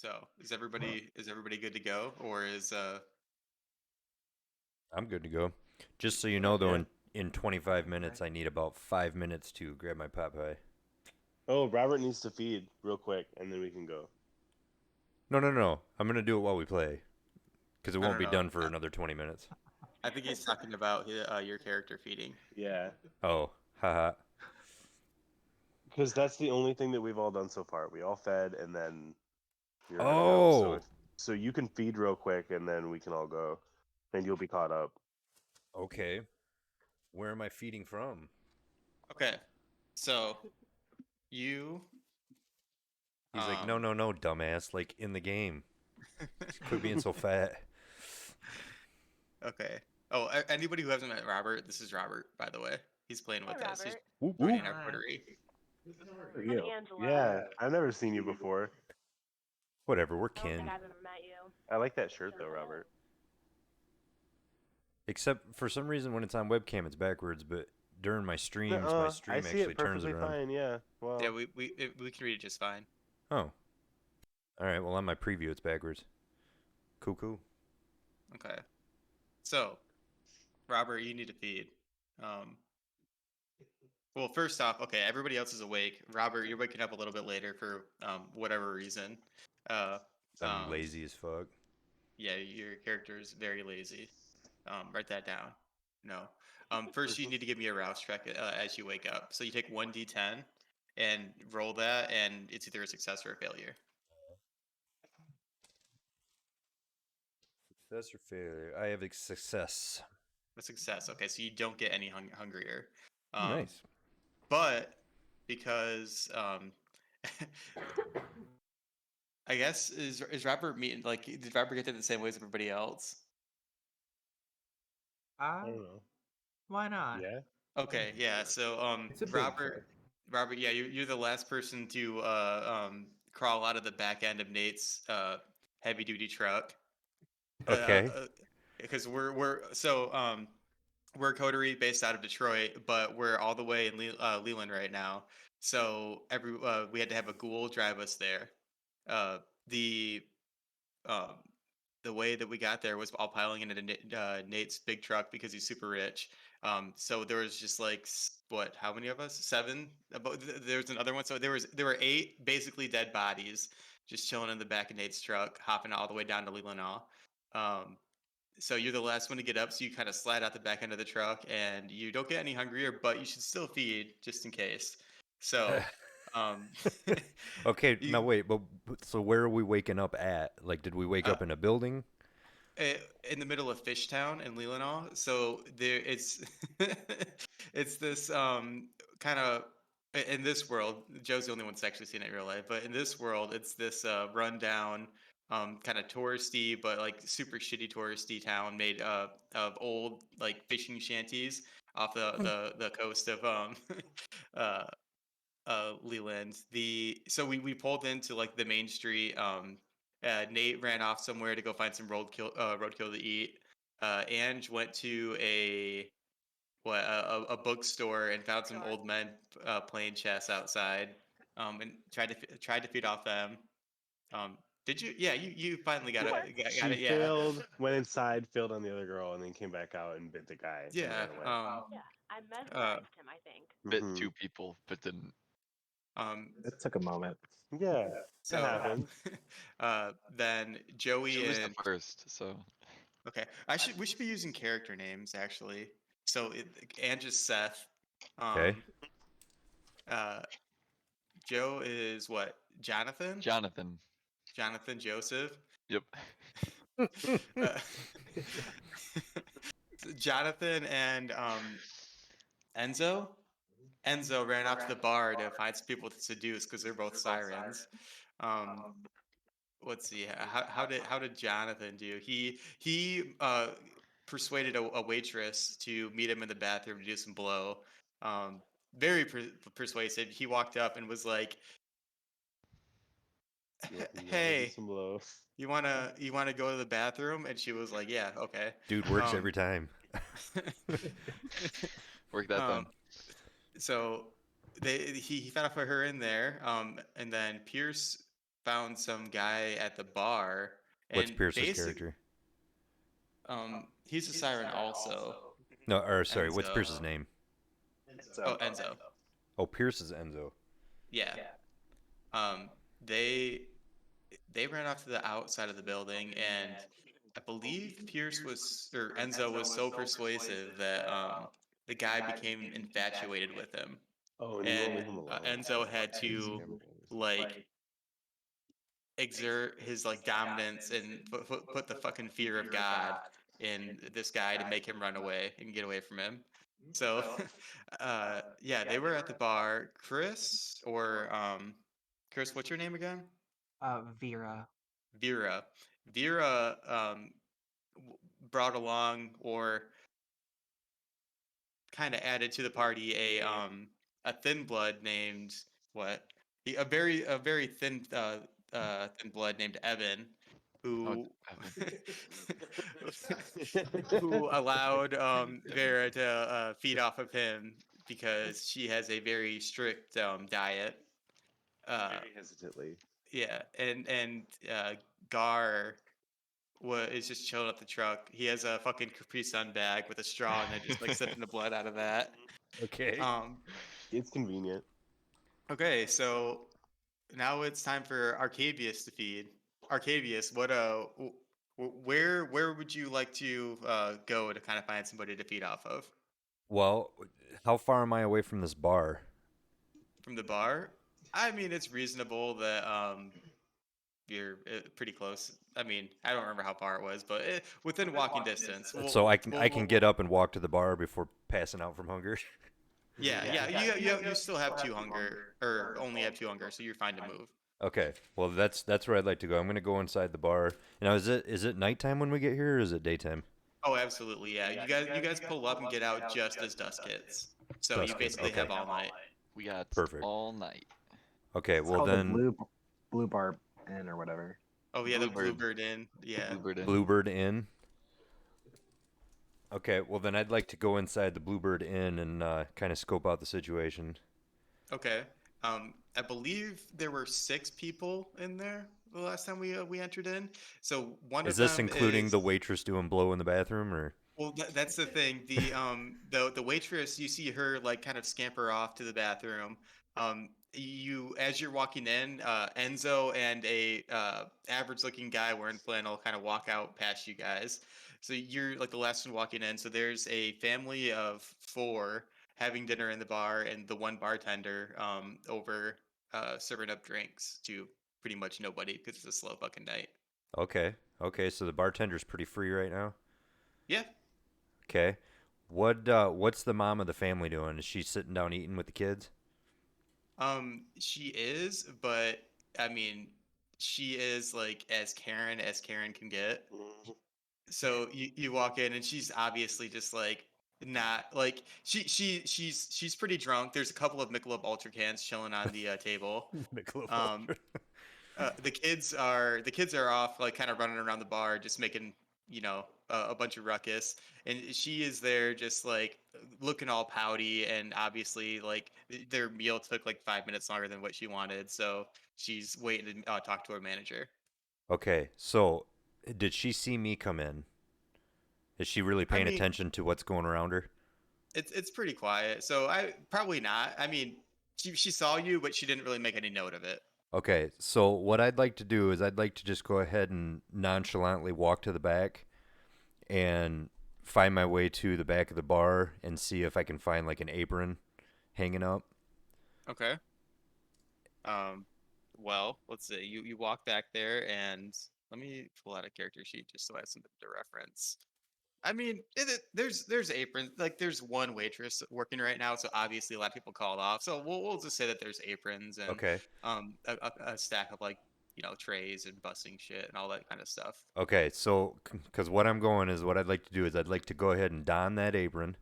So is everybody good to go, or is I'm good to go. Just so you know, though, Yeah. in 25 minutes, I need about 5 minutes to grab my Popeye. Oh, Robert needs to feed real quick, and then we can go. No. I'm gonna do it while we play, because it I won't don't be know. done for another 20 minutes. I think he's talking about your character feeding. Yeah, Oh, haha. because that's the only thing that we've all done so far. We all fed, and then you're gonna go. Oh, So you can feed real quick, and then we can all go, and you'll be caught up. okay. Where am I feeding from? Okay, so you He's like, no, dumbass. Like in the game. Quit being so fat. Okay. Oh, anybody who hasn't met Robert, this is Robert, by the way. He's playing with us. He's Robert. Whoop joining whoop. our coterie. I'm Angela. Yeah, I've never seen you before. Whatever, we're I don't think kin. I've ever met you. I like that shirt though, Robert. Except for some reason, when it's on webcam, it's backwards. But during my streams, my I stream see actually it turns perfectly it around. fine. Yeah. Well. Yeah, we can read it just fine. Oh. All right. Well, on my preview, it's backwards. Cool. Okay. So, Robert, you need to feed. Well, first off, okay, everybody else is awake. Robert, you're waking up a little bit later for whatever reason. Uh, I'm lazy as fuck. Yeah, your character is very lazy. Write that down. No. First, you need to give me a rouse check as you wake up. So you take 1d10 and roll that, and it's either a success or a failure. Success or failure? I have a success. A success. Okay, so you don't get any hungrier. Nice. But because I guess is Robert meeting like did Robert get there the same way as everybody else? I don't know. Why not? Yeah. Okay, yeah. So It's a big Robert, yeah, you're the last person to crawl out of the back end of Nate's heavy duty truck. Okay. Because we're a coterie based out of Detroit, but we're all the way in Leland right now. So we had to have a ghoul drive us there. Uh, the um, the way that we got there was all piling into Nate's big truck because he's super rich. So there was just like what? How many of us? 7. There was another one. So there were 8 basically dead bodies just chilling in the back of Nate's truck, hopping all the way down to Leland. So you're the last one to get up, so you kind of slide out the back end of the truck, and you don't get any hungrier, but you should still feed just in case. So, um, Okay. you, Now wait. But so where are we waking up at? Like, did we wake uh, up in a building? in the middle of Fishtown in Leelanau. So there, it's it's this kind of in this world. Joe's the only one that's actually seen it in real life, but in this world, it's this rundown, kind of touristy, but like super shitty touristy town made of old like fishing shanties off the coast of uh Leland. So we pulled into like the main street. Nate ran off somewhere to go find some roadkill to eat. Ange went to a bookstore and found some old men playing chess outside. And tried to feed off them. Um, did you? Yeah, you finally got it. Got She it. Yeah. failed, went inside, failed on the other girl, and then came back out and bit the guy. And Yeah. ran away. Yeah, I mesmerized him, I think. Bit Mhm. 2 people, but didn't. It took a moment. Yeah, So that happened. then Joey She was and the first, so okay, we should be using character names actually. So and just Seth. Okay. Uh, Joe is what? Jonathan. Jonathan. Jonathan Joseph. Yep. Uh, Jonathan and Enzo. Enzo ran out to the bar to find some people to seduce because they're both sirens. Let's see. How did Jonathan do? He persuaded a waitress to meet him in the bathroom to do some blow. Very persuasive. He walked up and was like, "Hey, Some blow. you wanna go to the bathroom?" And she was like, "Yeah, okay." Dude works every time. Work that then. So he found out for her in there. And then Pierce found some guy at the bar, What's and Pierce's character? he's a siren also. No, or sorry, what's Enzo. Pierce's name? Oh, Enzo. Oh, Pierce is Enzo. Yeah. Um, they they ran off to the outside of the building, and I believe Enzo was so persuasive that the guy became infatuated with him, Oh, and you won't and leave him alone. Enzo had to Scammer. like exert his like dominance and put the fucking fear of God in this guy to make him run away and get away from him. So, yeah, they were at the bar. Chris, what's your name again? Vera. Vera. Vera brought along or kind of added to the party a thin blood named what? A very thin blood named Evan, Oh, who Evan. who allowed Vera to feed off of him because she has a very strict diet. Very hesitantly. Yeah, and Gar is just chilling at the truck. He has a fucking Capri Sun bag with a straw in it, just like sipping the blood out of that. Okay. It's convenient. Okay, so now it's time for Arcavius to feed. Arcavius, where would you like to go to kind of find somebody to feed off of? Well, how far am I away from this bar? From the bar? I mean, it's reasonable that you're pretty close. I mean, I don't remember how far it was, but within walking distance. So I can get up and walk to the bar before passing out from hunger. Yeah. You still have two hunger, or only have two hunger, so you're fine to move. Okay. Well, that's where I'd like to go. I'm gonna go inside the bar. Now, is it nighttime when we get here, or is it daytime? Oh, absolutely, yeah. You guys pull up and get out just as dusk hits, so you Dusk hits, basically okay. have all night. We got Perfect. all night. Okay. It's Well called then, the Blue Bar Inn or whatever. Oh yeah, the Bluebird. Bluebird Inn. Yeah. Bluebird in. Bluebird Inn. Okay. Well then, I'd like to go inside the Bluebird Inn and kind of scope out the situation. Okay. I believe there were 6 people in there the last time we entered in. So one Is of this them including is the waitress doing blow in the bathroom, or? well, that's the thing. The waitress, you see her like kind of scamper off to the bathroom. As you're walking in, Enzo and a average looking guy wearing flannel kind of walk out past you guys. So you're like the last one walking in. So there's a family of 4 having dinner in the bar, and the one bartender over serving up drinks to pretty much nobody because it's a slow fucking night. Okay. Okay. So the bartender's pretty free right now. Yeah. Okay. What's the mom of the family doing? Is she sitting down eating with the kids? She is, but I mean, she is like as Karen can get. So you walk in and she's obviously just like not like she's pretty drunk. There's a couple of Michelob Ultra cans chilling on the table. Um, the kids are off like kind of running around the bar, just making a bunch of ruckus, and she is there just like looking all pouty, and obviously like their meal took like 5 minutes longer than what she wanted, so she's waiting to talk to her manager. Okay. So, did she see me come in? Is she really I paying mean, attention to what's going around her? it's pretty quiet, so I probably not. I mean, she saw you, but she didn't really make any note of it. Okay. So, what I'd like to do is I'd like to just go ahead and nonchalantly walk to the back and find my way to the back of the bar and see if I can find like an apron hanging up. Okay. Well, let's see. You walk back there, and let me pull out a character sheet just so I have something to reference. I mean, there's aprons. Like there's one waitress working right now, so obviously a lot of people called off. So we'll just say that there's aprons and Okay. a stack of like trays and busing shit and all that kind of stuff. Okay. So, because what I'd like to do is I'd like to go ahead and don that apron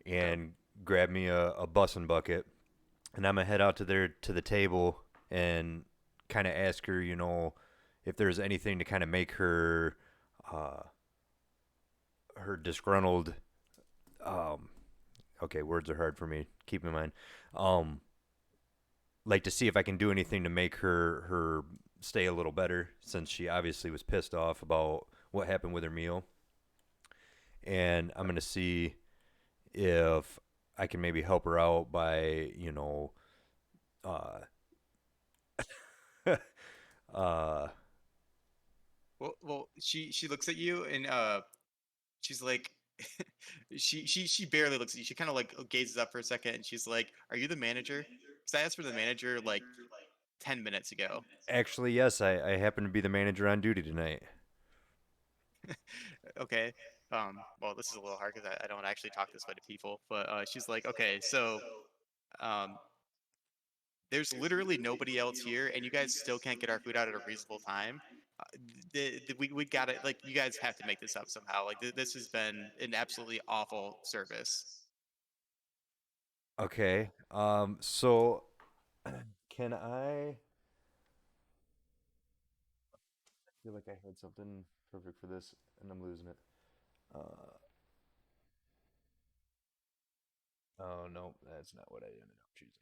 and grab me a bussin' bucket, and I'm gonna head out to the table and kind of ask her, if there's anything to kind of make her her disgruntled. Okay, words are hard for me. Keep in mind. like to see if I can do anything to make her stay a little better, since she obviously was pissed off about what happened with her meal. And I'm gonna see if I can maybe help her out by, uh, uh, Well, she looks at you and she's like, she barely looks at you. She kind of like gazes up for a second and she's like, "Are you the manager?" Because I asked for the manager like 10 minutes ago. actually, yes, I happen to be the manager on duty tonight. Okay. Well, this is a little hard because I don't actually talk this way to people. But she's like, "Okay, so um, there's literally nobody else here, and you guys still can't get our food out at a reasonable time. We got it. Like, you guys have to make this up somehow. Like, this has been an absolutely awful service." Okay. So can I feel like I had something perfect for this and I'm losing it. Oh no, that's not what I ended up choosing.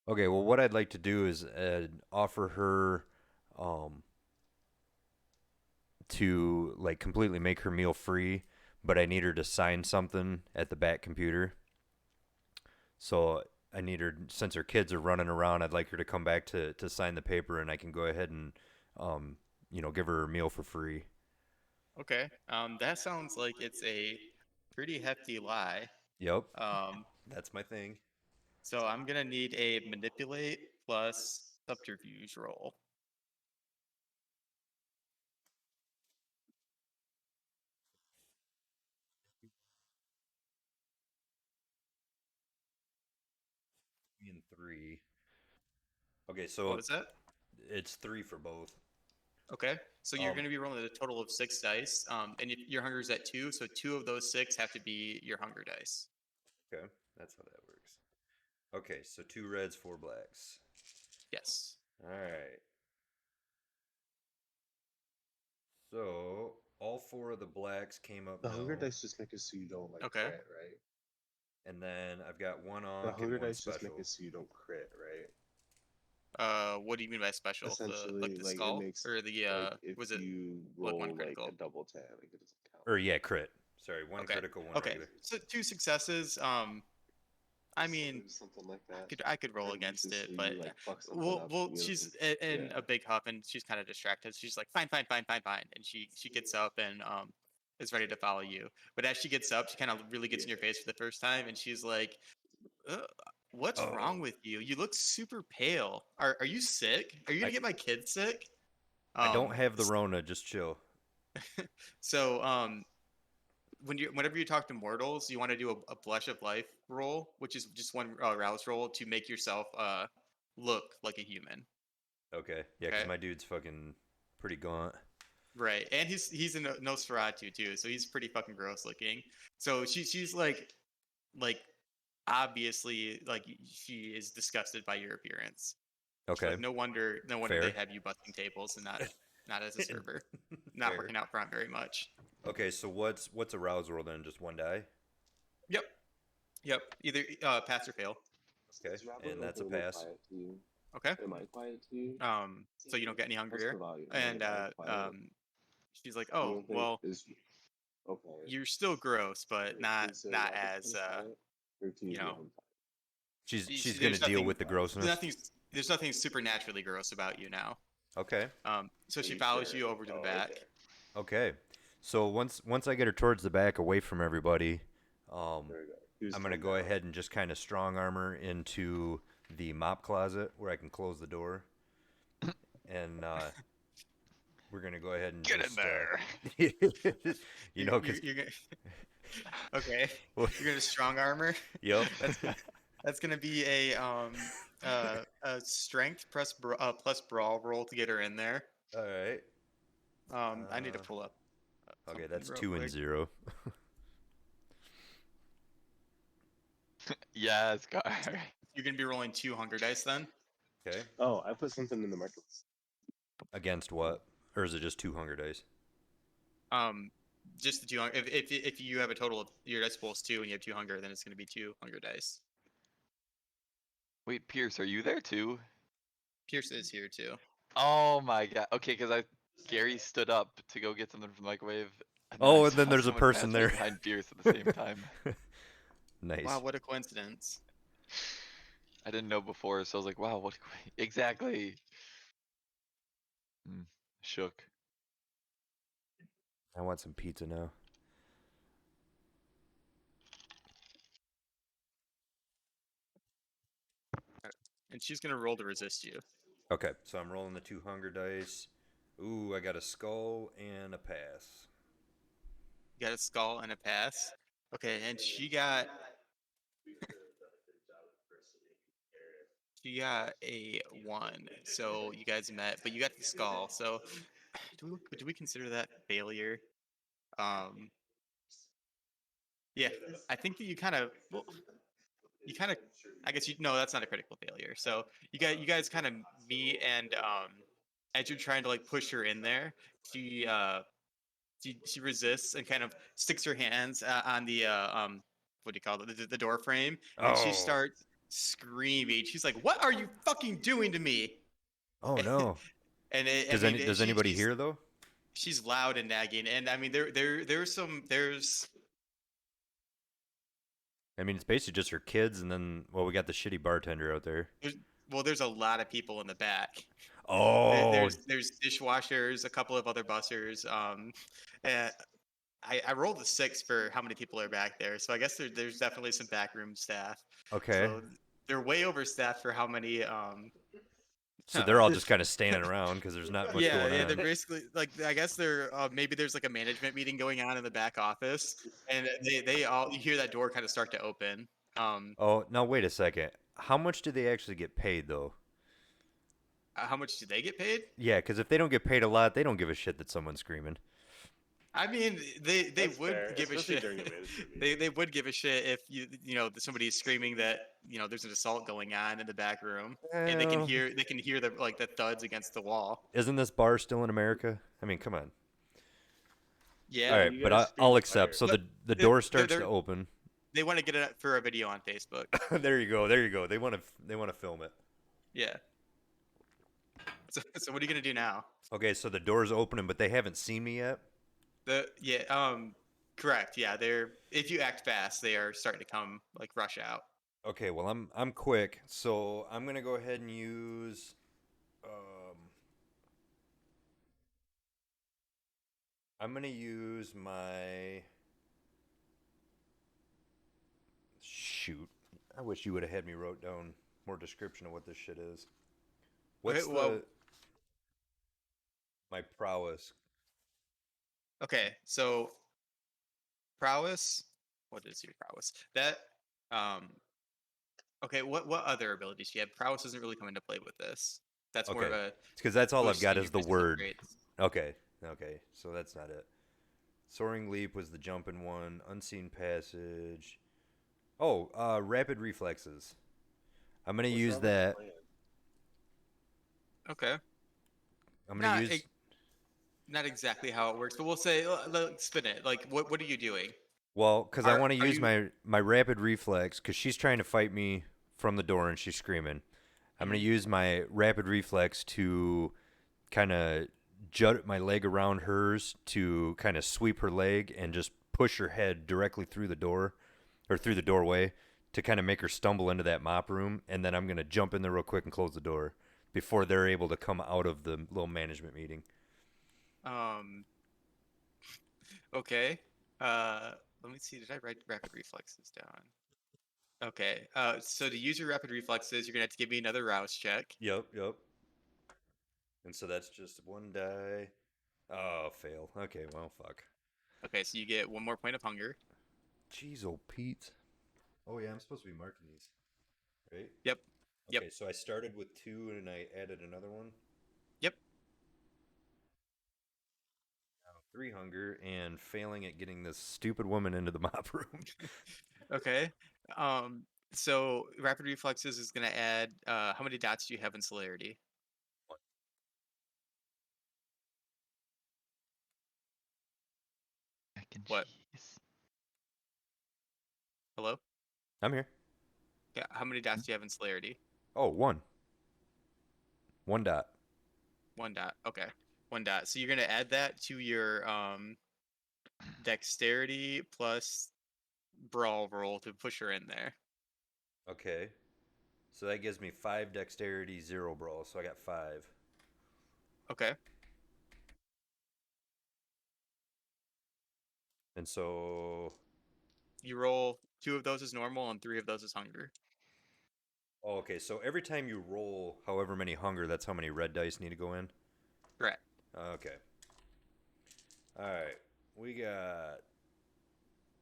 Okay, well, what I'd like to do is offer her um, to like completely make her meal free, but I need her to sign something at the back computer. So I need her, since her kids are running around, I'd like her to come back to sign the paper, and I can go ahead and give her a meal for free. Okay. That sounds like it's a pretty hefty lie. Yep, Um, that's my thing. so I'm gonna need a manipulate plus subterfuge roll. And three. Okay, What so was that? it's three for both. Okay, so you're Um, going to be rolling a total of 6 dice, and if your hunger is at 2, so 2 of those 6 have to be your hunger dice. okay, that's how that works. Okay, so two reds, four blacks. Yes. All right. So all four of the blacks came up The hunger no, dice just make it so you don't like Okay. crit, right? and then I've got one The onk hunger and one dice just make special. it so you don't crit, right? What do you mean by special? Essentially, The like it skull makes or the like if was it you like one roll like critical? a double 10, like it doesn't count. Or yeah, crit. Sorry, one Okay. critical, one Okay. regular. So 2 successes. I mean, Something like that. I could roll And against uses it, so but you like fuck something up. well, You know, she's in yeah. a big huff and she's kind of distracted. She's like, fine, fine, fine, fine, fine, and she gets up and is ready to follow you. But as she gets up, she kind of really gets in your face for the first time, and she's like, uh, "What's wrong Oh, with you? You look super pale. Are you sick? Are you I gonna get my kid sick?" I don't Um, have the Rona. Just chill. so whenever you talk to mortals, you want to do a blush of life roll, which is just one rouse roll to make yourself look like a human. Okay, yeah, because Okay, my dude's fucking pretty gaunt. right, and he's a Nosferatu too, so he's pretty fucking gross looking. So she's like obviously like she is disgusted by your appearance. She's Okay, like, no wonder they fair. have you busting tables and not as a server, not Fair. working out front very much. Okay, so what's a rouse roll then? Just one die? Yep, yep. Either pass or fail. Okay, Is Robert and that's a overly pass. quiet to you? Okay. Am I quiet to you? So you don't get any What's the hungrier, volume? and Am I quiet? she's like, You "Oh, don't think well, is okay? you're still gross, but Can not you say not Robert's as kind of quiet, or can you you be know." on fire? She's gonna deal with the grossness. There's nothing supernaturally gross about you now. Okay. So Are she you follows sure? you over to the Oh, back. okay. Okay. So once I get her towards the back, away from everybody, There we go. Who's I'm gonna calmed go down? ahead and just kind of strong armor into the mop closet where I can close the door, and we're gonna go ahead and Get in just there. because You're gonna okay. well, You're gonna strong armor. yep. That's gonna be a strength plus brawl roll to get her in there. All right. I need to Uh, pull up okay, something that's real 2 and quick. 0. Yes, guy. You're gonna be rolling 2 hunger dice then. Okay. Oh, I put something in the microphone. Against what? Or is it just 2 hunger dice? Just the 2 hunger. If you have a total of your dice pool is 2 and you have 2 hunger, then it's gonna be 2 hunger dice. Wait, Pierce, are you there too? Pierce is here too. Oh my god. Okay, because Gary stood up to go get something from the microwave, and then I Oh, and then saw there's a someone person pass right there. behind Pierce at the same time. Nice. Wow, what a coincidence. I didn't know before, so I was like, wow, what exactly? Shook. I want some pizza now. And she's gonna roll to resist you. Okay, so I'm rolling the 2 hunger dice. Ooh, I got a skull and a pass. You got a skull and a pass. Okay, and she got a 1. So you guys met, but you got the skull. So do we consider that failure? Um, yeah, I think that I guess you no, that's not a critical failure. So you guys kind of meet, and as you're trying to like push her in there, she she resists and kind of sticks her hands on the what do you call it, the door frame, and she Oh. starts screaming. She's like, "What are you fucking doing to me?" Oh no. I mean, Does anybody hear though? she's loud and nagging, and I mean there's I mean, it's basically just her kids, and then we got the shitty bartender out there. there's a lot of people in the back. Oh, There's dishwashers, a couple of other bussers. Uh, I rolled a 6 for how many people are back there, so I guess there's definitely some backroom staff. okay. So they're way overstaffed for how many. So they're all just kind of standing around because there's not much going They're on. basically like, I guess they're maybe there's like a management meeting going on in the back office, and they all, you hear that door kind of start to open. Oh, now wait a second. How much do they actually get paid though? How much do they get paid? Yeah, because if they don't get paid a lot, they don't give a shit that someone's screaming. I mean, they That's would fair, give a especially shit. during a management meeting. They would give a shit if somebody's screaming that there's an assault going on in the back room, and they can Well, hear the thuds against the wall. isn't this bar still in America? I mean, come on. Yeah, All right, you but guys I'll scream accept. So fire. the door they're, starts to they're, open. they want to get it for a video on Facebook. There you go. There you go. They want to film it. Yeah. So what are you gonna do now? Okay, so the door's opening, but they haven't seen me yet. Correct. Yeah, if you act fast, they are starting to come like rush out. Okay, well I'm quick, so I'm gonna go ahead and use I'm gonna use my shoot. I wish you would have had me wrote down more description of what this shit is. What's Okay, well, my prowess? okay, so prowess. What is your prowess? That um. Okay, what other abilities do you have? Prowess doesn't really come into play with this. That's more of Okay, a it's because that's all I've got boosting your is the physical word. traits. Okay, so that's not it. Soaring leap was the jumping one. Unseen passage. Oh, rapid reflexes. I'm gonna What's use wrong with the that. plan? Okay. I'm gonna use. Not exactly how it works, but we'll say spin it. Like, what are you doing? Well, because I Are want to are use you? my rapid reflex, because she's trying to fight me from the door and she's screaming. I'm gonna Mhm. use my rapid reflex to kind of jut my leg around hers to kind of sweep her leg and just push her head directly through the door or through the doorway to kind of make her stumble into that mop room, and then I'm gonna jump in there real quick and close the door before they're able to come out of the little management meeting. Um. Okay. Let me see. Did I write rapid reflexes down? Okay. So to use your rapid reflexes, you're gonna have to give me another rouse check. Yep. And so that's just one die. Oh, fail. Okay, well, fuck. Okay, so you get 1 more point of hunger. Jeez, oh Pete. Oh yeah, I'm supposed to be marking these, right? Yep. Yep. Okay, so I started with 2 and I added another one. Yep. Now 3 hunger and failing at getting this stupid woman into the mop room. Okay. So rapid reflexes is gonna add. How many dots do you have in celerity? Mac and What? cheese. Hello. I'm here. Yeah. How many dots do you have in celerity? Oh, one. 1 dot. 1 dot. Okay. 1 dot. So you're gonna add that to your dexterity plus brawl roll to push her in there. Okay. So that gives me 5 dexterity, 0 brawl. So I got 5. Okay. And so, You roll 2 of those as normal and 3 of those as hunger. oh, okay. So every time you roll however many hunger, that's how many red dice need to go in? Correct. Okay. All right. We got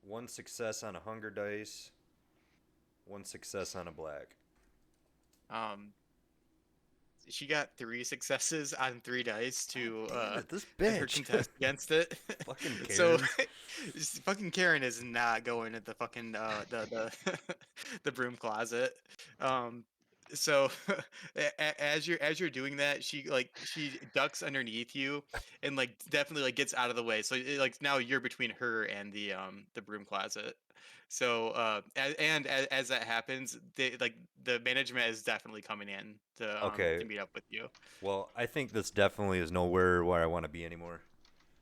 1 success on a hunger dice, 1 success on a black. She got 3 successes on 3 dice to Damn it, this her bitch. contest against it. Fucking So Karens. fucking Karen is not going at the fucking the the broom closet. So as you're doing that, she ducks underneath you and like definitely like gets out of the way. So like now you're between her and the broom closet. So as that happens, the management is definitely coming in Okay. to meet up with you. Well, I think this definitely is nowhere where I want to be anymore.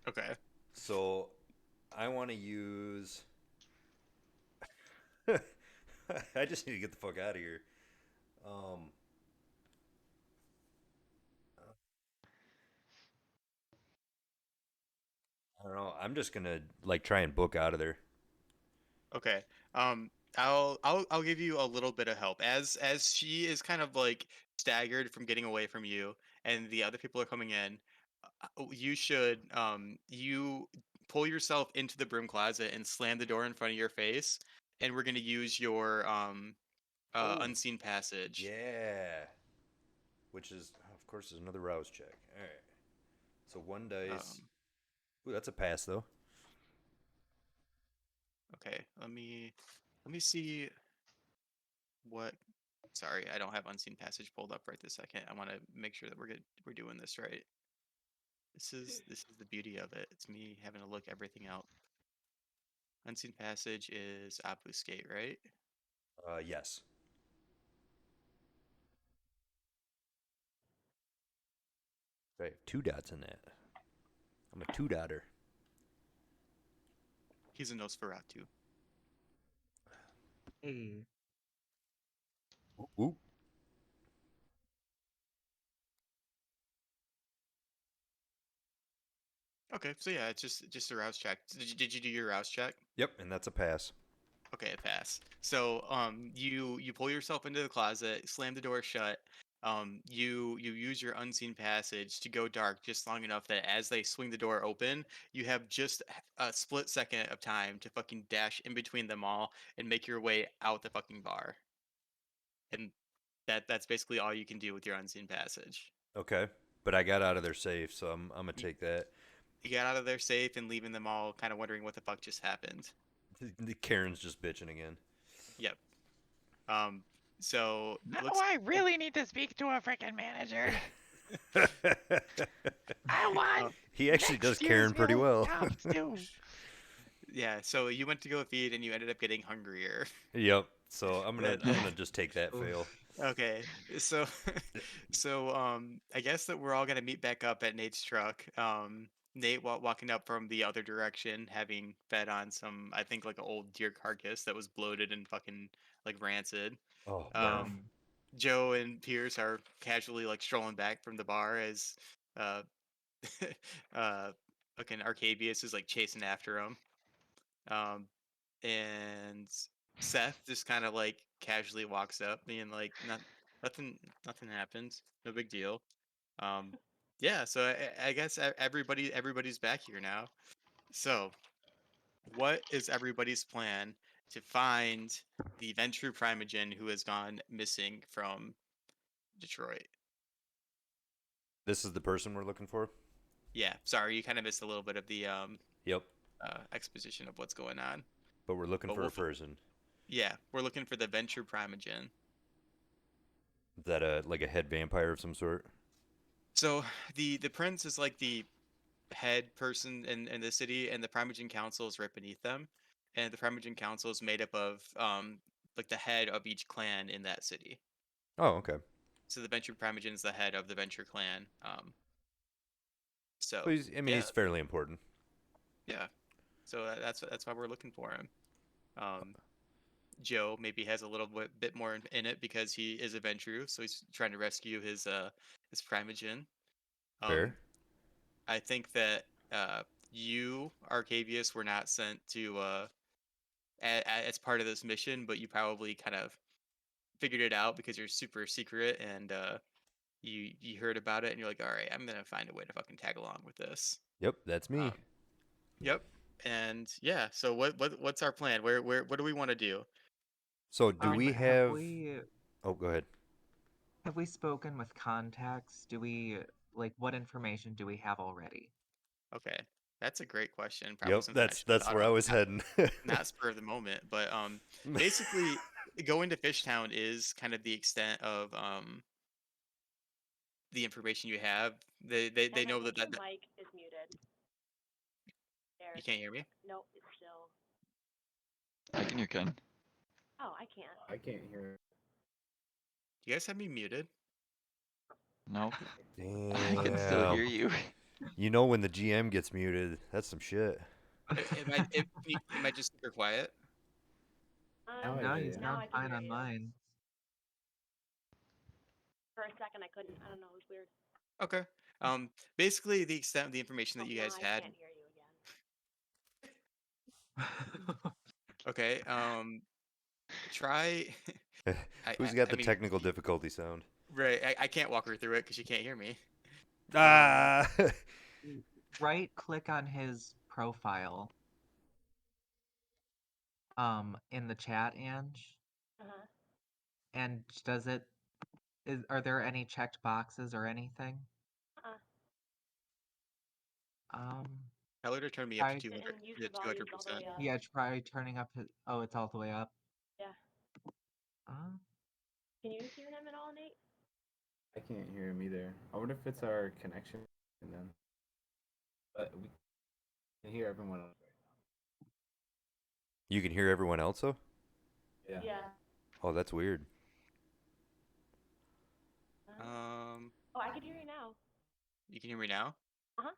Okay. So I want to use. I just need to get the fuck out of here. Um, I don't know. I'm just gonna like try and book out of there. Okay. I'll give you a little bit of help as she is kind of like staggered from getting away from you, and the other people are coming in. You should you pull yourself into the broom closet and slam the door in front of your face, and we're gonna use your Oh, unseen passage. yeah. Which is, of course, is another rouse check. All right. So 1 dice. Um, Ooh, that's a pass though. okay. Let me see what. Sorry, I don't have unseen passage pulled up right this second. I want to make sure that we're doing this right. This is the beauty of it. It's me having to look everything out. Unseen passage is obfuscate, right? Yes. Right. 2 dots in that. I'm a 2 dotter. He's a Nosferatu. Hey. Ooh. Okay, so yeah, it's just a rouse check. Did you do your rouse check? Yep, and that's a pass. Okay, pass. So you pull yourself into the closet, slam the door shut. You use your unseen passage to go dark just long enough that as they swing the door open, you have just a split second of time to fucking dash in between them all and make your way out the fucking bar. And that's basically all you can do with your unseen passage. Okay. But I got out of there safe, so I'm gonna You, take that. you got out of there safe and leaving them all kind of wondering what the fuck just happened. The Karen's just bitching again. Yep. Um. So Now looks. I really need to speak to a freaking manager. I want He actually next does year's Karen pretty meal well. comps too. Yeah. So you went to go feed and you ended up getting hungrier. Yep. So I'm But, gonna just take that fail. okay. So I guess that we're all gonna meet back up at Nate's truck. Nate walking up from the other direction, having fed on some, I think, like an old deer carcass that was bloated and fucking like rancid. Oh, barf. Um, Joe and Pierce are casually like strolling back from the bar as uh uh fucking Arcabius is like chasing after him. Um, and Seth just kind of like casually walks up, being like, nothing happens, no big deal. Um, yeah, so I guess everybody's back here now. So, what is everybody's plan to find the Ventrue Primogen who has gone missing from Detroit? This is the person we're looking for? Yeah, sorry, you kind of missed a little bit of the Yep. exposition of what's going on. But we're looking But for a person. yeah, we're looking for the Ventrue Primogen. Is that like a head vampire of some sort? So the prince is like the head person in the city, and the Primogen Council is right beneath them. And the Primogen Council is made up of like the head of each clan in that city. Oh, okay. So the Venture Primogen is the head of the Venture clan. So So he's, I mean, yeah, he's fairly important. yeah. So that's why we're looking for him. Um, Joe maybe has a little bit more in it because he is a Ventrue, so he's trying to rescue his Primogen. Um, Fair. I think that you, Arcavius, were not sent to as part of this mission, but you probably kind of figured it out because you're super secret and you heard about it and you're like, all right, I'm gonna find a way to fucking tag along with this. Yep, that's me. Yep. And yeah, so what's our plan? What do we want to do? So do we have? Oh, go ahead. Have we spoken with contacts? Do we like what information do we have already? Okay, that's a great question. Probably Yep, something I should have that's thought where I of. was heading. Not spur of the moment, but basically, going to Fishtown is kind of the extent of the information you have. They And know I that, think that your mic is muted. There. you can't hear me. Nope, it's still. I can hear Ken. Oh, I can't. I can't hear. Do you guys have me muted? No, I can still Damn. hear you. You know when the GM gets muted, that's some shit. Am I just super quiet? Now I No, hear you you. Now sound I can fine hear on you. mine. For a second, I couldn't. I don't know. It was weird. Okay. Basically, the extent of the information that Oh, you now guys I had. can't hear you again. Okay. Try. Who's got I the mean, technical difficulty sound? right. I can't walk her through it because she can't hear me. Ah. Right click on his profile. In the chat, Ange. Uh-huh. And are there any checked boxes or anything? Uh-uh. Tell her to turn me up to Try, 200. And use To the volume all the 200%. way up. yeah, try turning up his, oh, it's all the way up. Yeah. Uh, Can you hear him at all, Nate? I can't hear him either. I wonder if it's our connection then. But we can hear everyone else right You can hear everyone else though? now. Yeah. Oh, that's weird. Oh, I can hear you now. You can hear me now. Uh-huh.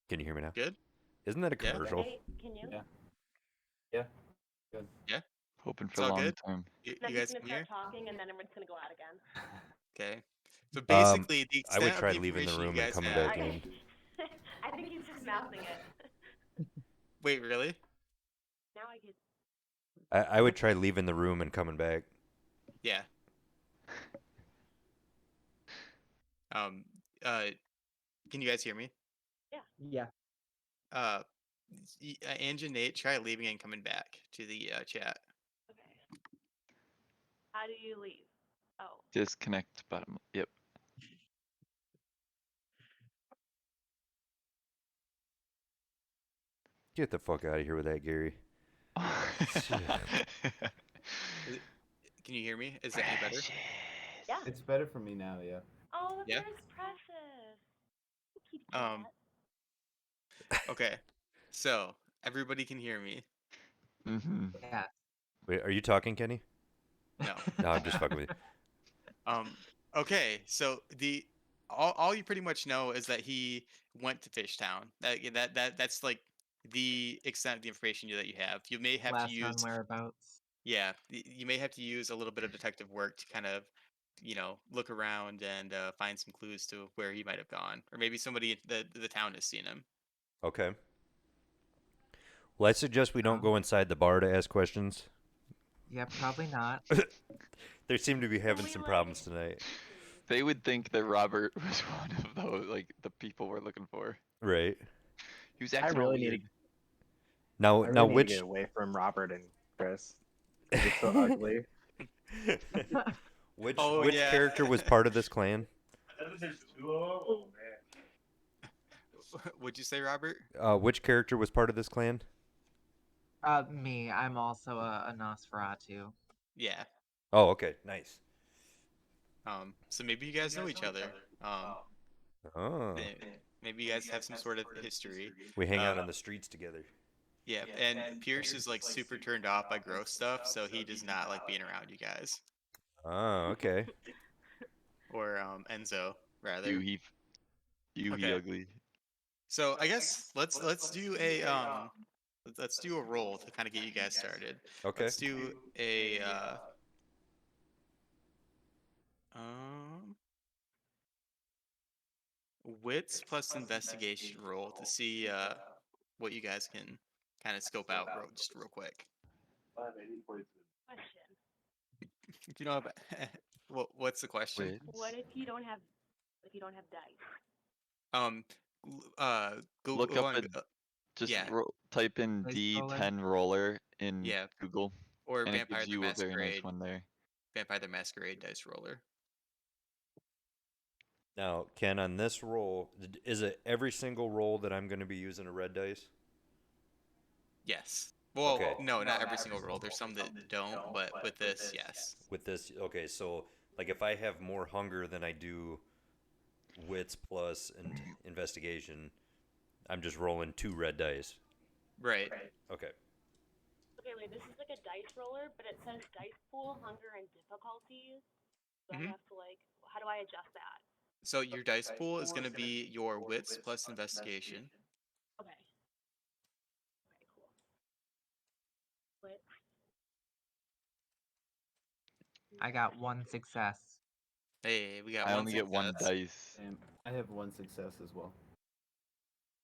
Can you hear me now? Good. Isn't that a Yeah. commercial? Nate, can you? Yeah. Yeah. Good. Yeah. Hoping It's for all long good. term. You Then guys he's can gonna hear. start talking, and then everyone's gonna go out again. Okay. So basically, the I would extent try of the leaving the information room you and guys coming have. back in. I think he's just mouthing it. Wait, really? Now I can. I would try leaving the room and coming back. Yeah. Um. Can you guys hear me? yeah. Ange and Nate, try leaving and coming back to the chat. Okay. How do you leave? Oh. Disconnect bottom. Yep. Get the fuck out of here with that, Gary. Can you hear me? Is that any better? Yeah. It's better for me now, yeah. Oh, Yeah? that's precious. Keep doing Um. Okay. So everybody can hear me. Mm-hmm. Yeah. Wait, are you talking, Kenny? No. No, I'm just fucking with you. Okay. So all you pretty much know is that he went to Fishtown. That's like the extent of the information that you have. You may have to Last use. known whereabouts. Yeah, you may have to use a little bit of detective work to kind of, look around and find some clues to where he might have gone, or maybe somebody in the town has seen him. Okay. Well, I suggest we don't Oh. go inside the bar to ask questions. Yeah, probably not. They seem to be having we, some like- problems tonight. They would think that Robert was one of those, like the people we're looking for. Right. He was acting really all need weird. Now, I now really need to which get away from Robert and Chris. It's so ugly. which Oh, which yeah. character was part of this clan? Would you say, Robert? Which character was part of this clan? Me. I'm also a Nosferatu. Yeah. Oh, okay, nice. So maybe you guys know each other. Oh, Maybe you guys have some sort of history. we hang out on the streets together. Yeah, and Pierce is like super turned off by gross stuff, so he does not like being around you guys. Oh, okay. or Enzo rather. You Okay. ugly. So I guess let's do a let's do a roll to kind of get you guys started. Okay. Let's do a um wits plus investigation roll to see what you guys can kind of scope out just real quick. Question. If you know about what's the question? Wait. What if you don't have dice? Um Google Look up on, just yeah, type in Dice roller? D10 roller in yeah, Google, or and it Vampire gives the you a very nice Masquerade, one there. Vampire the Masquerade dice roller. Now, Ken, on this roll, is it every single roll that I'm going to be using a red dice? Yes. Well, Okay. no, not every single roll. There's some that don't, but with this, yes. With this, okay, so like if I have more hunger than I do wits plus and investigation, I'm just rolling 2 red dice. Right. Okay. Okay, wait. This is like a dice roller, but it says dice pool, hunger, and difficulties. So I Mhm. have to how do I adjust that? So your dice pool is going to be your wits plus investigation. Okay. Okay, cool. What? I got 1 success. Hey, we got I one only get one success. dice. And I have 1 success as well.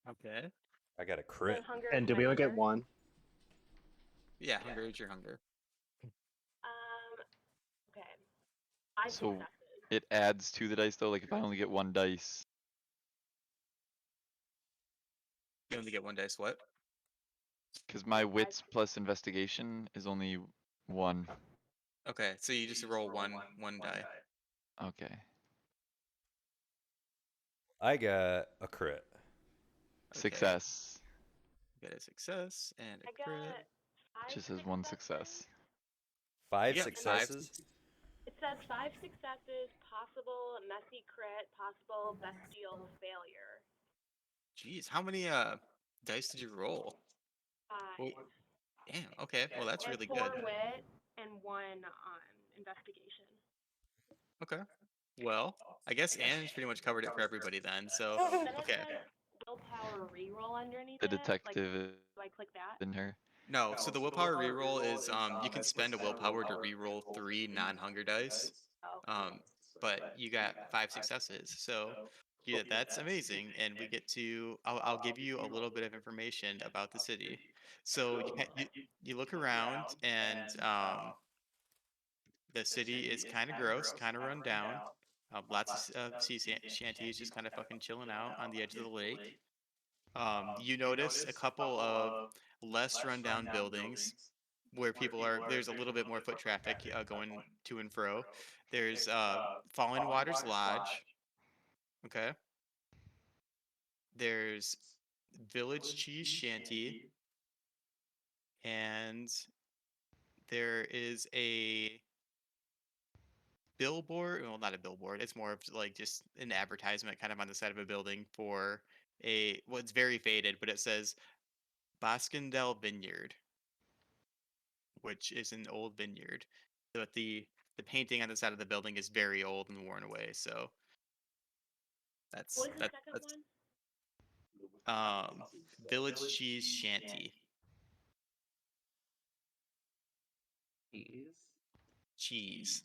Okay. I got a And crit. hunger. And is do my we only get hunger? one? Yeah, hunger is your hunger. Okay. 5 So successes. it adds to the dice though. Like if I only get one dice, You only get one dice. What? because my wits plus investigation is only 1. Okay, so you just roll one die. Okay. I got a crit. Okay. Success. You got a success and I a crit. got 5 Just says 1 successes. success. 5 You got five successes? It says 5 successes, possible messy crit, possible bestial failure. Jeez, how many dice did you roll? 5. Well, damn. Okay. Well, that's And really 4 good. wit and 1 investigation. Okay. Well, I guess Anne's pretty much covered it for everybody then. So, Then it okay. says willpower reroll underneath The it. detective Do I click that? in her. No, so the willpower reroll is you can spend a willpower to reroll 3 non-hunger dice. Oh. But you got 5 successes. So, yeah, that's amazing. And we get to I'll give you a little bit of information about the city. So, you look around and the city is kind of gross, kind of run down. Lots of shanties just kind of fucking chilling out on the edge of the lake. You notice a couple of less rundown buildings where people are. There's a little bit more foot traffic going to and fro. There's Fallen Waters Lodge. Okay. There's Village Cheese Shanty, and there is a billboard. Well, not a billboard. It's more of like just an advertisement, kind of on the side of a building for a. Well, it's very faded, but it says Baskendale Vineyard, which is an old vineyard. But the painting on the side of the building is very old and worn away. So that's What was the second that's one? Village Cheese Shanty. Cheese. Cheese.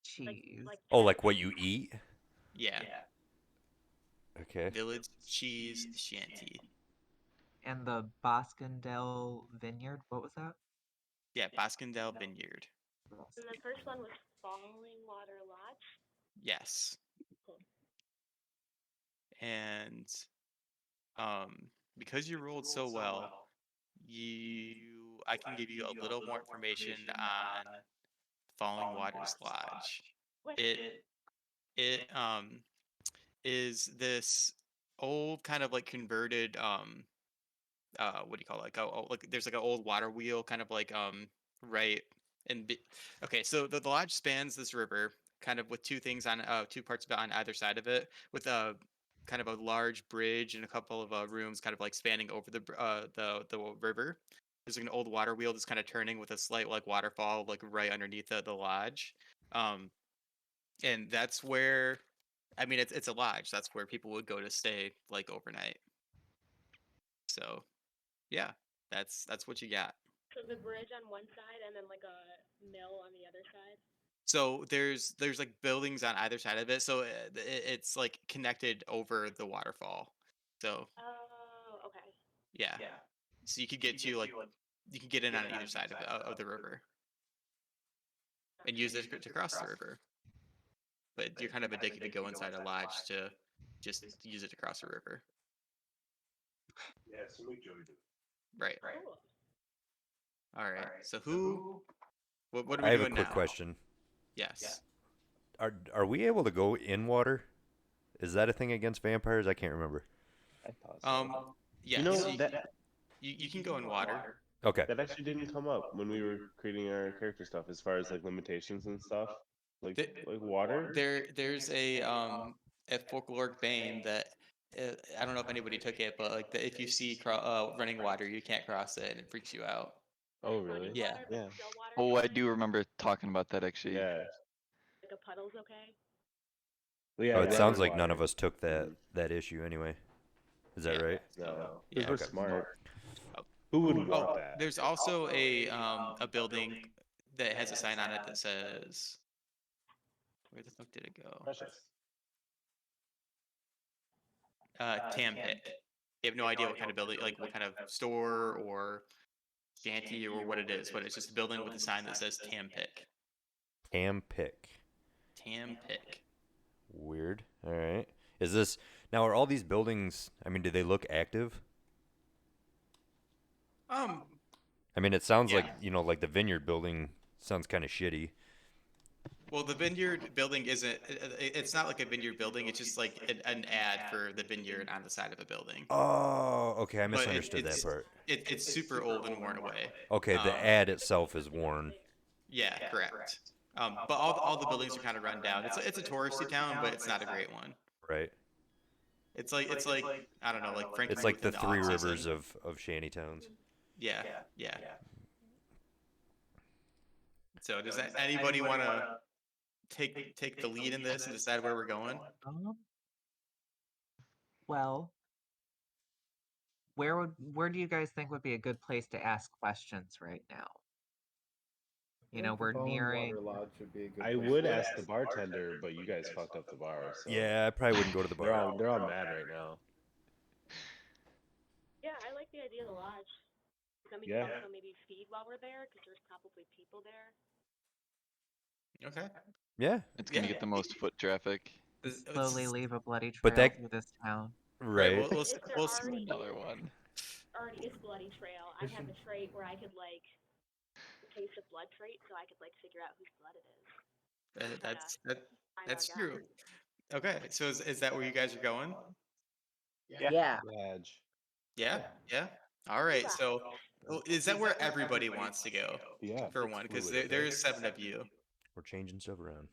Cheese. Oh, like what you eat? Yeah. Okay. Village Cheese Shanty. And the Boskendale Vineyard, what was that? Yeah, Baskendale Vineyard. And the first one was Falling Water Lodge. Yes. Cool. And because you rolled so well, I can give you a little more information on Falling Waters Lodge. What? It is this old kind of like converted what do you call it? Like like there's like an old water wheel kind of like right okay, so the lodge spans this river kind of with two things on two parts of it on either side of it with a kind of a large bridge and a couple of rooms kind of like spanning over the river. There's like an old water wheel that's kind of turning with a slight like waterfall like right underneath the lodge. Um and that's where, I mean, it's a lodge. That's where people would go to stay like overnight. So, yeah, that's what you got. So the bridge on one side and then like a mill on the other side. So there's like buildings on either side of it. So it's like connected over the waterfall. So Oh, okay. yeah, so you could get to like you can get in on either side of the river and use it to cross the river. But you're kind of addicted to go inside a lodge to just use it to cross the river. Yeah, so make Joey do it. Right. Cool. All right. So who? What are we I have a doing quick now? question. Yes. Are we able to go in water? Is that a thing against vampires? I can't remember. I thought so. Yes. You know you, that you can go in water. Okay. that actually didn't come up when we were creating our character stuff, as far as like limitations and stuff, like water. There's a folkloric bane that I don't know if anybody took it, but like if you see running water, you can't cross it and it freaks you out. Oh Running really? Yeah. water, but Yeah. still water Oh, I fine? do remember talking about that actually. Yeah. Like a puddle's okay. Well, yeah. Oh, it running sounds like none water. of us took that Mhm. that issue anyway. Is that Yeah. right? No, Yeah. because we're Okay. smart. Oh. Who wouldn't Oh, want that? there's also a building that has a sign on it that says, where the fuck did it go? Precious. Tam Pick. You have no idea what kind of building, like what kind of store or shanty or what it is, but it's just a building with a sign that says Tam Pick. Cam pick. Tam Pick. Weird. All right. Is this now? Are all these buildings? I mean, do they look active? I mean, it sounds Yeah. like like the Vineyard building sounds kind of shitty. Well, the Vineyard building isn't. It's not like a Vineyard building. It's just like an ad for the Vineyard on the side of a building. Oh, okay. I But misunderstood that part. It's super old and worn away. Okay, the ad itself is worn. Yeah, correct. But all the buildings are kind of run down. It's a touristy town, but it's not a great one. Right. It's like I don't know, like Frankie. It's like the within Three off-season. Rivers of shanty towns. Yeah, yeah. So does anybody want to take the lead in this and decide where we're going? Well, where do you guys think would be a good place to ask questions right now? We're nearing. Lodge would be a good I place would to ask the bartender, but you guys fucked up the bar. So Yeah, I probably wouldn't go to the they're bar. all mad right now. Yeah, I like the idea of the lodge. Then we Yeah. can also maybe feed while we're there, because there's probably people there. Okay. Yeah. It's gonna Yeah. get the most foot traffic. Slowly leave a bloody trail But that- through this town. Right. Right. We'll If there we'll already Another one. already is bloody trail, I have a trait where I could like taste of blood trait, so I could like figure out whose blood it is. that's Find that's our true. guy. Okay. So is that where you guys are going? Yeah. Badge. Yeah. Yeah. All right. So is that where everybody wants to go? Yeah. For It's one, because fluid, there okay? is 7 of you. We're changing stuff around.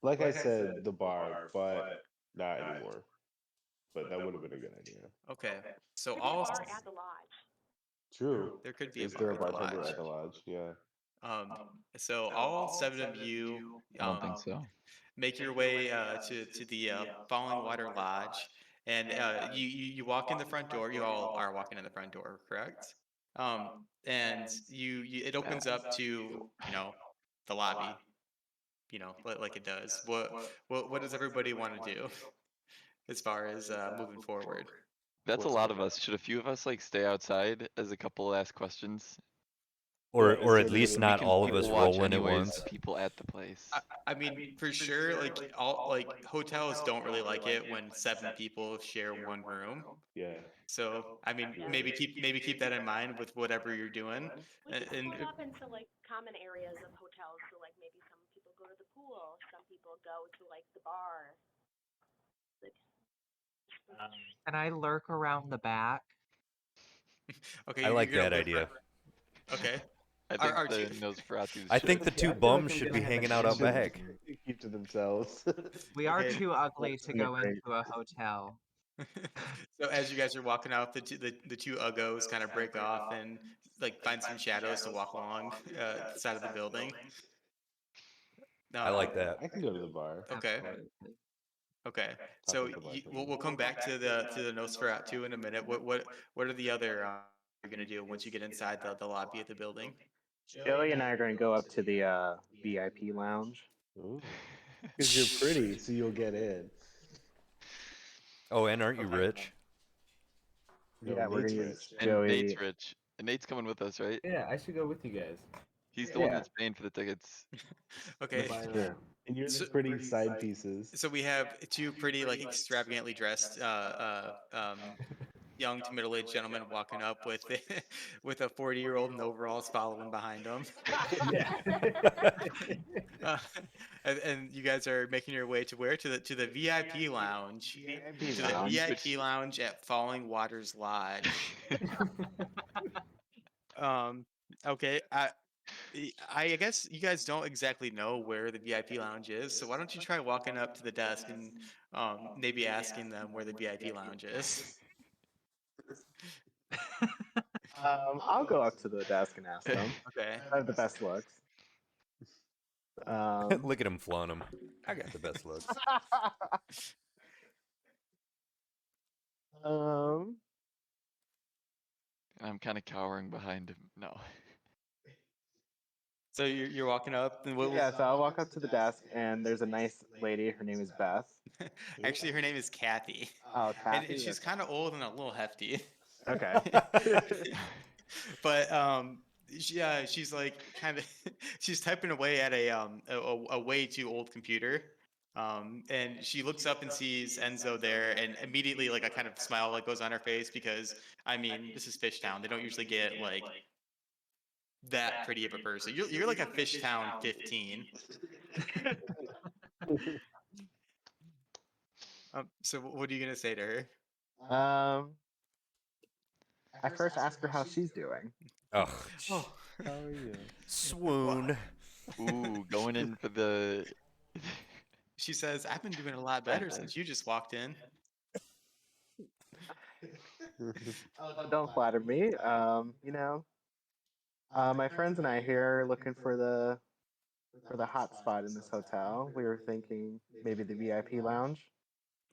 Like I said, the bar, but not anymore. But that would have been a good idea. Okay. So There's a all bar at the lodge. True. there could be Is a there bar a at the bartender lodge. at the lodge? Yeah. So all 7 of you I don't think so. make your way to the Falling Water Lodge, and you walk in the front door. You all are walking in the front door, correct? And you it opens up to the lobby, like it does. What does everybody want to do as far as moving forward? That's a lot of us. Should a few of us like stay outside as a couple ask questions? Or Yeah, is or there at least anybody- not can all of people us watch roll in at anyways, once. people at the place. I mean, for sure, like hotels don't really like it when 7 people share one room. Yeah. So I mean, Yeah. maybe keep that in mind with whatever you're doing. We could And split up into like common areas of hotels. So like maybe some people go to the pool, some people go to like the bar. Like, Can I lurk around the back? okay, I you're like gonna that look idea. Okay. I think are the you- Nosferatu's I think the should. two bums should be hanging out back. Keep to themselves. We are Okay. too ugly to in a go break. into a hotel. So as you guys are walking out, the two uggos kind of break off and like find some shadows to walk along the side of the building. I like that. I can go to the bar. Okay. Absolutely. Okay. Top So of the bar. we'll come back to the Nosferatu in a minute. What are the other you're gonna do once you get inside the lobby of the building? Joey and I are going to go up to the VIP lounge. Because you're pretty, so you'll get in. Oh, and aren't you rich? No, Yeah, we're Nate's gonna rich. use And Joey. Nate's rich. And Nate's coming with us, right? Yeah, I should go with you guys. He's the one Yeah. that's paying for the tickets. Okay. Buy Sure. that. And you're So- the pretty side pieces. So we have two pretty like extravagantly dressed young to middle-aged gentlemen walking up with with a 40-year-old in overalls following behind them. Yeah. And you guys are making your way to where? To the VIP lounge. VIP To the lounge. VIP lounge at Falling Waters Lodge. Okay. I guess you guys don't exactly know where the VIP lounge is, so why don't you try walking up to the desk and maybe asking them where the VIP lounge is? I'll go up to the desk and ask them. Okay. I have the best looks. Look at him flaunt him. I got the best looks. um, And I'm kind of cowering behind him. No. So you're walking up, and yeah, so I'll walk up to the desk, and there's a nice lady. Her name is Beth. actually her name is Kathy, Oh, and Kathy. she's kind of old and a little hefty. Okay. But she's like kind of she's typing away at a way too old computer. And she looks up and sees Enzo there, and immediately like a kind of smile like goes on her face because I mean this is Fishtown. They don't usually get like that pretty of a person. You're like a Fishtown 15. So what are you gonna say to her? I first ask her how she's doing. Oh, How are you? swoon. Ooh, going in for the. She says, "I've been doing a lot better since you just walked in." Don't flatter me. My friends and I here are looking for the hot spot in this hotel. We were thinking maybe the VIP lounge.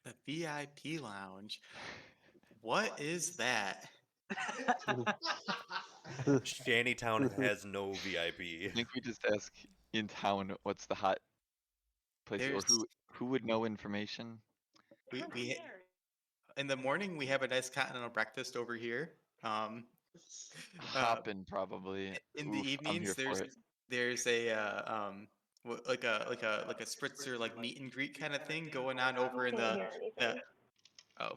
The VIP lounge. What is that? Shantytown has no I VIP. think we just ask in town what's the hot place, or There's- who would know information. We in the morning we have a nice continental breakfast over here. Hoppin' probably. In the Oof, I'm evenings here for there's a like a spritzer like meet and greet kind of thing going on over in Can't the hear anything. oh.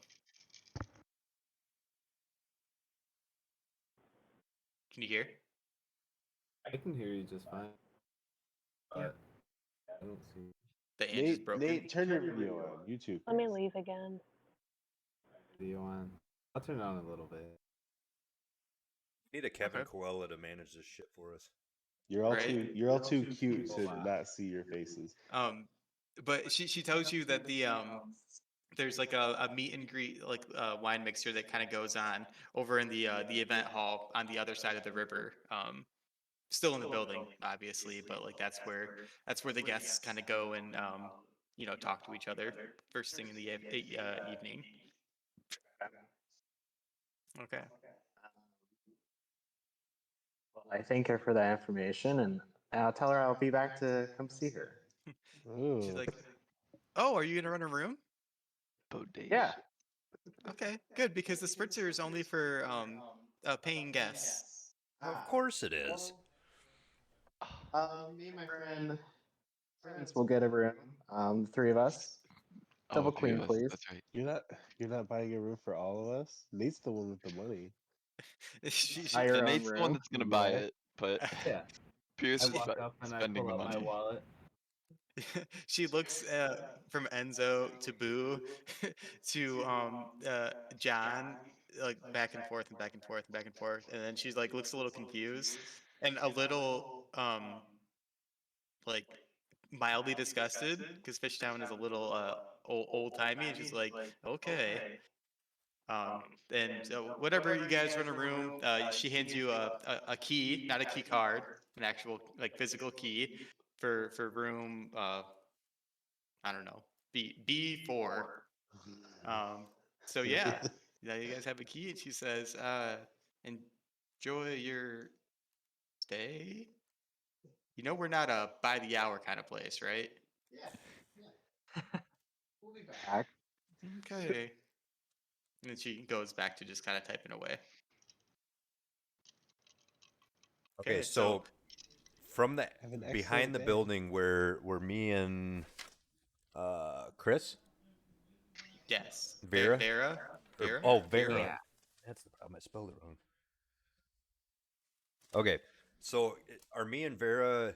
Can you hear? I can hear you just fine. But I don't see. The Ange is broken. Nate, turn your video on YouTube. Let me leave again. Video on. I'll turn it on a little bit. Need a Kevin Okay. Coella to manage this shit for us. You're all Right. you're all too cute to not see your faces. But she tells you that the there's like a meet and greet like wine mixer that kind of goes on over in the event hall on the other side of the river. Still in the building, obviously, but like that's where the guests kind of go and talk to each other first thing in the evening. Okay. Well, I thank her for that information, and I'll tell her I'll be back to come see her. She's like, "Oh, are you gonna run a room?" Bodacious. Yeah. Okay, good because the spritzer is only for paying guests. Of course it is. Me and my friends will get a room. The three of us. Double three queen, of us, please. That's right. You're not buying a room for all of us. Nate's the one with the money. she, Buy your And own Nate's the one room. that's gonna buy Yeah. it, but Yeah. Pierce I is walk up and I spending pull the out my money. wallet. she looks from Enzo to Boo to John, like back and forth and back and forth and back and forth, and then she's like looks a little confused and a little like mildly disgusted because Fishtown is a little old timey, and she's like, okay. And whatever you guys run a room, she hands you a key, not a key card, an actual like physical key for room I don't know, B4. So yeah, now you guys have a key, and she says, enjoy your stay. You know we're not a by the hour kind of place, right? We'll be back. Okay. And then she goes back to just kind of typing away. Okay, Okay, so so from the Have an excellent behind the day. building where me and Chris, yes, Vera, Vera, Vera, oh Vera, Yeah. that's the problem. I spelled it wrong. Okay, so are me and Vera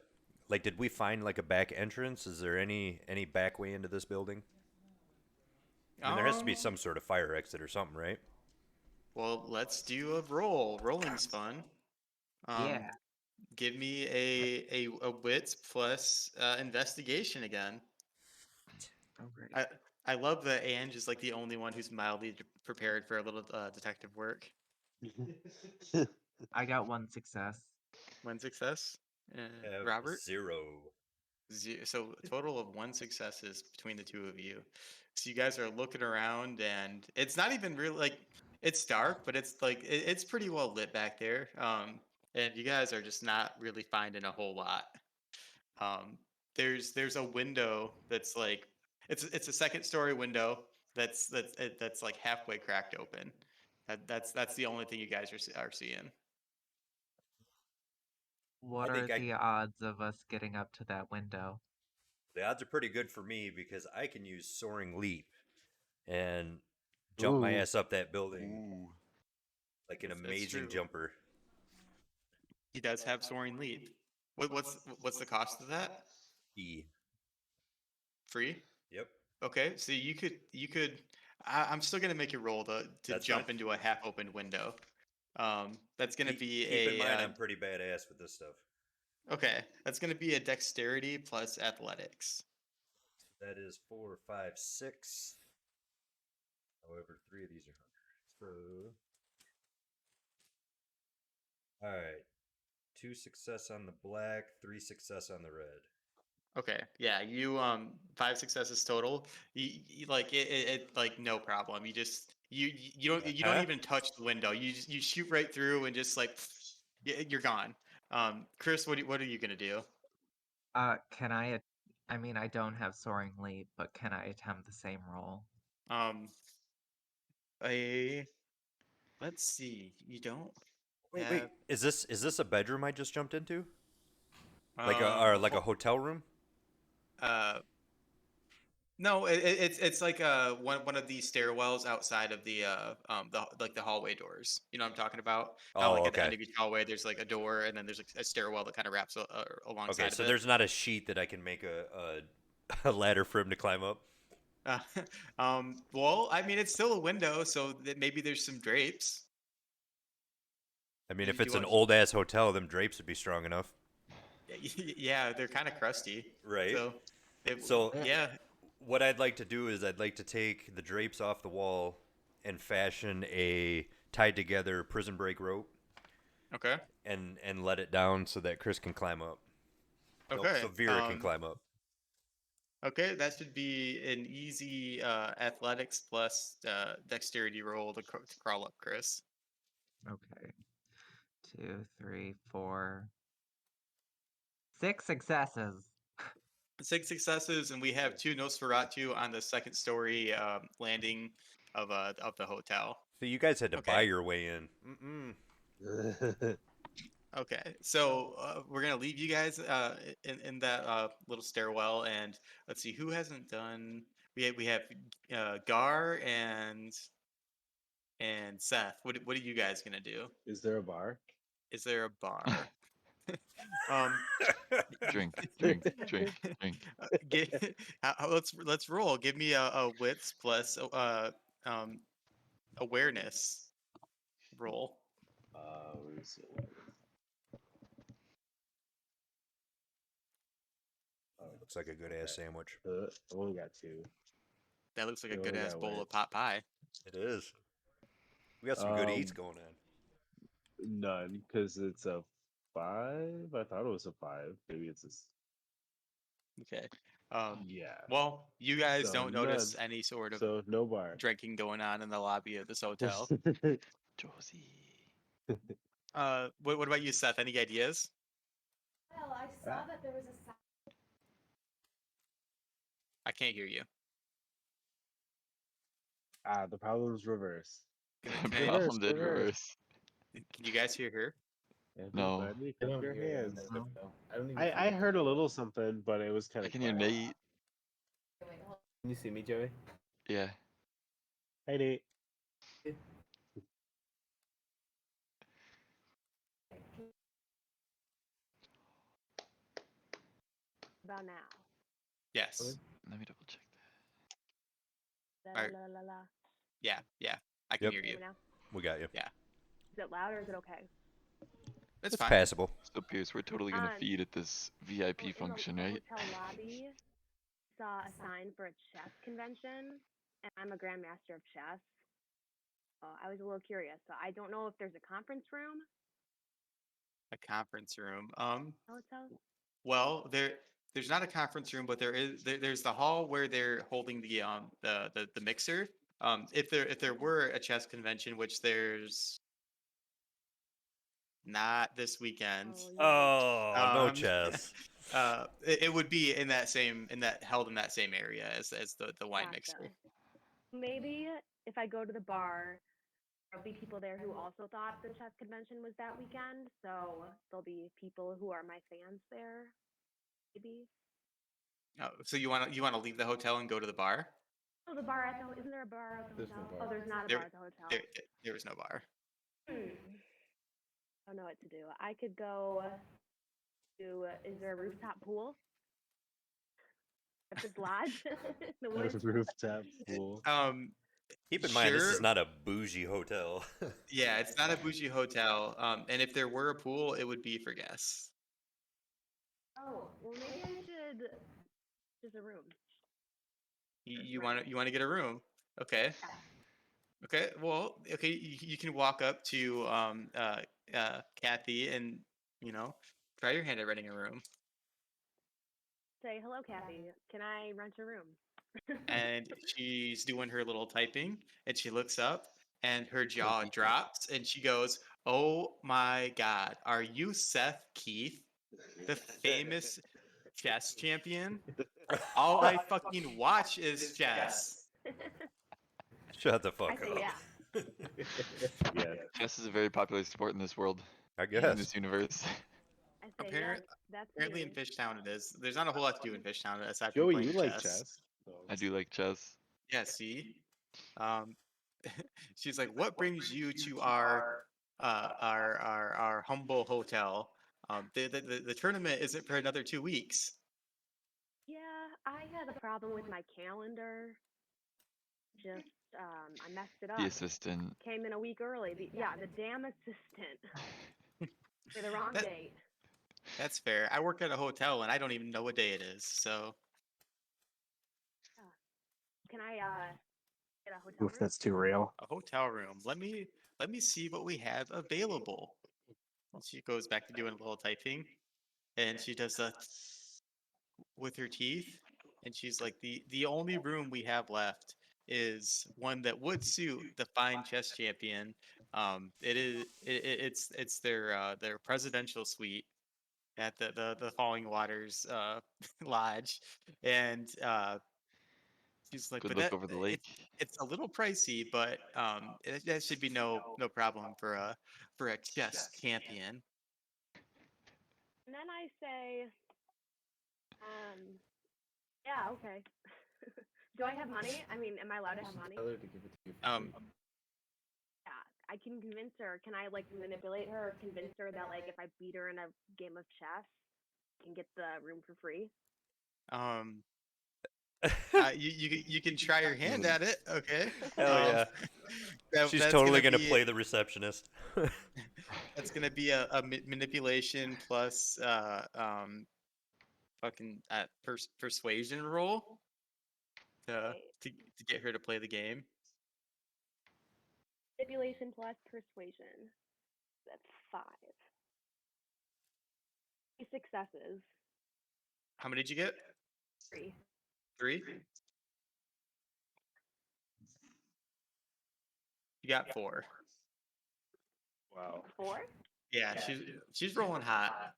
like? Did we find like a back entrance? Is there any back way into this building? I mean, there has to be some sort of fire exit or something, right? Well, let's do a roll. Rolling's fun. Yeah. Give me a wits plus investigation again. All right. I love that Ange is like the only one who's mildly prepared for a little detective work. I got 1 success. One success. Have Robert? 0. So a total of 1 successes between the two of you. So you guys are looking around, and it's not even really like it's dark, but it's like it's pretty well lit back there. And you guys are just not really finding a whole lot. Um, there's a window that's like it's a second story window that's like halfway cracked open. That's the only thing you guys are seeing. What are think I- the odds of us getting up to that window? The odds are pretty good for me because I can use soaring leap and jump my Ooh. ass up that building Ooh. like an That's amazing true. jumper. He does have soaring leap. What's the cost of that? E. Free? Yep. Okay, so you could. I'm still gonna make you roll to That's jump fine. into a half opened window. That's gonna be Keep in a mind I'm pretty badass with this stuff. okay. That's gonna be a dexterity plus athletics. That is 4, 5, 6. However, 3 of these are 100. So, all right. 2 success on the black, 3 success on the red. Okay, yeah, you 5 successes total. You like it like no problem. You don't Huh? even touch the window. You shoot right through and just like you're gone. Chris, what are you gonna do? Can I mean, I don't have soaring leap, but can I attempt the same roll? Um, a let's see. You don't Wait, have Is this a bedroom I just jumped into? um Like a hotel room? uh no, it's like one of these stairwells outside of the like the hallway doors. You know what I'm talking about? How Oh, like at the okay. end of each hallway there's like a door, and then there's like a stairwell that kind of wraps Okay, alongside of so it. there's not a sheet that I can make a ladder for him to climb up. Uh, well, I mean it's still a window, so that maybe there's some drapes. I mean, Do if you it's an want? old ass hotel, them drapes would be strong enough. Yeah, they're kind of crusty. Right. So, So yeah. what I'd like to do is I'd like to take the drapes off the wall and fashion a tied together prison break rope Okay. and let it down so that Chris can climb up. Okay. So Vera can climb up. Okay, that should be an easy athletics plus dexterity roll to crawl up, Chris. Okay. 2, 3, 4. 6 successes. 6 successes, and we have 2 Nosferatu on the second story landing of the hotel. So you guys had to buy Okay. your way in. Mm-mm. Okay, so we're gonna leave you guys in that little stairwell, and let's see who hasn't done. We have Gar and Seth. What are you guys gonna do? Is there a bar? Is there a bar? um, Drink, drink, drink, drink. get, let's roll. Give me a wits plus um awareness roll. Let me see. Looks like a good ass sandwich. I only got 2. That looks like a You good only ass got bowl of wits. pot pie. It is. We got some good eats going on. None, because it's a 5. I thought it was a 5. Maybe it's a Okay. Yeah. Well, you guys So don't notice none. any sort of So no bar. drinking going on in the lobby of this hotel. Josie. What about you, Seth? Any ideas? Well, I saw that there was a sign. I can't hear you. The problem's reverse. Can I? Reverse, Problem did reverse. reverse. Can you guys hear her? No. Everybody I clap don't your hear hands. stuff though. I don't even. I heard a little something, but it was kind I of can hear quiet. Nate. Can you see me, Joey? Yeah. Hey Nate. About now. Yes. Let me double check La, Alright. la, la, la, la. Yeah. I can Yep. hear Hear you. me now? We got you. Is it loud or is it okay? It's It's fine. passable. that. So Pierce, we're totally gonna feed at this VIP function, In the right? hotel lobby, saw a sign for a chess convention, and I'm a grandmaster of chess. I was a little curious, so I don't know if there's a conference room. A conference room. Hotel. Well, there's not a conference room, but there's the hall where they're holding the mixer. If there were a chess convention, which there's not this weekend. Oh, no Um, chess. it would be in that held in that same area as the wine mixer. Gotcha. Maybe if I go to the bar, there'll be people there who also thought the chess convention was that weekend, so there'll be people who are my fans there. Maybe. Oh, so you wanna leave the hotel and go to the bar? Oh, the bar at the isn't there a bar at the There's no hotel? bar. Oh, there's not a There, bar at the hotel. there was no bar. I don't know what to do. I could go to. Is there a rooftop pool at this lodge? In the woods? Rooftop pool. Keep in mind, this is Sure. not a bougie hotel. Yeah, it's not a bougie hotel. And if there were a pool, it would be for guests. Oh, well, maybe I should. There's a room. You want to get a room? Okay. Okay. Well, okay. You can walk up to Kathy and try your hand at renting a room. Say hello, Kathy. Can I rent a room? And she's doing her little typing, and she looks up, and her jaw drops, and she goes, "Oh my God, are you Seth Keith, the famous chess champion? All I fucking watch is chess." Shut the fuck I say up. yeah. Yeah. Chess is a very popular sport in this world, I in guess. this universe. I say yeah. That's Apparently in me. Fishtown it is. There's not a whole lot to do in Fishtown aside from Joey, playing you like chess. chess. So. I do like chess. Yeah, see? Um, she's like, "What brings you to our humble hotel? The tournament isn't for another 2 weeks." Yeah, I had a problem with my calendar. Just I messed it The up. assistant. Came in a week early. The damn assistant. For the wrong That- date. That's fair. I work at a hotel and I don't even know what day it is. So Can I get a hotel Oof, room? that's too real. a hotel room. Let me see what we have available. And she goes back to doing a little typing, and she does the with her teeth, and she's like, the only room we have left is one that would suit the fine chess champion. It's their presidential suite at the Falling Waters lodge, and she's like, Good but look over the lake. it's a little pricey, but that should be no problem for a chess champion. And then I say, yeah, okay. Do I have money? I mean, am I allowed to have money? Tell her to give it to you for Um, free. Yeah, I can convince her. Can I like manipulate her or convince her that like if I beat her in a game of chess, I can get the room for free? You can try your hand at it, okay? Hell yeah. She's That's totally gonna gonna play the receptionist. That's gonna be a manipulation plus fucking persuasion roll to, Okay. to get her to play the game. Manipulation plus persuasion. That's 5. 3 successes. How many did you get? 3. 3. You got 4. Wow. 4? Yeah, she's rolling hot.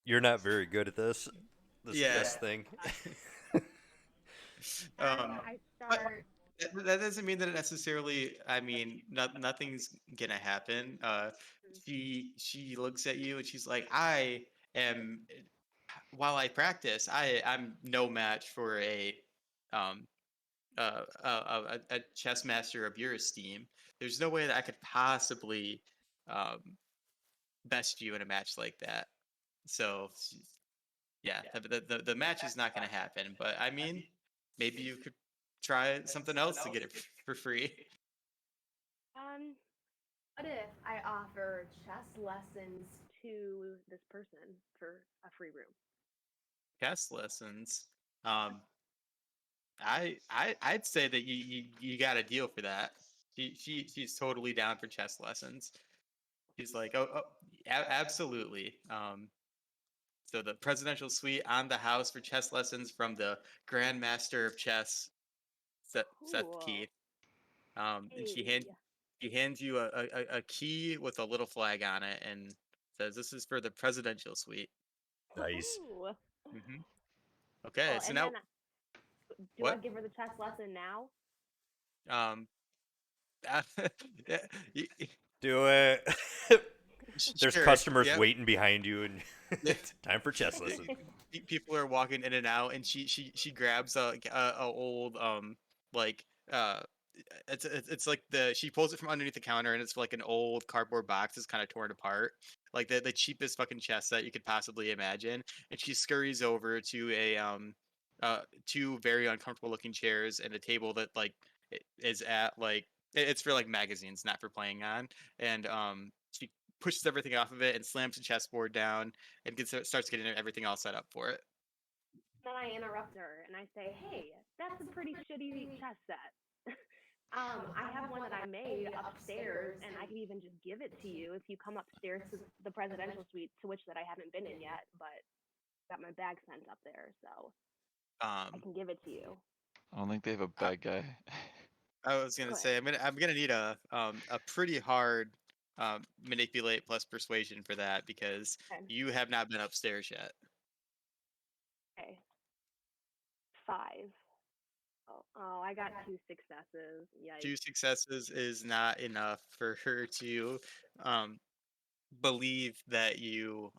You're not very good at this Yeah. chess thing. I But start. that doesn't mean that it necessarily. I mean, nothing's gonna happen. She looks at you and she's like, I am. While I practice, I'm no match for um a chess master of your esteem. There's no way that I could possibly um best you in a match like that. So yeah, the match is not going to happen. But I mean, maybe you could try something else to get it for free. What if I offer chess lessons to this person for a free room? Chess lessons. I'd say that you got a deal for that. She's totally down for chess lessons. She's like, oh, absolutely. So the presidential suite on the house for chess lessons from the Grandmaster of Chess, Seth Cool. Keith. And Hey. he hands you a key with a little flag on it and says, "This is for the presidential suite." Nice. Ooh. Hmm. Okay, Cool. so And now do I what? give her the chess lesson now? Um, yeah, Do it. There's sure. customers Yep. waiting behind you, and Yeah. it's time for chess lessons. People are walking in and out, and she grabs a old like it's like she pulls it from underneath the counter, and it's like an old cardboard box that's kind of torn apart, like the cheapest fucking chess set you could possibly imagine, and she scurries over to a two very uncomfortable looking chairs and a table that like is at like it's for like magazines, not for playing on, and she pushes everything off of it and slams the chessboard down and starts getting everything all set up for it. Then I interrupt her and I say, "Hey, that's a pretty shitty chess set. I have one that I made upstairs, and I could even just give it to you if you come upstairs to the presidential suite, to which that I haven't been in yet, but got my bag sent up there, so I Um, can give it to you." I don't think they have a bad guy. I was gonna Good. say I'm gonna need a pretty hard manipulate plus persuasion for that because Okay. you have not been upstairs yet. Okay. 5. Oh, I got 2 successes. Yikes. 2 successes is not enough for her to um, believe that you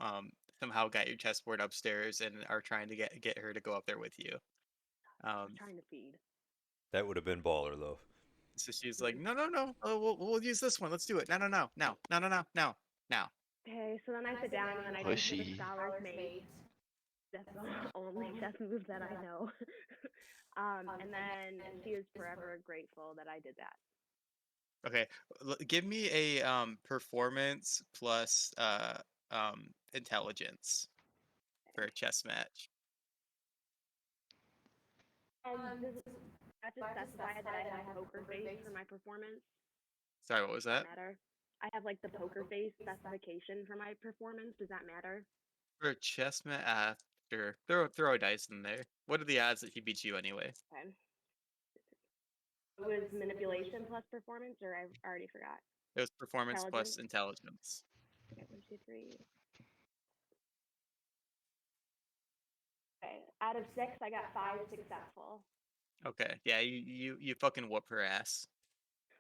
somehow got your chessboard upstairs and are trying to get her to go up there with you. I was trying to feed. That would have been baller, though. So she's like, no, no, no. Oh, we'll use this one. Let's do it. No, no, no, no, no, no, no, no, now. Okay, so then I sit down and then I do the Pushy. scholar's mate. That's the only chess move that I know. And then she is forever grateful that I did that. Okay, give me a performance plus intelligence for a chess match. Does that just specify that I have poker face for my performance? Sorry, what was that? Matter? I have like the poker face specification for my performance. Does that matter? For a chess match, sure. Throw a dice in there. What are the odds that he beats you anyway? Okay. It was manipulation plus performance, or I already forgot. It was performance plus intelligence. Okay, 1, 2, 3. Okay, out of 6, I got 5 successful. Okay, yeah, you fucking whoop her ass.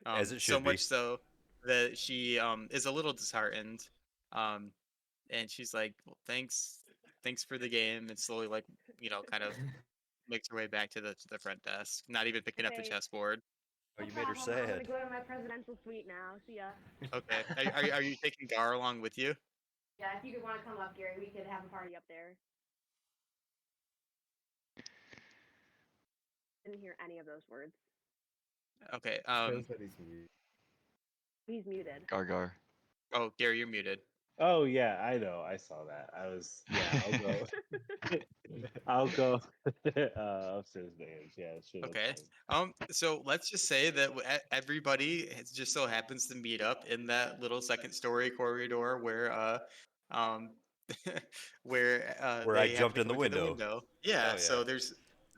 As it So should be. much so that she is a little disheartened. And she's like, well, thanks for the game, and slowly like kind of makes her way back to the front desk, not even picking up the Okay. chessboard. Oh, No you made her problem. I'm gonna sad. go to my presidential suite now. See ya. Okay, are you taking Gar along with you? Yeah, if you want to come up, Gary, we could have a party up there. Didn't hear any of those words. Okay, Shows that he's muted. He's muted. Gargar. oh, Gary, you're muted. Oh yeah, I know. I saw that. I'll go. I'll go upstairs manage. Yeah, sure. That's Okay. fine. So let's just say that everybody just so happens to meet up in that little second story corridor where where Where I they have jumped to in go the into the window. window. Yeah, Hell so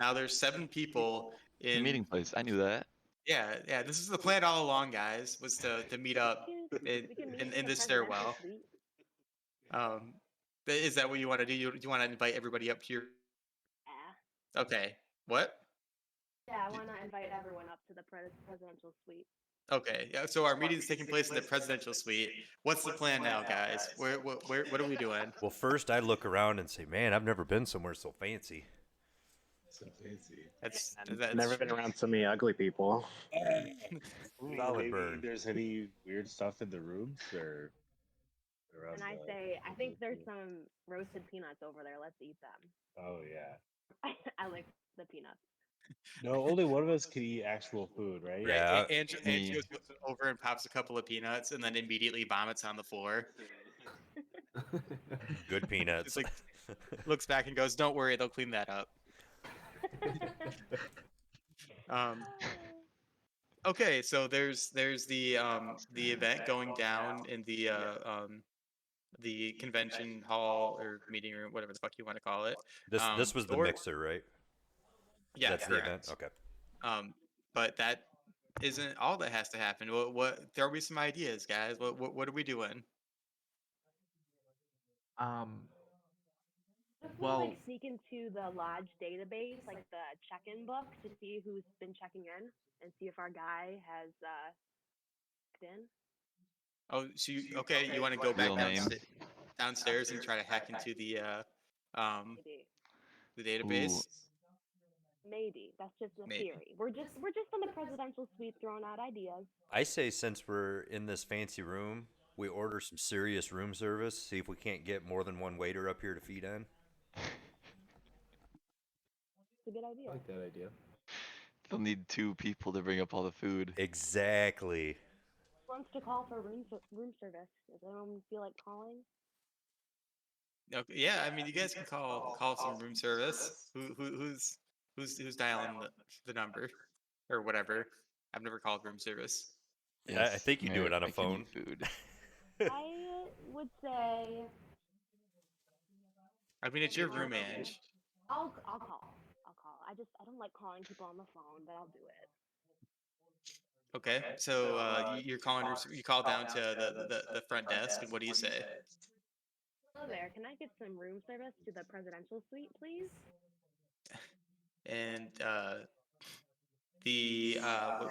yeah. there's 7 people The meeting in. place. I knew that. Yeah. This is the plan all along, guys. Was to meet up We can meet in the this presidential stairwell. suite. Is that what you want to do? You want to invite everybody up here? Yeah. Okay. What? Yeah, I want to invite everyone up to the presidential suite. Okay. Yeah. So our meeting's taking place in the presidential suite. What's the plan now, guys? What are we doing? Well, first I look around and say, man, I've never been somewhere so fancy. So fancy. That's Never been around so many ugly people. Solid Maybe burn. there's any weird stuff in the rooms or around And I the- say, I think there's some roasted peanuts over there. Let's eat them. Oh yeah. I like the peanuts. No, only one of us can eat actual food, right? Right. Yeah. Angie goes over and pops a couple of peanuts and then immediately vomits on the floor. Good peanuts. Just like looks back and goes, "Don't worry, they'll clean that up." Okay, so there's the event going down in the convention hall or meeting room, whatever the fuck you want to call it. This was the Or- mixer, right? Yeah, That's the correct. event. Okay. But that isn't all that has to happen. What throw me some ideas, guys. What are we doing? Just Well- like sneak into the lodge database, like the check-in book, to see who's been checking in and see if our guy has checked in. Oh, so you want to go back Real name. downstairs and try to hack into the Maybe. the database? Maybe. That's just a Maybe. theory. We're just in the presidential suite throwing out ideas. I say since we're in this fancy room, we order some serious room service. See if we can't get more than one waiter up here to feed on. It's a good idea. I like that idea. They'll need 2 people to bring up all the food. Exactly. Who wants to call for room service? Does anyone feel like calling? Okay, yeah, I mean, you guys can call some room service. Who's dialing the number or whatever? I've never called room service. Yeah, I think you do it on a I can phone. eat food. I would say I mean, it's your room, Ange. I'll call. I don't like calling people on the phone, but I'll do it. Okay, so you're calling you call down to the front desk, and what do you say? Hello there. Can I get some room service to the presidential suite, please? And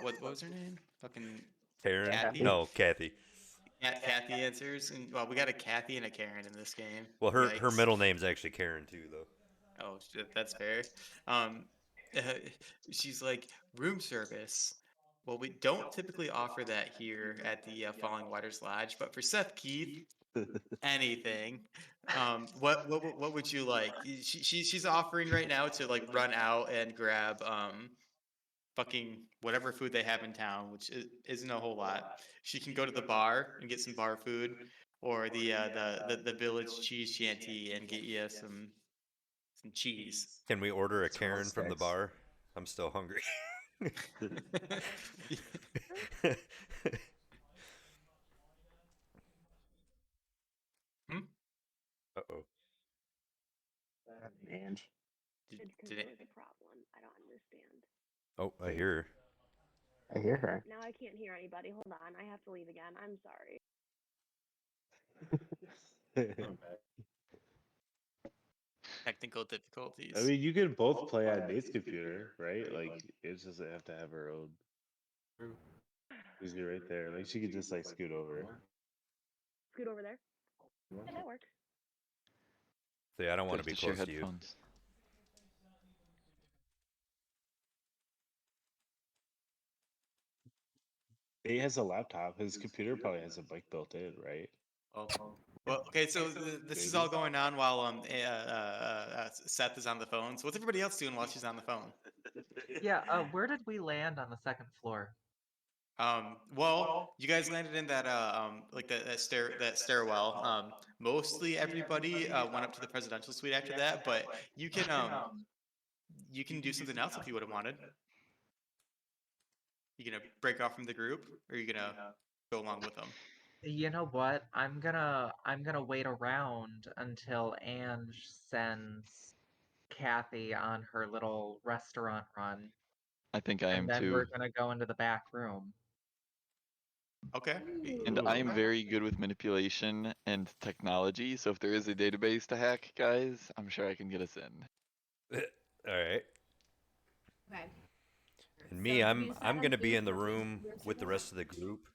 what was her name? Fucking Karen? Kathy? No, Kathy. Kathy answers, and well, we got a Kathy and a Karen in this game. Well, her Yikes. middle name's actually Karen too, though. Oh shit, that's fair. She's like, room service. Well, we don't typically offer that here at the Falling Waters Lodge, but for Seth Keith, anything. What would you like? She's offering right now to like run out and grab fucking whatever food they have in town, which isn't a whole lot. She can go to the bar and get some bar food, or the village cheese shanty and get you some cheese. Can we order a Small Karen from the snacks. bar? I'm still hungry. Uh-oh. And Did It's it- completely the problem. I don't understand. Oh, I hear her. I hear her. Now I can't hear anybody. Hold on. I have to leave again. I'm sorry. technical difficulties. I mean, you can both play on Nate's computer, right? Like, it doesn't have to have her own. Who's right there? Like, she could just like scoot over. Scoot over there. Yeah, that works. See, I don't want Have to be share close to you. headphones. Nate has a laptop. His computer probably has a mic built in, right? Well, okay, so this is all going on while Seth is on the phone. So what's everybody else doing while she's on the phone? Yeah, where did we land on the second floor? Well, you guys landed in that like that stairwell. Mostly everybody went up to the presidential suite after that, but you can do something else if you would have wanted. You gonna break off from the group, or are you gonna go along with them? You know what? I'm gonna wait around until Ange sends Kathy on her little restaurant run, I think I am and then too. we're gonna go into the back room. Okay. And I am Okay. very good with manipulation and technology, so if there is a database to hack, guys, I'm sure I can get us in. All right. Okay. And me, I'm gonna be in the room with the rest of the group,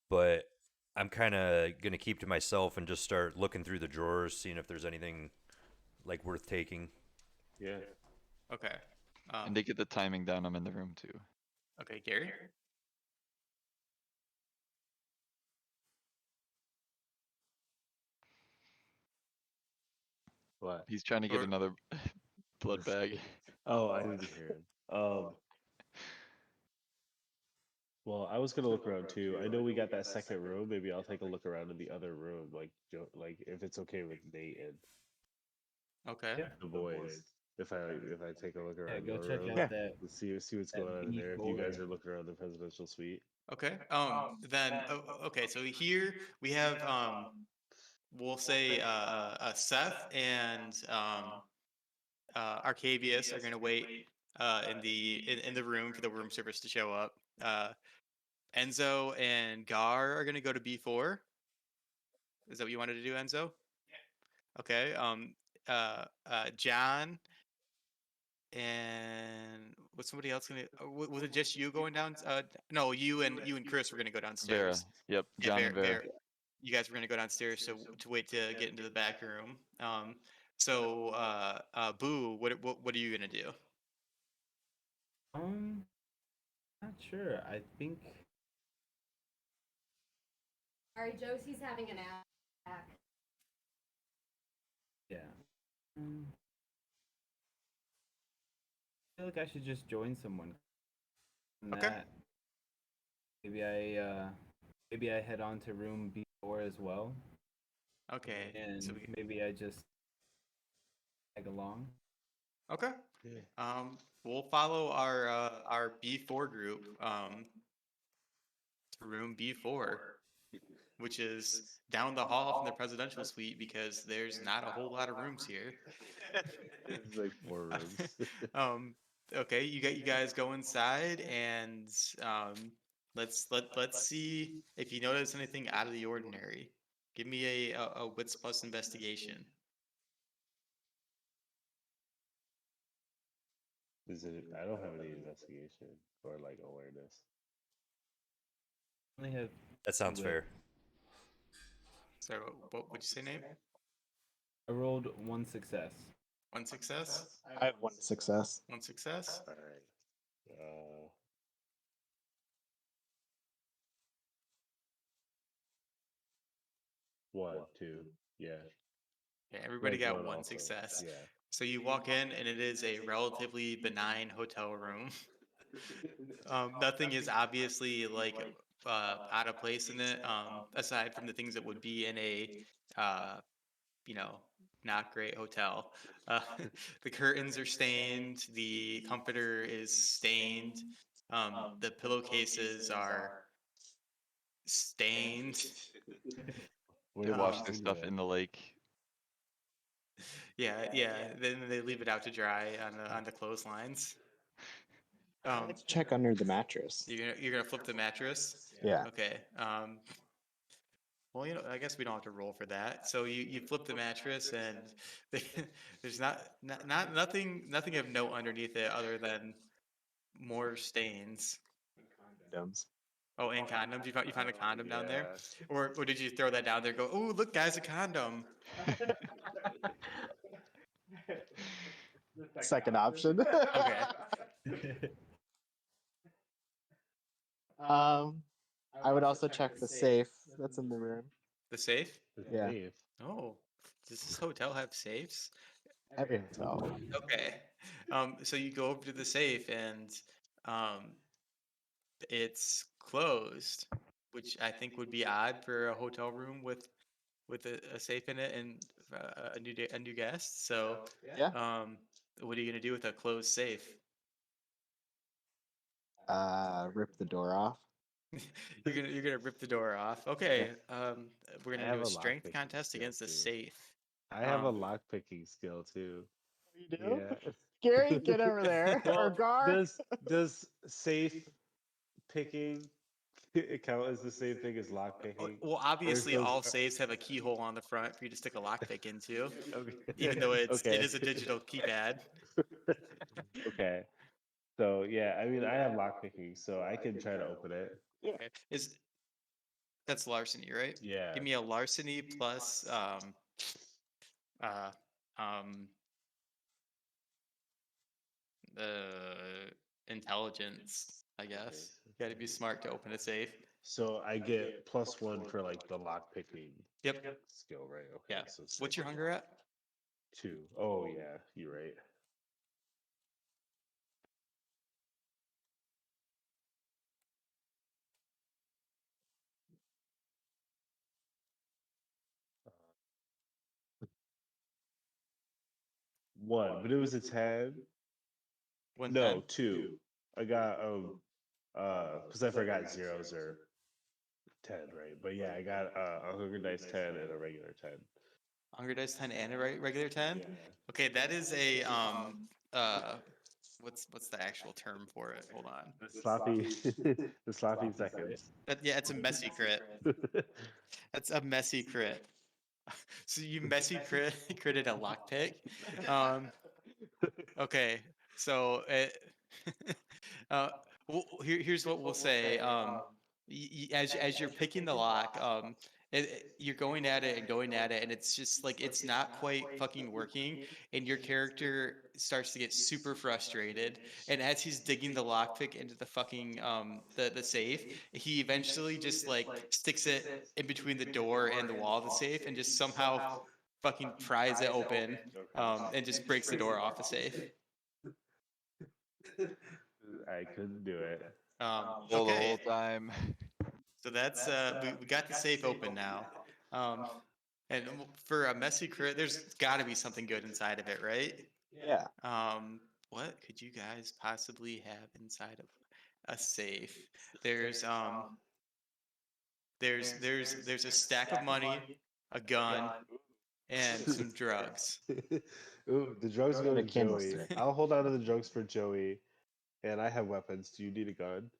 but I'm kind of gonna keep to myself and just start looking through the drawers, seeing if there's anything like worth taking. Yeah. Okay. And to get the timing down, I'm in the room too. Okay, Gary. What? He's trying to get Or- another blood bag. Oh, I didn't hear him. Well, I was gonna look around too. I know we got that second room. Maybe I'll take a look around in the other room, like like if it's okay with Nate and Okay. the boys. If I take a look around go your check room, out that. see what's going on in there. If you guys are looking around the presidential suite. Okay. Then okay. So here we have we'll say Seth and Arcavius are gonna wait in the room for the room service to show up. Enzo and Gar are gonna go to B4. Is that what you wanted to do, Enzo? Okay. John and was somebody else gonna? Was it just you going down? No, you and Chris were gonna go Vera. downstairs. Yep, Yeah, John and Vera. you guys were gonna go downstairs to wait to get into the back room. So Boo, what are you gonna do? Not sure. I think. Sorry, Josie's having an attack. Yeah. I feel like I should just join someone. Okay. Maybe I head on to room B4 as well. Okay. And So maybe I just tag along. okay. We'll follow our B4 group to room B4, which is down the hall from the presidential suite because there's not a whole lot of rooms here. It's like 4 rooms. Okay, you guys go inside and let's see if you notice anything out of the ordinary. Give me a wits plus investigation. I don't have any investigation or like awareness. I only have That sounds fair. So what would you say, name? I rolled 1 success. 1 success? I have 1 success. 1 success? All right. 1, 2. Yeah. Yeah, everybody Greg got won 1 also. success. Yeah. So you walk in and it is a relatively benign hotel room. Nothing is obviously like out of place in it, aside from the things that would be in a you know, not great hotel. Uh, the curtains are stained, the comforter is stained, the pillowcases are stained. They wash their stuff in the lake. Yeah. Then they leave it out to dry on the clotheslines. Let's check under the mattress. You're gonna flip the mattress. Yeah. Okay. Well, I guess we don't have to roll for that. So you flip the mattress and there's nothing of note underneath it other than more stains. Condoms. Oh, and condoms. You found a condom down there, or did you throw that down there? And go, oh, look, guys, a condom. Second option. Okay. I would also check the safe that's in the room. The safe? Yeah. Oh, does this hotel have safes? Every hotel. Okay. So you go over to the safe and it's closed, which I think would be odd for a hotel room with a safe in it and a new guest. So Yeah. what are you gonna do with a closed safe? Rip the door off. You're gonna rip the door off. Okay. We're I gonna have do a a strength lockpicking contest skill against the too. safe. I have a Um, lockpicking skill too. You do? Yeah. Gary, get over there. Or Well, Gar. does safe picking count as the same thing as lockpicking? well, Or is obviously, those all safes have a keyhole on the front for you to stick a lockpick into, okay? even though it Okay. is a digital keypad. Okay. So yeah, I mean, I have lockpicking, so I can try to open it. Okay. That's larceny, right? Yeah. Give me a larceny plus uh um intelligence, I guess. You got to be smart to open a safe. So I get +1 for like the lockpicking Yep. skill, right? Okay. Yeah. So What's your six. hunger at? 2. Oh yeah, you're right. One, but it was a 10. No, 110. 2. I got because I forgot zeros are 10, right? But yeah, I got a hunger dice 10 and a regular 10. Hunger dice 10 and a regular 10? Yeah. Okay, that is a uh what's the actual term for it? Hold on. The sloppy the sloppy seconds. Yeah, it's a messy crit. That's a messy crit. So you messy critted a lockpick. Okay, so uh, here's what we'll say. As you're picking the lock, you're going at it and going at it, and it's just like it's not quite fucking working, and your character starts to get super frustrated. And as he's digging the lockpick into the fucking the safe, he eventually just like sticks it in between the door and the wall of the safe, and just somehow fucking pries it open, and just breaks the door off the safe. I couldn't do it. Well, the Okay. whole time. So that's we got the safe open now. And for a messy crit, there's got to be something good inside of it, right? Yeah. What could you guys possibly have inside of a safe? There's there's a stack of money, a gun, and some drugs. Ooh, the drugs go And to a Joey. candlestick. I'll hold on to the drugs for Joey, and I have weapons. Do you need a gun?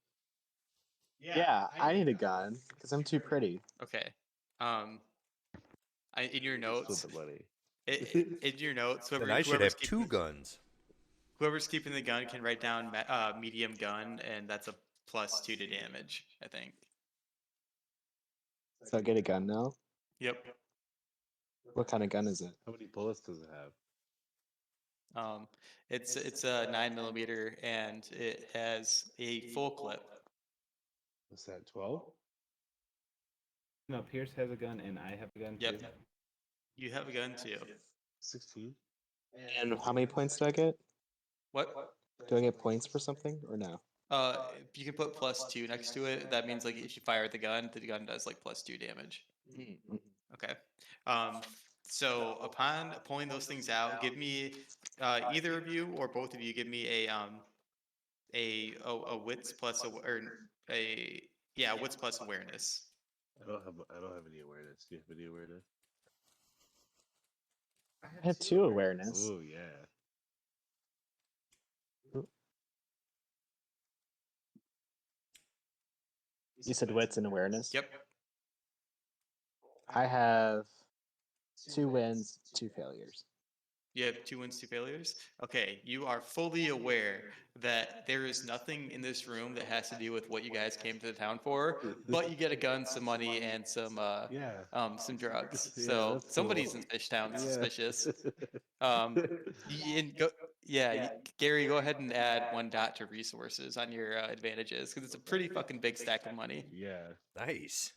Yeah, I need a gun because I'm too pretty. Okay. In your Split notes, the money. in your notes, Then I should have 2 guns. whoever's keeping the gun can write down medium gun, and that's a +2 to damage, I think. So I get a gun now. Yep. What kind of gun is it? How many bullets does it have? It's a 9mm, and it has a full clip. What's that? 12? No, Pierce has a gun, and I have a gun Yep. too. You have a gun too. 16. And how many points do I get? What? Do I get points for something or no? You can put +2 next to it. That means like if you fire the gun does like +2 damage. Mm-hmm. Okay. So upon pulling those things out, give me either of you or both of you give me a wits plus wits plus awareness. I don't have any awareness. Do you have any awareness? I have 2 awareness. Oh yeah. You said wits and awareness? Yep. I have 2 wins, 2 failures. You have 2 wins, 2 failures. Okay, you are fully aware that there is nothing in this room that has to do with what you guys came to the town for, but you get a gun, some money, and some drugs. Yeah, So that's cool. somebody's in Fishtown Yeah. suspicious. Gary, go ahead and add 1 dot to resources on your advantages because it's a pretty fucking big stack of money. Yeah. Nice.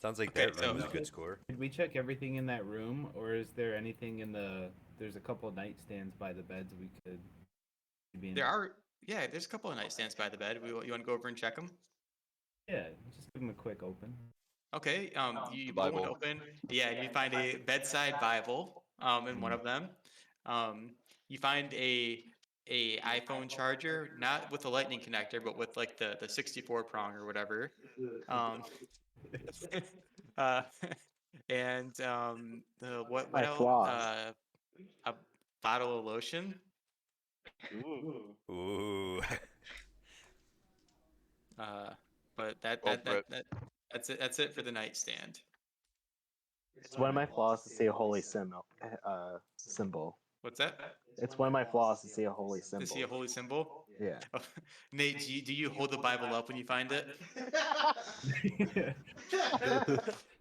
Sounds like Okay, that was a good score. Did we check everything in that room, or is there anything in the? There's a couple nightstands by the beds we could. There's a couple of nightstands by the bed. You want to go over and check them? Yeah, just give them a quick open. Okay, you The pull one Bible. open. Yeah, and you find a bedside Bible in one of them. You find a a iPhone charger, not with a lightning connector, but with like the 64 prong or whatever. Um, uh, and what My else? floss. A bottle of lotion. Ooh. Uh, but that Go that for that it. that that's it. That's it for the nightstand. It's one of my flaws to see a holy symbol. What's that? It's one of my flaws to see a holy To symbol. see a holy symbol? Yeah. Nate, do you hold the Bible up when you find it?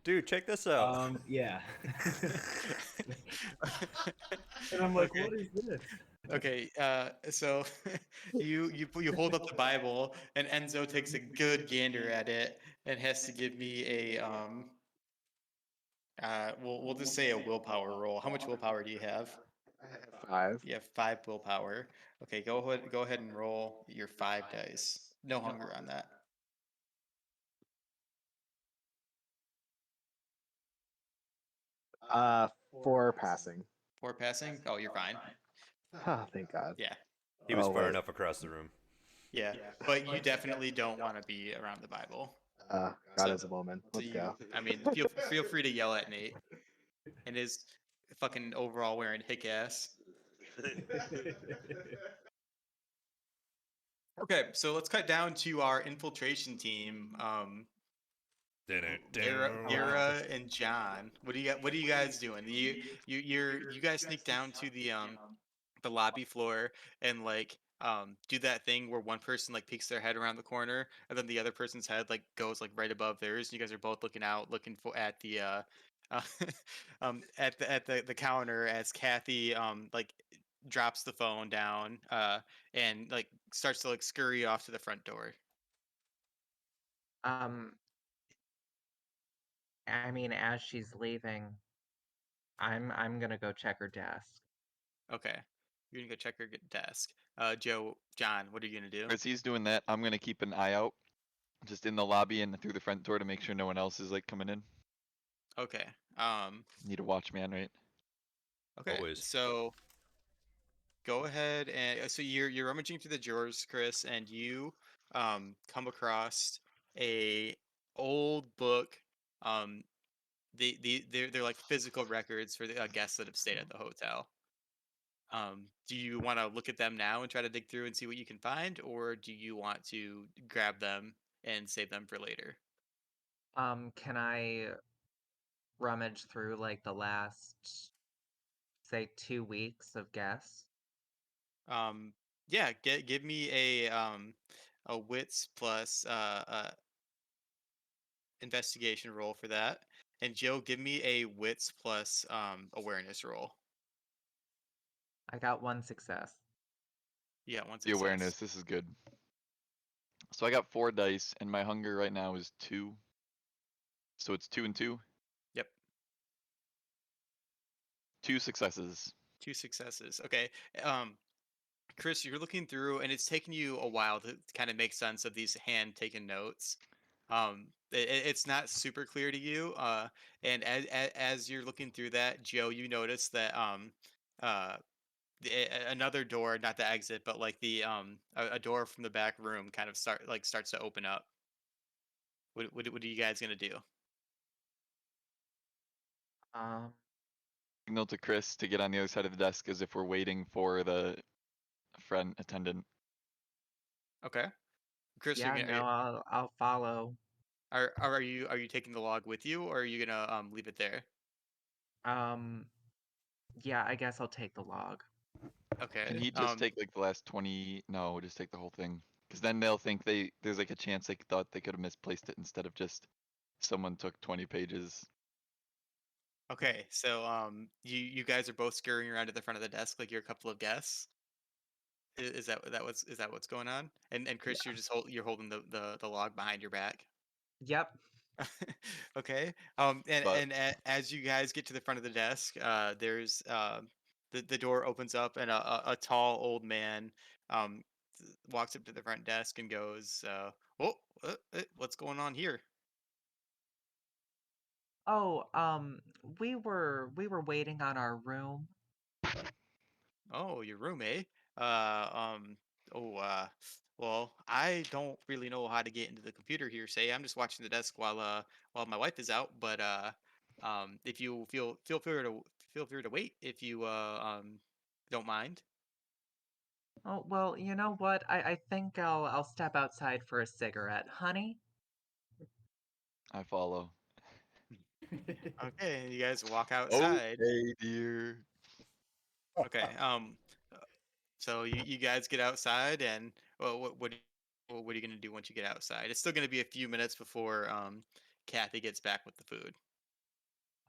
Dude, check this out. Yeah. And I'm like, Okay. what is this? Okay, so you hold up the Bible, and Enzo takes a good gander at it and has to give me a we'll just say a willpower roll. How much willpower do you have? I have 5. You have 5 willpower. Okay, go ahead and roll your 5 dice. No hunger on that. Uh, 4 passing. 4 passing? Oh, you're fine. Oh, thank God. Yeah. He was Oh, far wait. enough across the room. Yeah. But you definitely don't want to be around the Bible. God So- is a woman. So Let's go. I mean, feel free to yell at Nate and his fucking overall wearing hick ass. Okay, so let's cut down to our infiltration team. Yara and John. What are you guys doing? You guys sneak down to the lobby floor and like do that thing where one person like peeks their head around the corner and then the other person's head like goes like right above theirs. You guys are both looking out, looking for at the uh the counter as Kathy like drops the phone down and like starts to like scurry off to the front door. I mean, as she's leaving, I'm gonna go check her desk. Okay. You're gonna go check her desk. John, what are you gonna do? As he's doing that, I'm gonna keep an eye out, just in the lobby and through the front door to make sure no one else is like coming in. Okay. Need a watchman, right? Okay. Always. So go ahead and so you're rummaging through the drawers, Chris, and you come across a old book. Um, they're like physical records for the guests that have stayed at the hotel. Do you want to look at them now and try to dig through and see what you can find, or do you want to grab them and save them for later? Can I rummage through like the last, say, 2 weeks of guests? Yeah, give me a wits plus investigation roll for that. And Joe, give me a wits plus awareness roll. I got 1 success. Yeah, one The success. awareness, this is good. So I got 4 dice, and my hunger right now is 2. So it's 2 and 2. Yep. 2 successes. 2 successes. Okay. Chris, you're looking through, and it's taken you a while to kind of make sense of these hand taken notes. It's not super clear to you. And as you're looking through that, Joe, you notice that uh, another door, not the exit, but like the a door from the back room, kind of starts to open up. What are you guys gonna do? Um, Signal to Chris to get on the other side of the desk as if we're waiting for the front attendant. Okay, Chris, yeah, no, I'll follow. are you taking the log with you, or are you gonna leave it there? Yeah, I guess I'll take the log. Okay. Can he just take like the last 20? No, just take the whole thing. Because then they'll think there's like a chance they thought they could have misplaced it instead of just someone took 20 pages. Okay, so you guys are both scurrying around at the front of the desk like you're a couple of guests. Is that what's going on? And Chris, you're holding the log behind your back. Yep. Okay. But- As you guys get to the front of the desk, there's the door opens up and a tall old man walks up to the front desk and goes, "Oh, what's going on here?" Oh, we were waiting on our room. Oh, your room, eh? Oh, well, I don't really know how to get into the computer here. Say, I'm just watching the desk while my wife is out. But if you feel free to wait if you don't mind. Oh, well, you know what? I think I'll step outside for a cigarette. Honey? I follow. Okay, and you guys walk outside. Okay, dear. Okay. uh, So you guys get outside, and well, what are you gonna do once you get outside? It's still gonna be a few minutes before Kathy gets back with the food.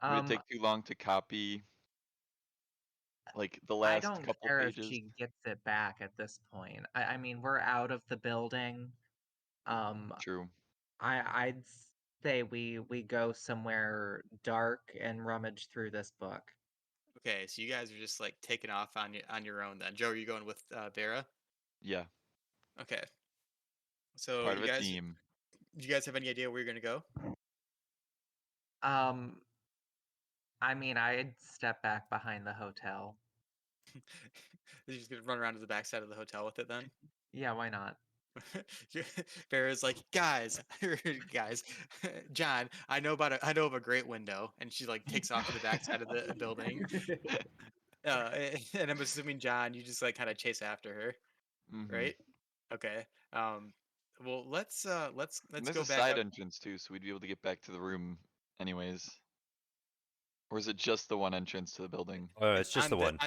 Would it Um, take too long to copy like the I last don't couple care if pages? she gets it back at this point. I mean, we're out of the building. Um, True. I'd say we go somewhere dark and rummage through this book. Okay, so you guys are just like taking off on your own then. Joe, are you going with Vera? Yeah. Okay. So Part of a team. do you guys have any idea where you're gonna go? Um, I mean, I'd step back behind the hotel. You're just gonna run around to the backside of the hotel with it then? Yeah, why not? Vera's like, guys, guys, John, I know of a great window, and she like takes off to the backside of the building. And I'm assuming John, you just like kind of chase after her, Mm-hmm. right? Okay. Um, well, And let's there's go a back side up. entrance too, so we'd be able to get back to the room anyways. Or is it just the one entrance to the building? It's just the one.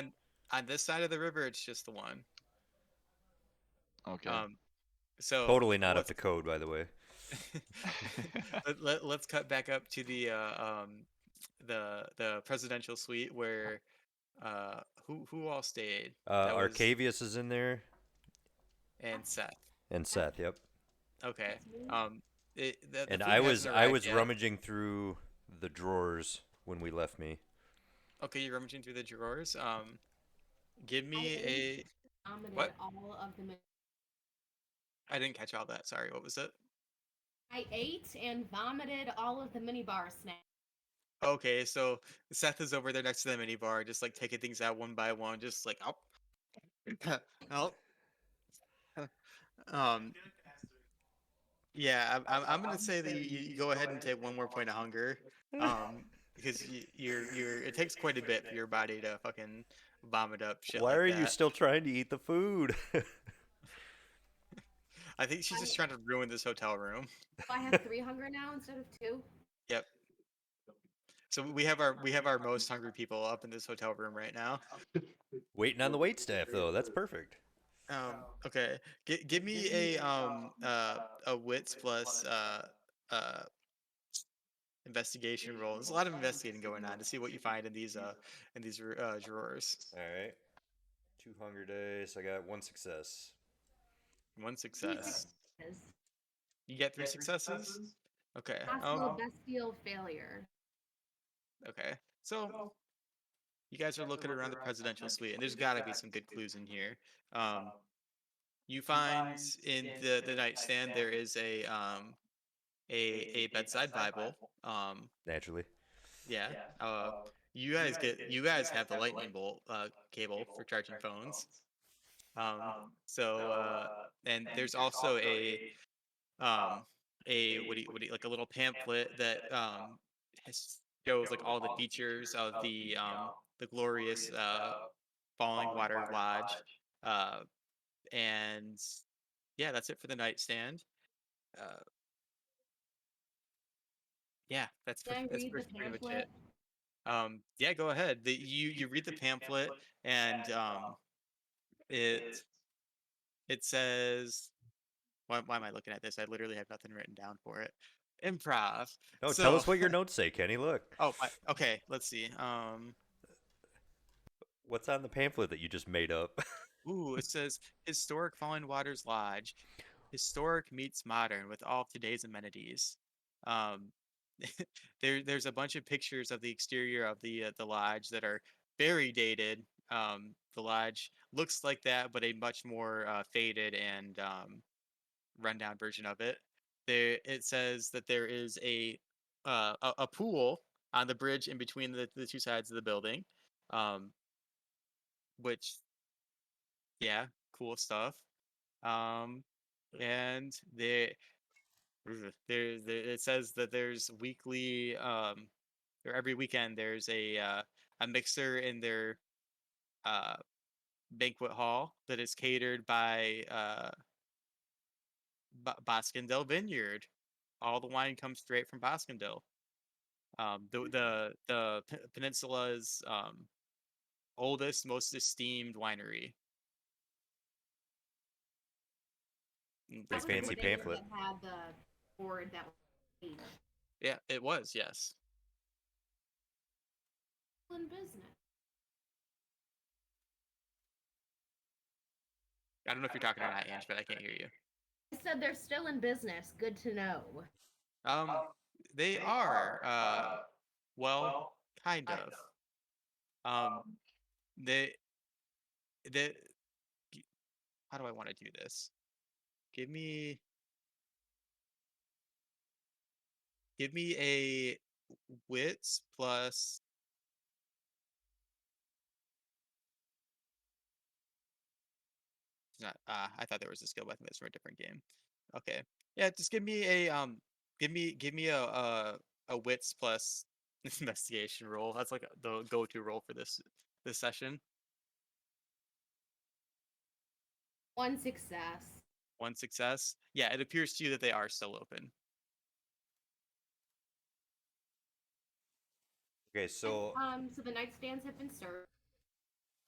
On this side of the river. It's just the one. Okay. Um, so Totally not up let's to code, by the way. let's cut back up to the presidential suite where who all stayed? That was Arcavius is in there, and Seth. and Seth. Yep. Okay. The And food hasn't I arrived was yet. rummaging through the drawers when we left me. Okay, you're rummaging through the drawers. Give I me ate, a vomited what? all of the. I didn't catch all that. Sorry, what was it? I ate and vomited all of the mini bar snacks. Okay, so Seth is over there next to the mini bar, just like taking things out one by one, just like oh, oh. Um, yeah, I'm gonna say that you go ahead and take one more point of hunger, because you're it takes quite a bit for your body to fucking vomit up shit Why like are you that. still trying to eat the food? I think she's just trying to ruin this hotel room. So I have 3 hunger now instead of 2. Yep. So we have our most hungry people up in this hotel room right now. Waiting on the wait staff though. That's perfect. Okay. Give me a wits plus uh investigation roll. There's a lot of investigating going on to see what you find in these drawers. All right. 2 hunger dice. I got 1 success. One 3 success. successes. You get 3 successes? Okay. Possible bestial failure. Okay. So you guys are looking around the presidential suite, and there's got to be some good clues in here. You find in the nightstand there is a bedside Bible. Naturally. Yeah. You guys have the lightning bolt cable for charging phones. And there's also um what do you like a little pamphlet that shows like all the features of the glorious Falling Water Lodge. And yeah, that's it for the nightstand. Uh, yeah, Can I read the pretty much it. pamphlet? Yeah, go ahead. You read the pamphlet, and it it says, why am I looking at this? I literally have nothing written down for it. Improv. Oh, tell So us what your notes say, Kenny. Look. okay, let's see. What's on the pamphlet that you just made up? Ooh, it says historic Falling Waters Lodge. Historic meets modern with all of today's amenities. Um, there's a bunch of pictures of the exterior of the lodge that are very dated. The lodge looks like that, but a much more faded and rundown version of it. There, it says that there is a pool on the bridge in between the two sides of the building, um, which Yeah, cool stuff. And it says that there's weekly or every weekend there's a mixer in their uh banquet hall that is catered by Boskendale Vineyard. All the wine comes straight from Boskendale. The peninsula's oldest, most esteemed winery. Big That's That was pretty the fancy much vineyard pamphlet. that had the board that was aged. yeah, it was, yes. Still in business. I don't know if you're talking or not, Ange, but I can't hear you. I said they're still in business. Good to know. Um, they are, well, kind of. Um, they they how do I want to do this? Give me a wits plus. It's not. I thought there was a skill, but I think that's from a different game. Okay. Yeah, just give me give me a wits plus investigation roll. That's like the go-to roll for this session. 1 success. One success. Yeah, it appears to you that they are still open. Okay, so So the nightstands have been served.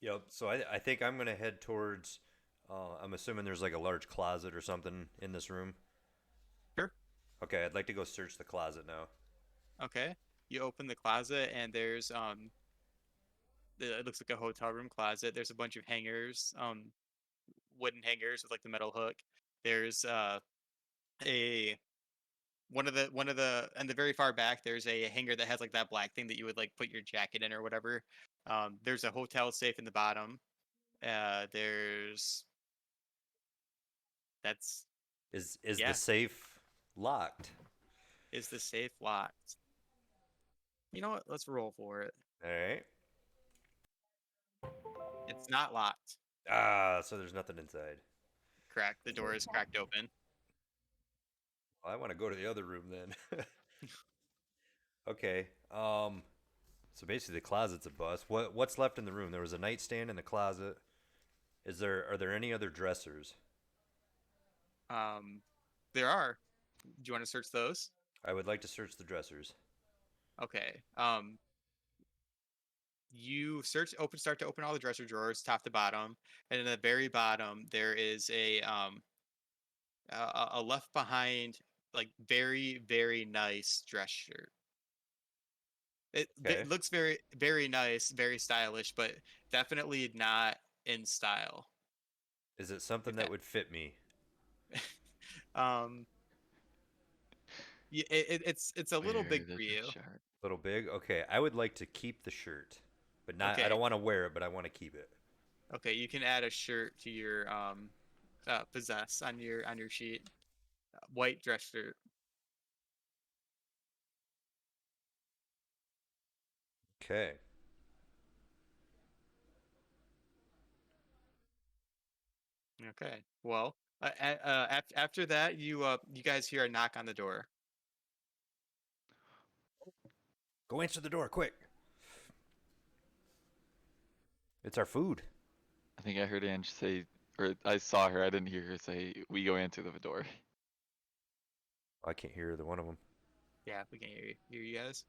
yep. So I think I'm gonna head towards. I'm assuming there's like a large closet or something in this room. Sure. Okay, I'd like to go search the closet now. Okay. You open the closet and there's it looks like a hotel room closet. There's a bunch of hangers, wooden hangers with like the metal hook. There's a one of the and the very far back there's a hanger that has like that black thing that you would like put your jacket in or whatever. There's a hotel safe in the bottom. There's that's Is the yeah. safe locked? Is the safe locked? You know what? Let's roll for it. All right. It's not locked. Ah, so there's nothing inside. Correct. The door is cracked open. Well, I want to go to the other room then. Okay. So basically the closet's a bust. What's left in the room? There was a nightstand in the closet. Are there any other dressers? There are. Do you want to search those? I would like to search the dressers. Okay. You start to open all the dresser drawers, top to bottom, and in the very bottom there is a left behind, like very nice dress shirt. Okay. It looks very nice, very stylish, but definitely not in style. Is it something If that that, would fit me? um, it's a little Where big the for you. shirt? A little big? Okay. I would like to keep the shirt. But not I Okay, don't want to wear it, but I want to keep it. okay, you can add a shirt to your possess on your sheet. White dress shirt. Okay. Okay. Well, after that, you guys hear a knock on the door. Go answer the door quick. It's our food. I think I heard Ange say, or I saw her. I didn't hear her say, "We go answer the door." I can't hear either one of them. Yeah, we can hear you guys.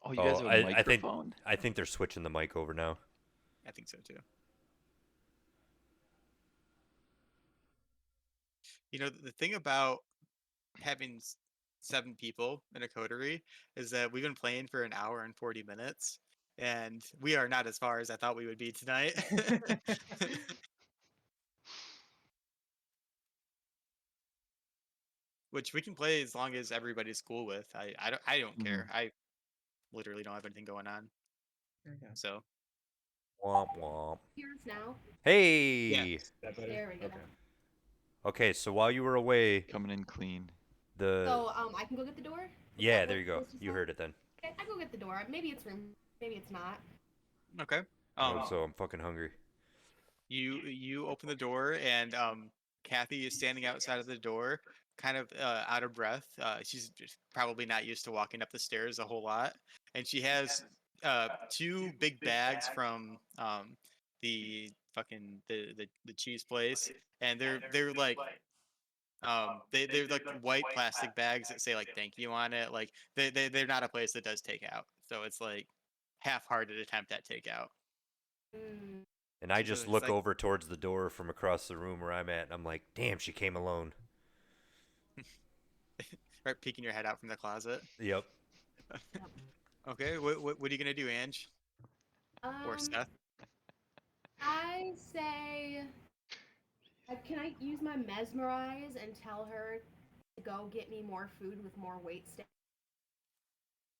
Oh, you guys have a I think microphone? they're switching the mic over now. I think so too. You know, the thing about having 7 people in a coterie is that we've been playing for an hour and 40 minutes, and we are not as far as I thought we would be tonight. Which we can play as long as everybody's cool with. I don't care. I literally don't have anything going on. So Womp womp. Hear us now. yeah, Hey. That better? There we go. Okay. Okay, so while you were away, Coming in clean. So I can go get the door. Is yeah, that there what you go. was just You said? heard it then. Okay, I go get the door. Maybe it's room. Maybe it's not. okay. Oh, so I'm fucking hungry. You open the door, and Kathy is standing outside of the door, kind of out of breath. She's just probably not used to walking up the stairs a whole lot, and she has two big bags from the cheese place, and they're like they're like white plastic bags that say like thank you on it. Like they're not a place that does takeout, so it's like half-hearted attempt at takeout. Mm. And I So just it's look like over towards the door from across the room where I'm at, and I'm like, damn, she came alone. right peeking your head out from the closet. Yep. Okay, what are you gonna do, Ange or Seth? I say, can I use my mesmerize and tell her to go get me more food with more weight stay?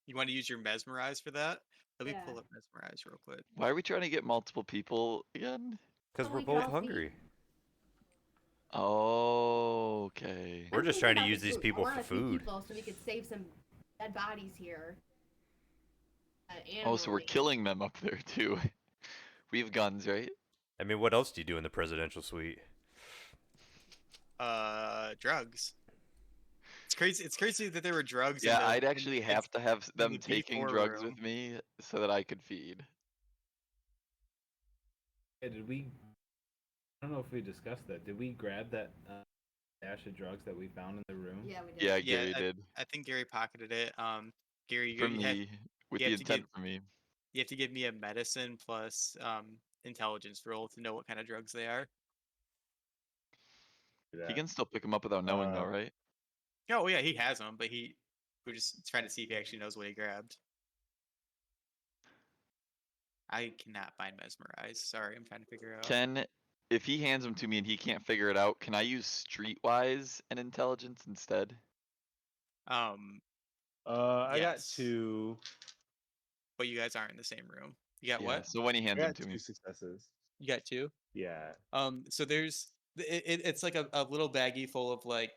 You want to use your mesmerize for that? Let me Yeah. pull up mesmerize real quick. Why are we trying to get multiple people again? Because So we're we could both all hungry. Oh, okay. We're I'm just thinking trying to about use the these food. people I for want a few food. people so we could save some dead bodies here. Oh, so we're Animally. killing them up there too. We have guns, right? I mean, what else do you do in the presidential suite? Drugs. It's crazy. It's crazy that there were drugs in Yeah, the I'd actually have to have in the them taking B4 drugs room. with me so that I could feed. Yeah, did we? I don't know if we discussed that. Did we grab that stash of drugs that we found in the room? Yeah, we did. Yeah, Yeah, Gary did. I think Gary pocketed it. Gary, For me, with you the have to give intent for me. you have to give me a medicine plus intelligence roll to know what kind of drugs they are. He can still pick them up without knowing though, right? Oh yeah, he has them, but we're just trying to see if he actually knows what he grabbed. I cannot find mesmerize. Sorry, I'm trying to figure out. If he hands them to me and he can't figure it out, can I use streetwise and intelligence instead? I got Yes. 2. But you guys aren't in the same room. You got Yeah, what? so when he I hands them got to 2 me. successes. You got 2? Yeah. So it's like a little baggie full of like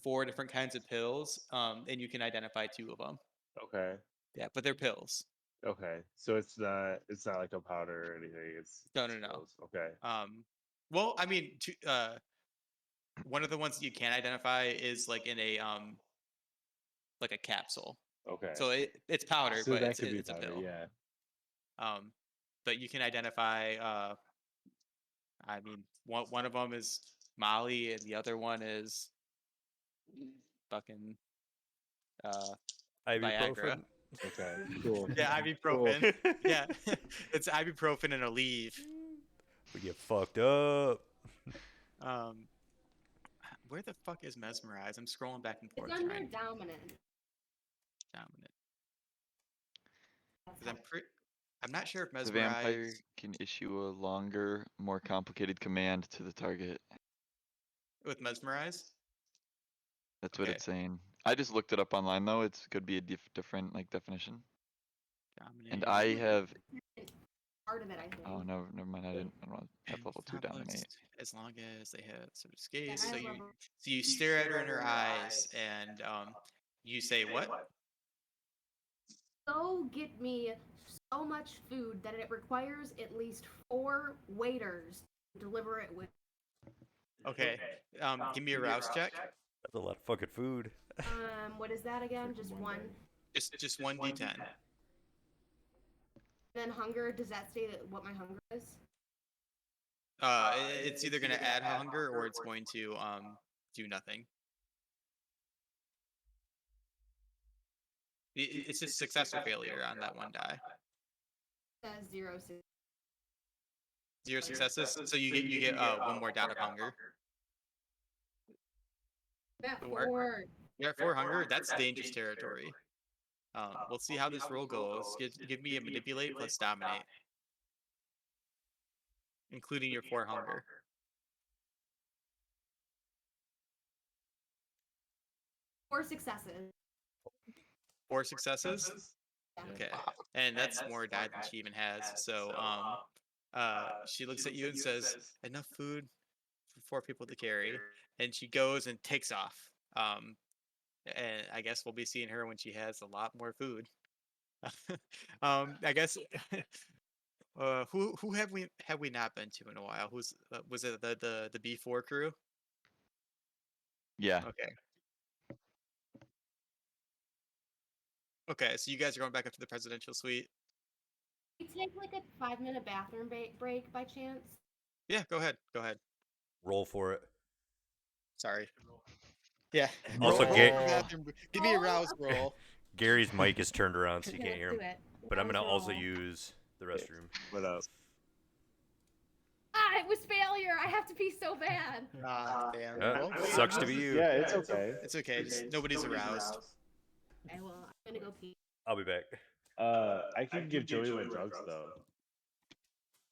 4 different kinds of pills. And you can identify 2 of them. Okay. Yeah, but they're pills. Okay. So it's not like a powder or anything. It's No. pills. Okay. Well, I mean, one of the ones that you can identify is like in a like a capsule. Okay. So it's powder, So but that could be it's a powder, pill. yeah. But you can identify. I mean, one of them is Molly, and the other one is fucking Viagra. Ibuprofen. Okay. Cool. Yeah, ibuprofen. Yeah, it's ibuprofen and Aleve. We get fucked up. Where the fuck is mesmerize? I'm scrolling back and forth. It's under trying dominant. dominant. That's 'Cause I'm not sure if The vampire mesmerize can issue a longer, more complicated command to the target. with mesmerize. That's what Okay. it's saying. I just looked it up online though. It could be a different like definition. Dominate. And I have. part of it, I think. Oh no, never mind. I don't have level 2 dominate. As long as they have sort of Yeah, gaze. I So have you level- so you stare at her in her eyes, and you say what? Go get me so much food that it requires at least 4 waiters to deliver it with. Okay. Give me a rouse check. That's a lot of fucking food. What is that again? Just 1. Just 1d10. Then hunger. Does that say that what my hunger is? It's either gonna add hunger or it's going to do nothing. It's just success or failure on that one die. It says 0. 0 successes, so you get 1 more dot of hunger. At Work. 4. You're at 4 hunger. That's dangerous territory. We'll see how this roll goes. Give me a manipulate plus dominate, including your 4 hunger. 4 successes. 4 successes. Yeah. Okay, and that's more die than she even has. So she looks at you and says, "Enough food for 4 people to carry," and she goes and takes off. And I guess we'll be seeing her when she has a lot more food. I guess Who have we not been to in a while? Who's was it the B4 crew? Yeah. Okay. Okay, so you guys are going back up to the presidential suite. Can we take like a 5-minute bathroom break by chance? Yeah, go ahead. Go ahead. Roll for it. Sorry. Yeah. Also, roll Ga- for bathroom. Give me a rouse okay. roll. Gary's mic is turned around so you Okay, can't hear let's him. do it. But I'm Rouse gonna also roll. use the restroom. What up? Ah, it was failure. I have to pee so bad. Damn. Uh, Well, sucks to be you. Yeah, it's okay. it's okay. Just nobody's aroused. Okay, well, I'm gonna go pee. I'll be back. I can give Joey my drugs though.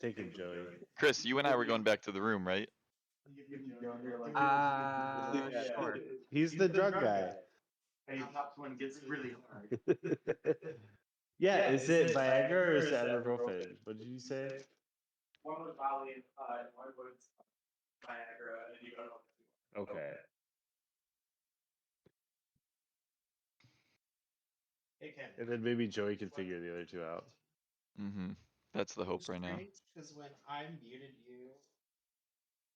Take him, Joey. Chris, you and I were going back to the room, right? Sure. He's the drug guy. When it gets really hard. Yeah, is it Viagra or is it ibuprofen? What did you say? One was Valium, one was Viagra, and you go. Okay. And then maybe Joey can figure the other two out. Mm-hmm. That's the hope right now. Because when I muted you,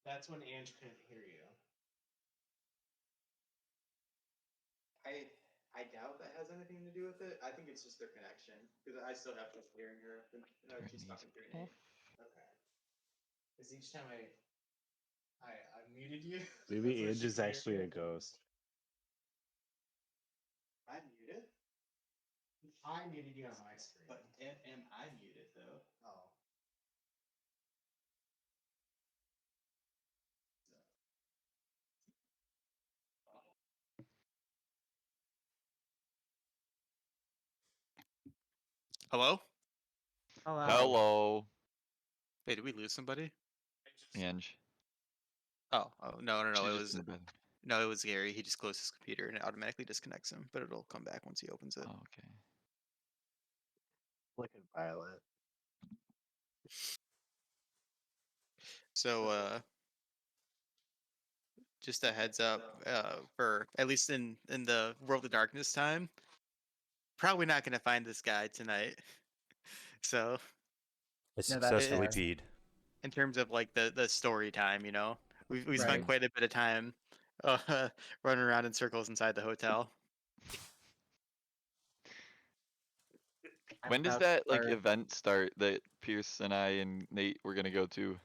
that's when Ange couldn't hear you. I doubt that has anything to do with it. I think it's just their connection because I still have to hear her. She's talking through Nate. Okay. Because each time I muted you. Maybe Ange is actually a ghost. I muted. I muted you on my screen. But am I muted though? Oh. Hello? Hello. Hello, Hey, did we lose somebody? Ange. Oh, no. She's It just was in bed. no, it was Gary. He just closed his computer and it automatically disconnects him, but it'll come back once he opens it. Oh, okay. Looking Violet. So just a heads up, for at least in the World of Darkness time, probably not gonna find this guy tonight. So I No, that's successfully fair. peed. in terms of like the story time, we spent Right. quite a bit of time running around in circles inside the hotel. I'm When does about that to like start- event start that Pierce and I and Nate were gonna go to?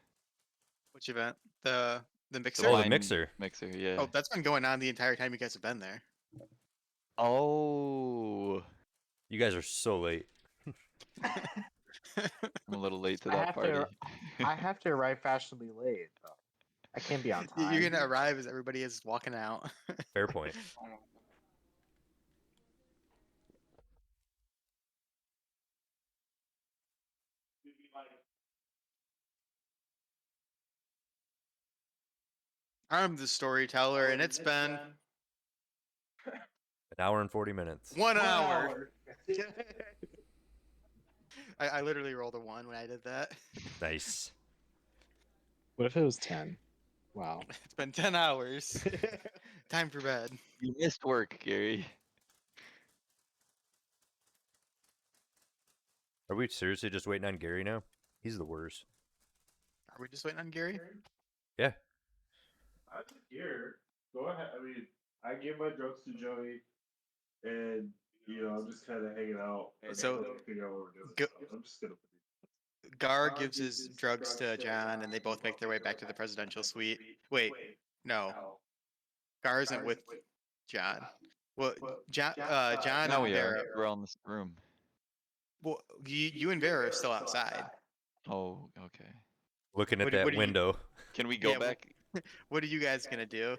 Which event? The The mixer? Oh, the blind mixer. Mixer, yeah. Oh, that's been going on the entire time you guys have been there. Oh, You guys are so late. I'm a little late to I that have party. to- I have to arrive fashionably late. Though. I can't be on time. You're gonna arrive as everybody is walking out. Fair point. I'm the storyteller, and it's been An hour and 40 minutes. 1 hour. I literally rolled a 1 when I did that. Nice. What if it was 10? Wow. It's been 10 hours. Time for bed. You missed work, Gary. Are we seriously just waiting on Gary now? He's the worst. Are we just waiting on Gary? Yeah. I'm here. Go ahead. I mean, I gave my drugs to Joey, and I'm just kind of hanging out. So, figure out what we're doing. go- So I'm just gonna. Gar gives his drugs to John, and they both make their way back to the presidential suite. Wait, no. Gar isn't with John. Well, John Now and we are. Vera. We're all in this room. Well, you and Vera are still outside. Oh, okay. Looking at What do- that what do you- window. Can we go Yeah, back? What are you guys gonna do?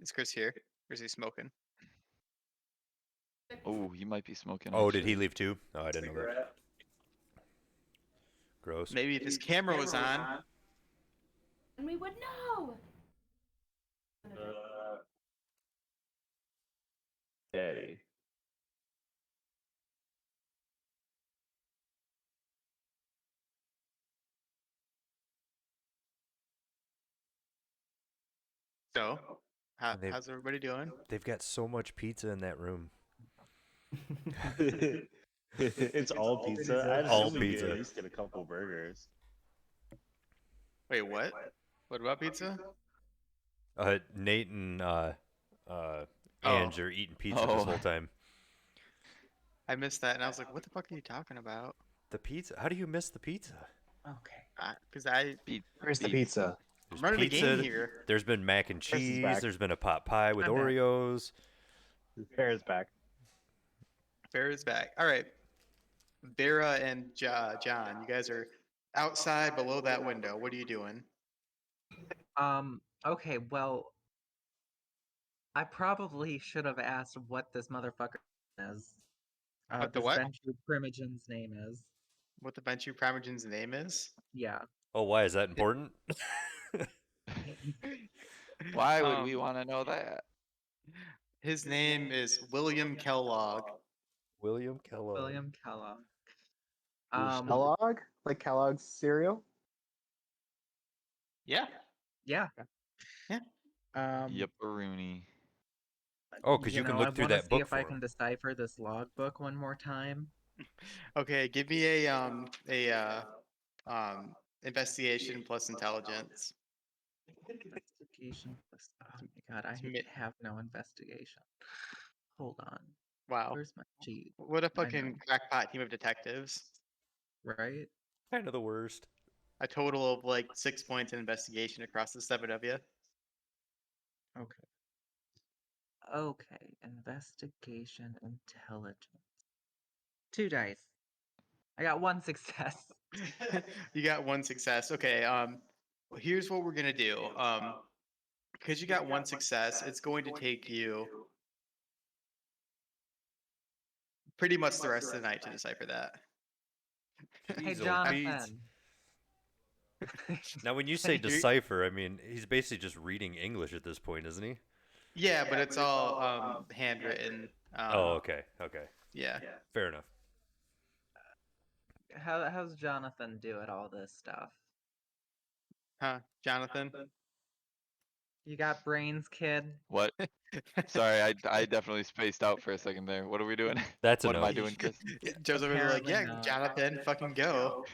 Is Chris here? Or is he smoking? Oh, he might be smoking. Oh, did he actually. leave too? Oh, I didn't know that. Gross. Maybe if his camera was on. And we would know. Daddy. So, And they've- how's everybody doing? They've got so much pizza in that room. It's all pizza. I'd All assume we could pizza. at least get a couple burgers. Wait, what? What about pizza? Nate and Oh, Ange are eating pizza this whole time. I missed that, and I was like, "What the fuck are you talking about?" The pizza? How do you miss the pizza? Okay. Because I Where's the pizza? There's running the pizza. game here. There's been mac and Chris is cheese. back. There's been a pot pie with I'm back. Oreos. Bear is back. Bear is back. All right, Vera and John, you guys are outside below that window. What are you doing? Okay, well, I probably should have asked what this motherfucker is. What the This what? Benchu Primogen's name is. What the Benchu Primogen's name is? Yeah. Oh, why is that important? Why would we want to know that? His name is William Kellogg. William Kellogg. William Kellogg. Kellogg? Like Kellogg's cereal? Yeah. Yeah. Yeah. Yep, Rooney. Oh, because you can look through that see book if for I him. can decipher this logbook one more time. Okay, give me a investigation plus intelligence. Investigation. Oh my god, I mi- have no investigation. Hold on. Wow. Where's my cheat? What a I know. fucking crackpot team of detectives. Right? Kind of the worst. A total of like 6 points in investigation across the 7 of you. Okay. Okay. Investigation intelligence. 2 dice. I got 1 success. You got 1 success. Okay, here's what we're gonna do. Because you got 1 success, it's going to take you pretty much the rest of the night to decipher that. Hey, Jeez, old Pete. Jonathan. Now, when you say decipher, I mean, he's basically just reading English at this point, isn't he? Yeah, but it's all handwritten. Oh, okay. Okay. Yeah. Fair enough. How's Jonathan do at all this stuff? Huh, Jonathan? You got brains, kid? What? Sorry, I definitely spaced out for a second there. What are we doing? That's What am I enough. doing, Chris? Joe's over there like, Apparently yeah, not. Jonathan, fucking go.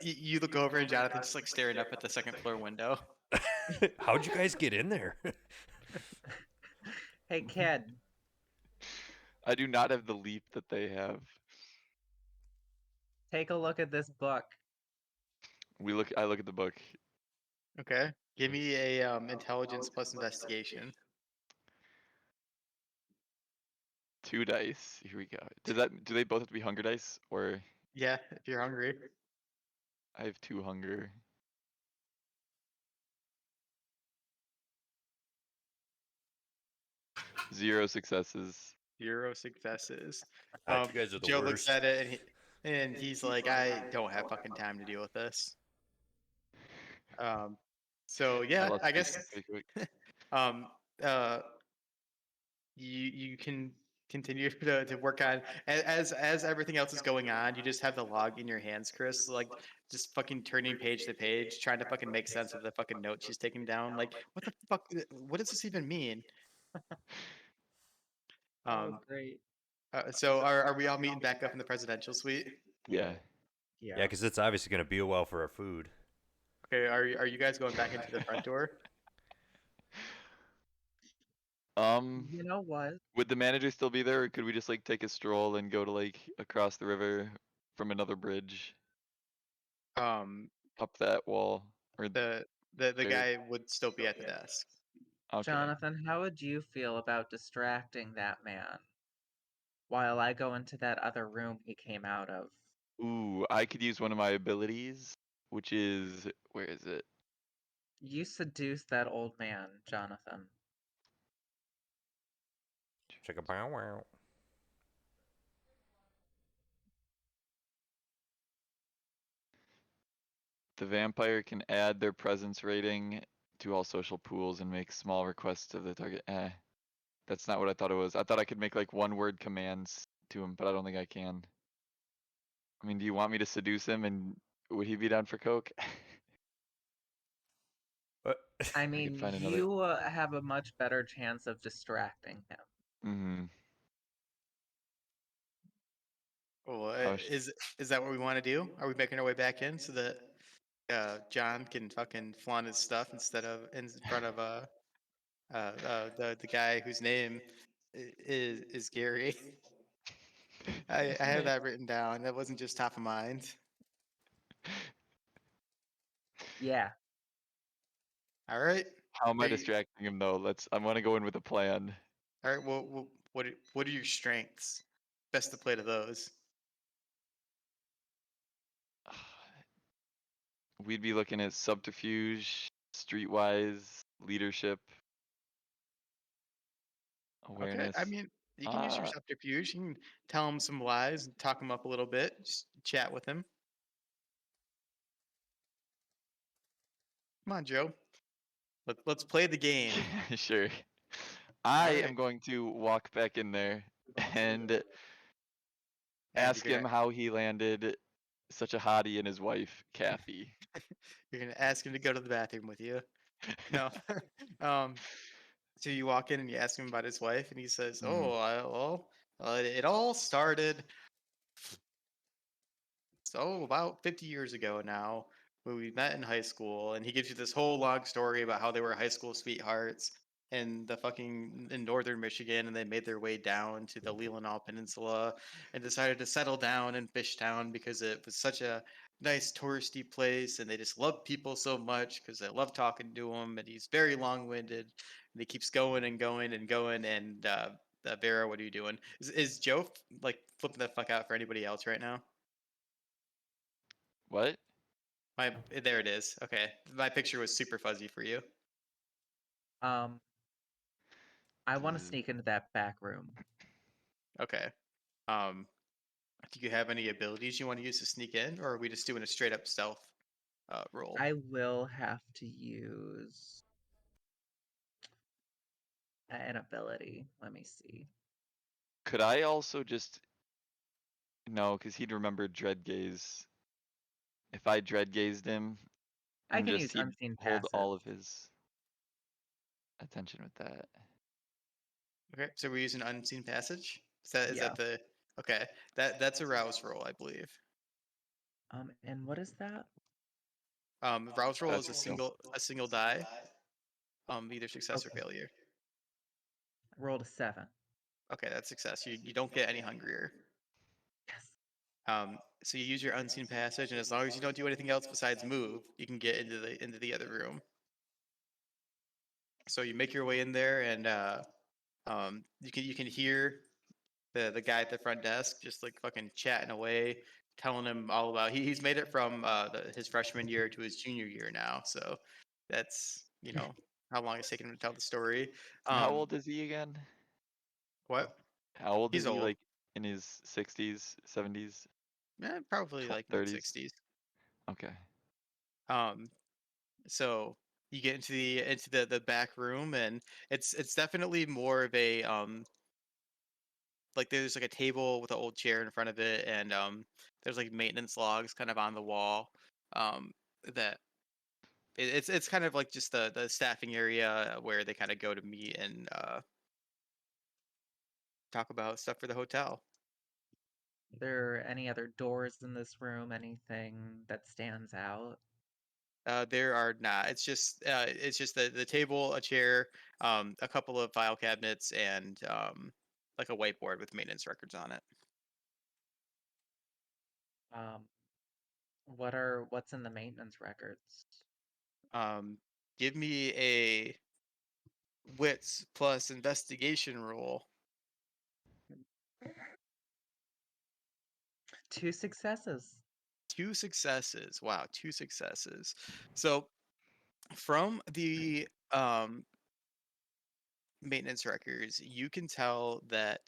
You look over and Jonathan's just like staring up at the second floor window. How'd you guys get in there? Hey, kid. I do not have the leap that they have. Take a look at this book. I look at the book. Okay. Give me a intelligence plus investigation. 2 dice. Here we go. Do they both have to be hunger dice, or Yeah, if you're hungry. I have 2 hunger? Zero successes. 0 successes. You guys are the Joe worst. looks at it and he's like, I don't have fucking time to deal with this. So yeah, lost I two guess pretty quick. you can continue to work on as everything else is going on. You just have the log in your hands, Chris, like just fucking turning page to page, trying to fucking make sense of the fucking notes she's taking down. Like, what the fuck? What does this even mean? Oh, great. So are we all meeting back up in the presidential suite? Yeah. Yeah, because it's obviously going to be a while for our food. Okay, are you guys going back into the front door? You know what? Would the manager still be there, or could we just like take a stroll and go to like across the river from another bridge up that wall? Or The guy would still be at the desk. okay. Jonathan, how would you feel about distracting that man while I go into that other room he came out of? Ooh, I could use one of my abilities, which is, where is it? You seduce that old man, Jonathan. Check a bow wow. The vampire can add their presence rating to all social pools and make small requests of the target. That's not what I thought it was. I thought I could make like 1-word commands to him, but I don't think I can. I mean, do you want me to seduce him, and would he be down for coke? I mean, find another- you have a much better chance of distracting him. Mm-hmm. Well, Oh, sh- is that what we want to do? Are we making our way back in so that John can fucking flaunt his stuff instead of in front of the guy whose name is Gary? I have that written down. That wasn't just top of mind. Yeah. All right. How am I Are you- distracting him though? I want to go in with a plan. All right. Well, what are your strengths? Best to play to those. We'd be looking at subterfuge, streetwise, leadership, Okay. I awareness. mean, you can use your subterfuge. You can tell him some lies and talk him up a little bit. Just chat with him. Come on, Joe. Let's play the game. Sure. I All right. am going to walk back in there and And ask him how he landed such a hottie in his wife, Kathy. you're gonna ask him to go to the bathroom with you. No. um. So you walk in and you ask him about his wife, and he says, Mhm. "Oh, it all started about 50 years ago now, when we met in high school." And he gives you this whole long story about how they were high school sweethearts in northern Michigan, and they made their way down to the Leelanau Peninsula and decided to settle down in Fishtown because it was such a nice touristy place, and they just love people so much because they love talking to him. And he's very long-winded, and he keeps going and going and going. And Vera, what are you doing? Is Joe like flipping the fuck out for anybody else right now? What? There it is. Okay, my picture was super fuzzy for you. I want to sneak into that back room. Okay. Um, do you have any abilities you want to use to sneak in, or are we just doing a straight up stealth roll? I will have to use an ability. Let me see. Could I also just no, because he'd remember dread gaze. If I dread gazed him, I and can just use he'd unseen hold passive. all of his attention with that. Okay, so we're using unseen passage. Is Yeah. that the okay? That's a rouse roll, I believe. And what is that? Rouse roll That's is a skill. a single die. Either success or Okay. failure. I rolled a 7. Okay, that's success. You don't get any hungrier. Yes. So you use your unseen passage, and as long as you don't do anything else besides move, you can get into the other room. So you make your way in there, and you can hear the guy at the front desk just like fucking chatting away, telling him all about he's made it from his freshman year to his junior year now. So that's how long it's taken him to tell the story. How old is he again? What? How old He's is he? old. Like in his 60s, 70s, Probably like mid 30s? 60s. Okay. So you get into the back room, and it's definitely more of a like there's like a table with an old chair in front of it, and there's like maintenance logs kind of on the wall. That it's kind of like just the staffing area where they kind of go to meet and talk about stuff for the hotel. Are there any other doors in this room? Anything that stands out? There are not. It's just the table, a chair, a couple of file cabinets, and like a whiteboard with maintenance records on it. Um, what's in the maintenance records? Give me a wits plus investigation roll. 2 successes. 2 successes. Wow, 2 successes. So from the maintenance records, you can tell that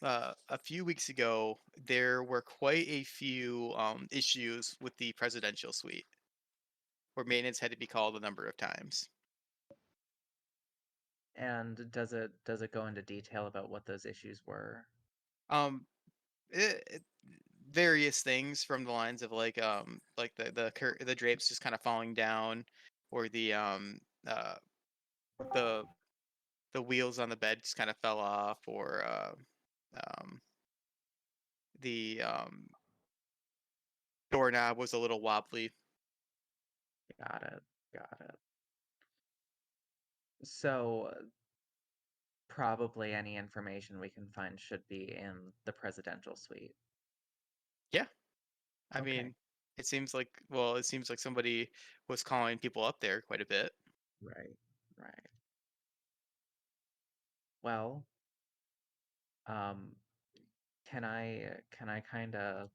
a few weeks ago there were quite a few issues with the presidential suite, where maintenance had to be called a number of times. And does it go into detail about what those issues were? Um, various things from the lines of like the drapes just kind of falling down, or uh the the wheels on the bed just kind of fell off, or the doorknob was a little wobbly. Got it. Got it. So probably any information we can find should be in the presidential suite. Yeah. I Okay. mean, it seems like somebody was calling people up there quite a bit. Right. Right. Well, can I kind of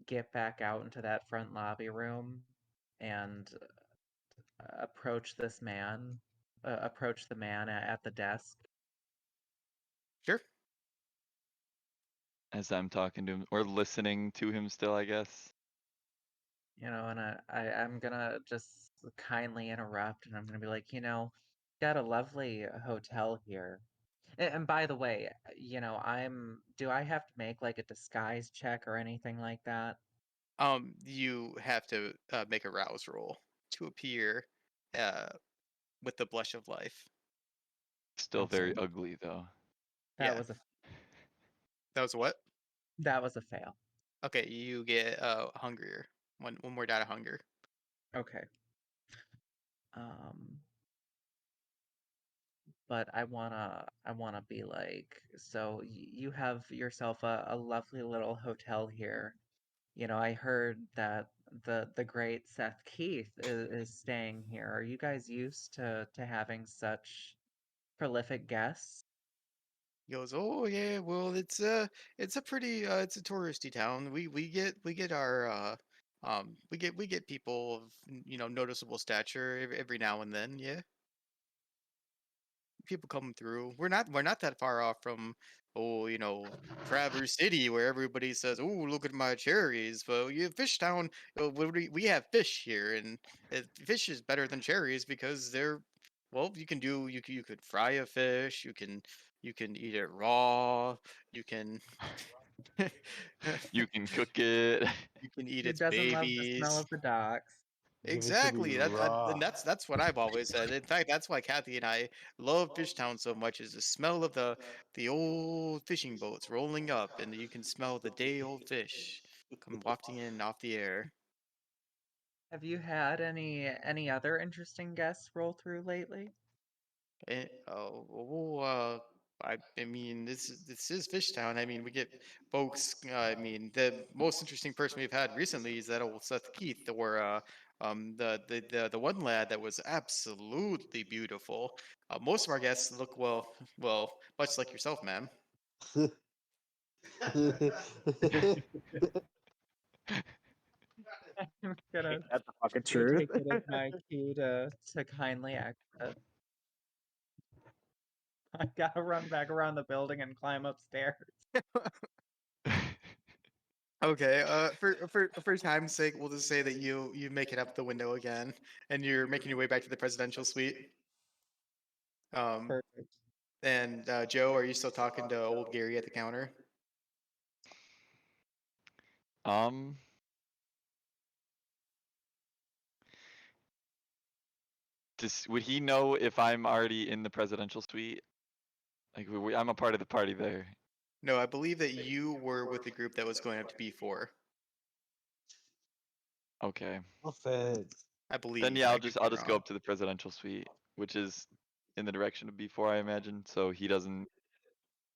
get back out into that front lobby room and approach this man, approach the man at the desk? Sure. As I'm talking to him or listening to him still, I guess. You know, and I'm gonna just kindly interrupt, and I'm gonna be like, you know, got a lovely hotel here. And by the way, you know, do I have to make like a disguise check or anything like that? You have to make a rouse roll to appear uh with the blush of life. Still Okay. very ugly though. That Yeah. was a That was what? that was a fail. Okay, you get hungrier. One more dot of hunger. Okay. Um, but I wanna be like, so you have yourself a lovely little hotel here. You know, I heard that the great Seth Keith is staying here. Are you guys used to having such prolific guests? He goes, "Oh yeah, well it's a pretty it's a touristy town. We get our we get people of noticeable stature every now and then. Yeah, people come through. We're not that far off from Traverse City where everybody says, "Oh, look at my cherries." But yeah, Fishtown, we have fish here, and fish is better than cherries because they're well, you could fry a fish, you can eat it raw, you can You can cook it. you can eat Who its doesn't love the smell babies. of the docks? Give it to me Exactly. raw. And that's what I've always said. In fact, that's why Kathy and I love Fishtown so much is the smell of the old fishing boats rolling up, and you can smell the day old fish come wafting in off the air. Have you had any other interesting guests roll through lately? I mean, this is Fishtown. I mean, we get folks. I mean, the most interesting person we've had recently is that old Seth Keith, or the one lad that was absolutely beautiful. Most of our guests look much like yourself, ma'am. I'm gonna That's the fucking truth. take it as my cue to kindly exit. I gotta run back around the building and climb upstairs. Okay. For time's sake, we'll just say that you make it up the window again, and you're making your way back to the presidential suite. Perfect. And Joe, are you still talking to old Gary at the counter? Would he know if I'm already in the presidential suite? Like, I'm a part of the party there. No, I believe that you were with the group that was going up to B4. Okay. I believe. Then yeah, I I'll could just be go wrong. up to the presidential suite, which is in the direction of B4, I imagine. So he doesn't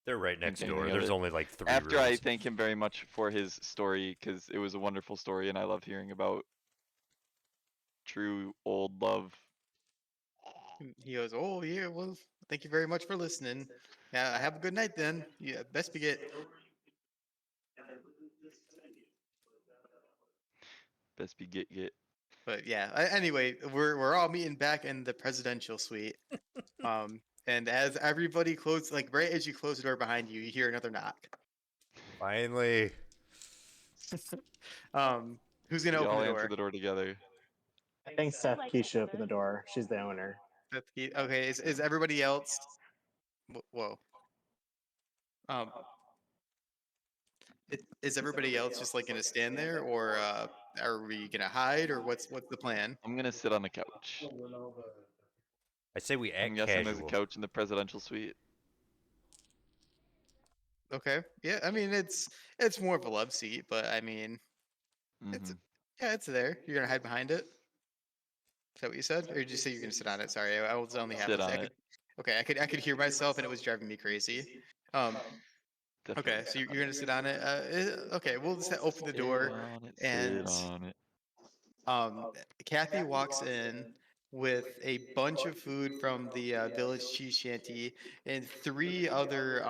They're right think next anything door. of There's it. only like 3 After I rooms. thank him very much for his story, because it was a wonderful story, and I loved hearing about true old love. He goes, "Oh yeah, well, thank you very much for listening. Yeah, have a good night then. Yeah, best be get." Best be get. But yeah, anyway, we're all meeting back in the presidential suite. And as everybody closes, like right as you close the door behind you, you hear another knock. Finally. Who's gonna We open all the answer door? the door together. I think Seth Key should open the door. She's the owner. Okay, is everybody else? Whoa. Is everybody else just like gonna stand there, or are we gonna hide, or what's the plan? I'm gonna sit on the couch. I say we I'm act guessing there's a casual. couch in the presidential suite. Okay. Yeah, I mean it's more of a love seat, but I mean it's Mm-hmm. yeah, it's there. You're gonna hide behind it. Is that what you said, or did you say you're gonna sit on it? Sorry, I was only half Sit listening. on I it. could. Okay, I could hear myself, and it was driving me crazy. Um. Okay, Definitely. so you're gonna sit on it. Okay, we'll just open the Sit door, on it. and Sit on it. Kathy walks in with a bunch of food from the village cheese shanty and three other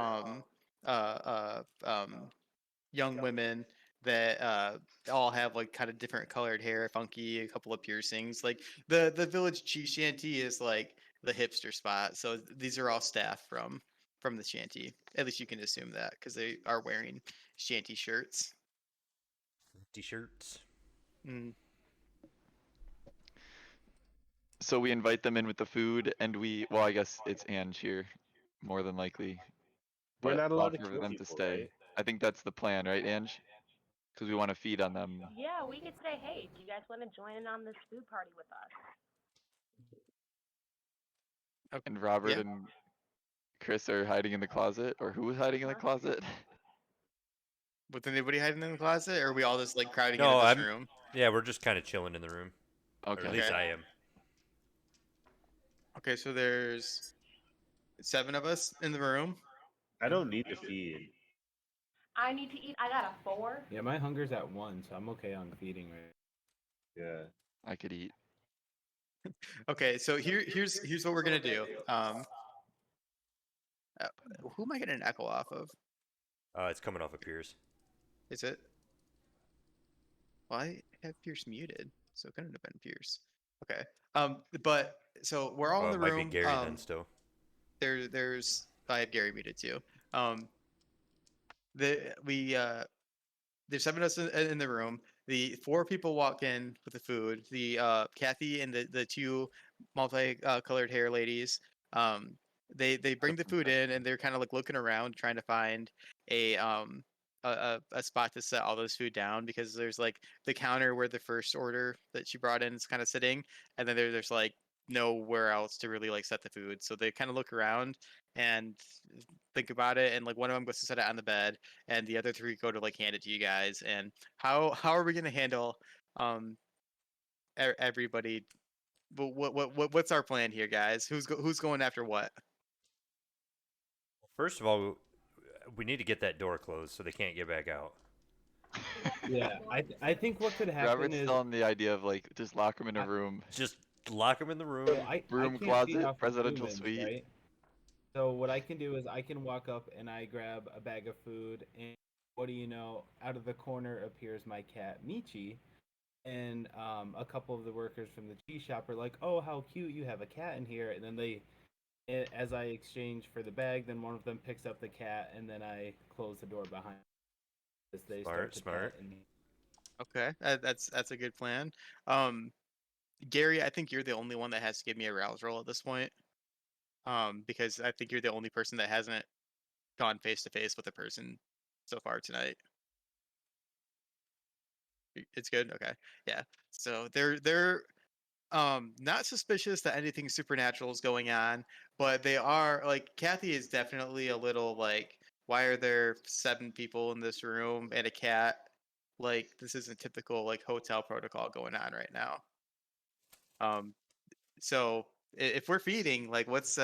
young women that all have like kind of different colored hair, funky, a couple of piercings. Like the village cheese shanty is like the hipster spot. So these are all staff from the shanty. At least you can assume that because they are wearing shanty shirts. T-shirts. Mm. So we invite them in with the food, and well, I guess it's Ange here, more than likely, We're but not allowed to offer kill them to people, stay. right? I think that's the plan, right, Ange? Because we want to feed on them. Yeah, we could say, hey, do you guys want to join in on this food party with us? And Robert Yeah. and Chris are hiding in the closet, or who was hiding in the closet? With anybody hiding in the closet, or are we all just like crowding into No, this room? Yeah, we're just kind of chilling in the room. Okay. Or at least Okay. I am. Okay, so there's 7 of us in the room. I don't need to feed. I need to eat. I got a 4. Yeah, my hunger's at 1, so I'm okay on feeding right. Yeah. I could eat. Okay, so here's what we're gonna do. Who am I getting an echo off of? It's coming off of Pierce. Is it? Well, I have Pierce muted, so it couldn't have been Pierce. Okay. But so we're all in Well, the it might be room. Gary then still. There's I have Gary muted too. There's 7 of us in the room. The 4 people walk in with the food. The Kathy and the 2 multi-colored hair ladies. They bring the food in and they're kind of like looking around trying to find a a spot to set all those food down because there's like the counter where the first order that she brought in is kind of sitting, and then there's like nowhere else to really like set the food. So they kind of look around and think about it, and like one of them goes to set it on the bed, and the other 3 go to like hand it to you guys. And how are we gonna handle everybody? What's our plan here, guys? Who's going after what? First of all, we need to get that door closed so they can't get back out. Yeah, I think what could happen Robert's is still on the idea of like just lock them in a room. Just lock them in the room. so I Room, can't feed closet, off of presidential humans, suite. right? So what I can do is I can walk up and I grab a bag of food, and what do you know? Out of the corner appears my cat Michi, and a couple of the workers from the cheese shop are like, "Oh, how cute! You have a cat in here." And then as I exchange for the bag, then one of them picks up the cat, and then I close the door behind as they start to Smart. pet and Okay, that's a good plan. Gary, I think you're the only one that has to give me a rouse roll at this point. Because I think you're the only person that hasn't gone face to face with a person so far tonight. It's good. Okay. Yeah. So they're not suspicious that anything supernatural is going on, but they are like Kathy is definitely a little like, why are there 7 people in this room and a cat? Like this isn't typical like hotel protocol going on right now. So if we're feeding, like what's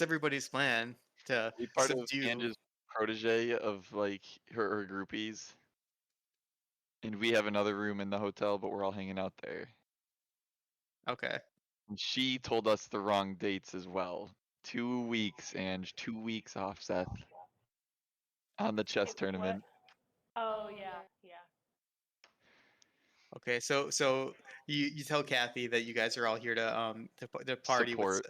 everybody's plan to Be part of subdue? Ange's protege of like her groupies. And we have another room in the hotel, but we're all hanging out there. Okay. And she told us the wrong dates as well. 2 weeks, Ange. 2 weeks off, Seth. On the chess tournament. Oh yeah, yeah. Okay, so you tell Kathy that you guys are all here to party Support.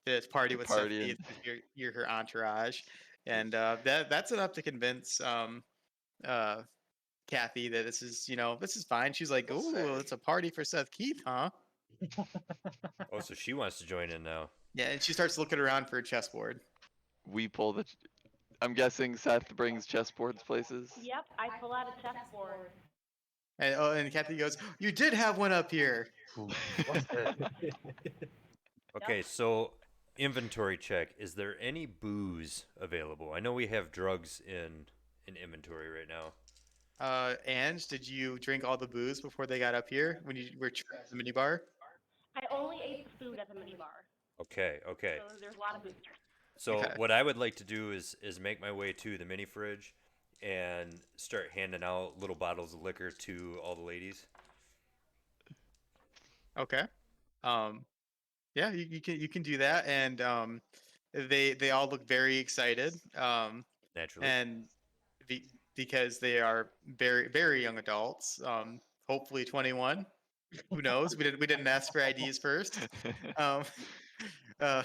to party To with Seth party Keith. and You're her entourage, and that's enough to convince uh Kathy that this is fine. She's like, "Ooh, it's a party for Seth Keith, huh?" Oh, so she wants to join in now. Yeah, and she starts looking around for a chessboard. we pull the. I'm guessing Seth brings chessboards places. Yep, I pull out a chessboard. And Kathy goes, "You did have one up here." Okay, so inventory check. Is there any booze available? I know we have drugs in inventory right now. Ange, did you drink all the booze before they got up here when you were at the minibar? I only ate the food at the minibar, Okay, okay. so there's a lot of booze. So Okay. what I would like to do is make my way to the mini fridge and start handing out little bottles of liquor to all the ladies. Okay. Um, yeah, you can do that, and they all look very excited. Naturally. And be, because they are very young adults. Hopefully 21. Who knows? We didn't ask for IDs first. Um, uh,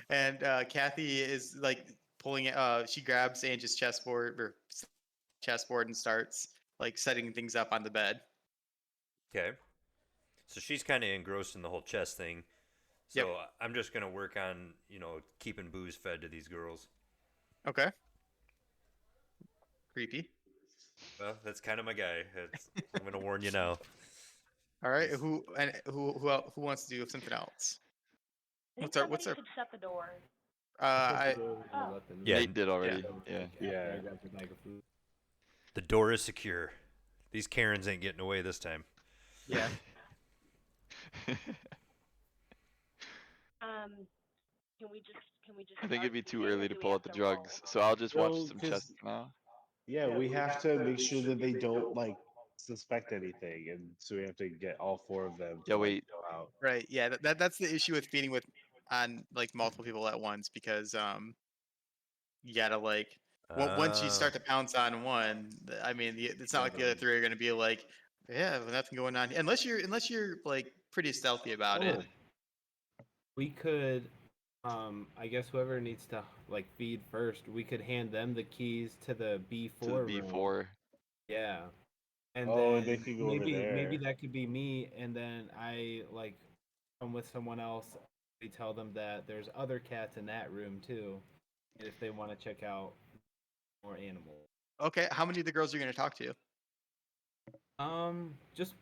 and Kathy is like pulling it. She grabs Ange's chessboard and starts like setting things up on the bed. Okay. So she's kind of engrossed in the whole chess thing. Yep. So I'm just gonna work on keeping booze fed to these girls. Okay. Creepy. Well, that's kind of my guy. I'm gonna warn you now. All right. Who wants to do something else? I think What's somebody our should shut the door. I Oh. Yeah. Nate did already. Yeah. Yeah. The door is secure. These Karens ain't getting away this time. yeah. Can we just I think start it'd be too eating, or early to do we pull have out the to roll? drugs, so I'll just watch No, some 'cause- chess now. Yeah, we have to make sure that they don't like suspect anything, and so we have to get all four of them Yeah, to like wait. go out. Right. Yeah. That's the issue with feeding with on like multiple people at once because you gotta like once you start to pounce on one, I mean it's not like the other three are gonna be like, yeah, well, nothing going on unless you're like pretty stealthy about it. We could, I guess whoever needs to like feed first, we could hand them the keys to the B4 To the room. B4. Yeah. And Oh, then they could go over maybe there. that could be me, and then I like come with someone else. We tell them that there's other cats in that room too, and if they want to check out more animals. Okay. How many of the girls are you gonna talk to? Just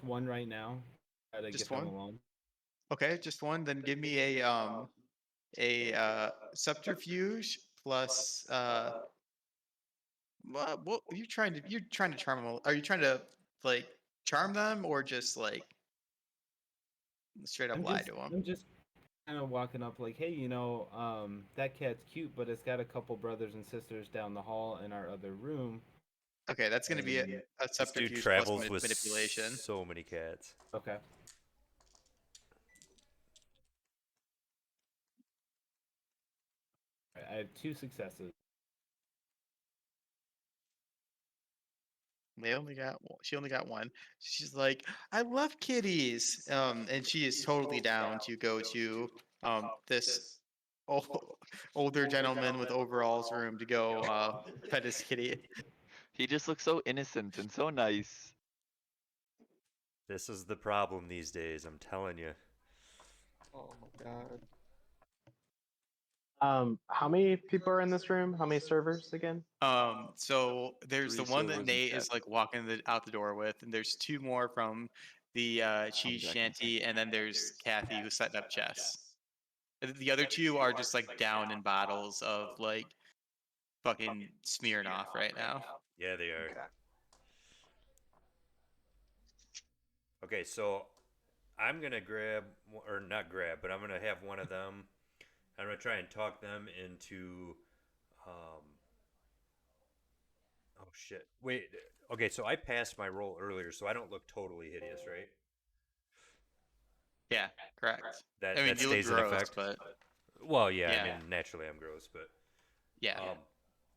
one right now. Try to Just get them one? alone. Okay, just one. Then give me a subterfuge plus what you're trying to charm them? Are you trying to like charm them or just like straight up lie to them? I'm just kind of walking up like, hey, that cat's cute, but it's got a couple brothers and sisters down the hall in our other room. Okay, that's gonna be a This dude subterfuge plus travels with manipulation. so many cats. Okay. I have 2 successes. She only got one. She's like, I love kitties. And she is totally down to go to this older gentleman with overalls room to go pet his kitty. He just looks so innocent and so nice. This is the problem these days, I'm telling you. Oh my god. How many people are in this room? How many servers again? So there's the 3 one that servers and Nate is cats. like walking out the door with, and there's 2 more from the cheese Jack and shanty, and then there's Kathy who's setting up chess. The other 2 are just like down in bottles of like fucking Smirnoff right now. Yeah, they are. Okay, so I'm gonna grab, or not grab, but I'm gonna have one of them. I'm gonna try and talk them into. Oh shit! Wait. Okay, so I passed my roll earlier, so I don't look totally hideous, right? Yeah, correct. That I mean, that you look stays in gross, effect. but Well, yeah. Yeah. I mean, naturally I'm gross, but yeah.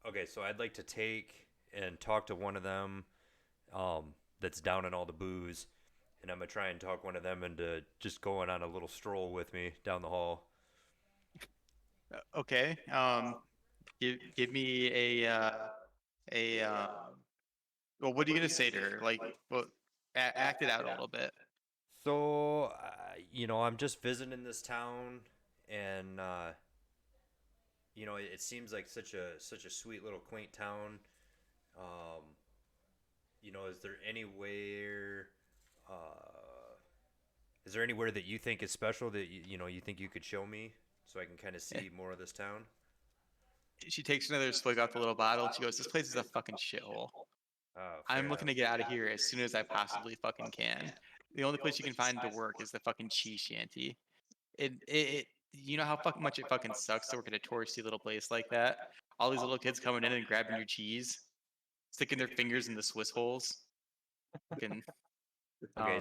okay. So I'd like to take and talk to one of them, that's down in all the booze, and I'm gonna try and talk one of them into just going on a little stroll with me down the hall. Okay. Give me a well, what are you gonna say to her? Like, well, act it out a little bit. So, I'm just visiting this town, and it seems like such a sweet little quaint town. Um, is there anywhere, uh, is there anywhere that you think is special that you think you could show me so I can kind of see more of this town. She takes another swig off the little bottle and she goes, "This place is a fucking shithole. Oh, I'm fair looking to enough. get out of here as soon as I possibly fucking can. The only place you can find to work is the fucking cheese shanty. You know how fucking much it fucking sucks to work at a touristy little place like that. All these little kids coming in and grabbing your cheese, sticking their fingers in the Swiss holes. Fucking, Okay,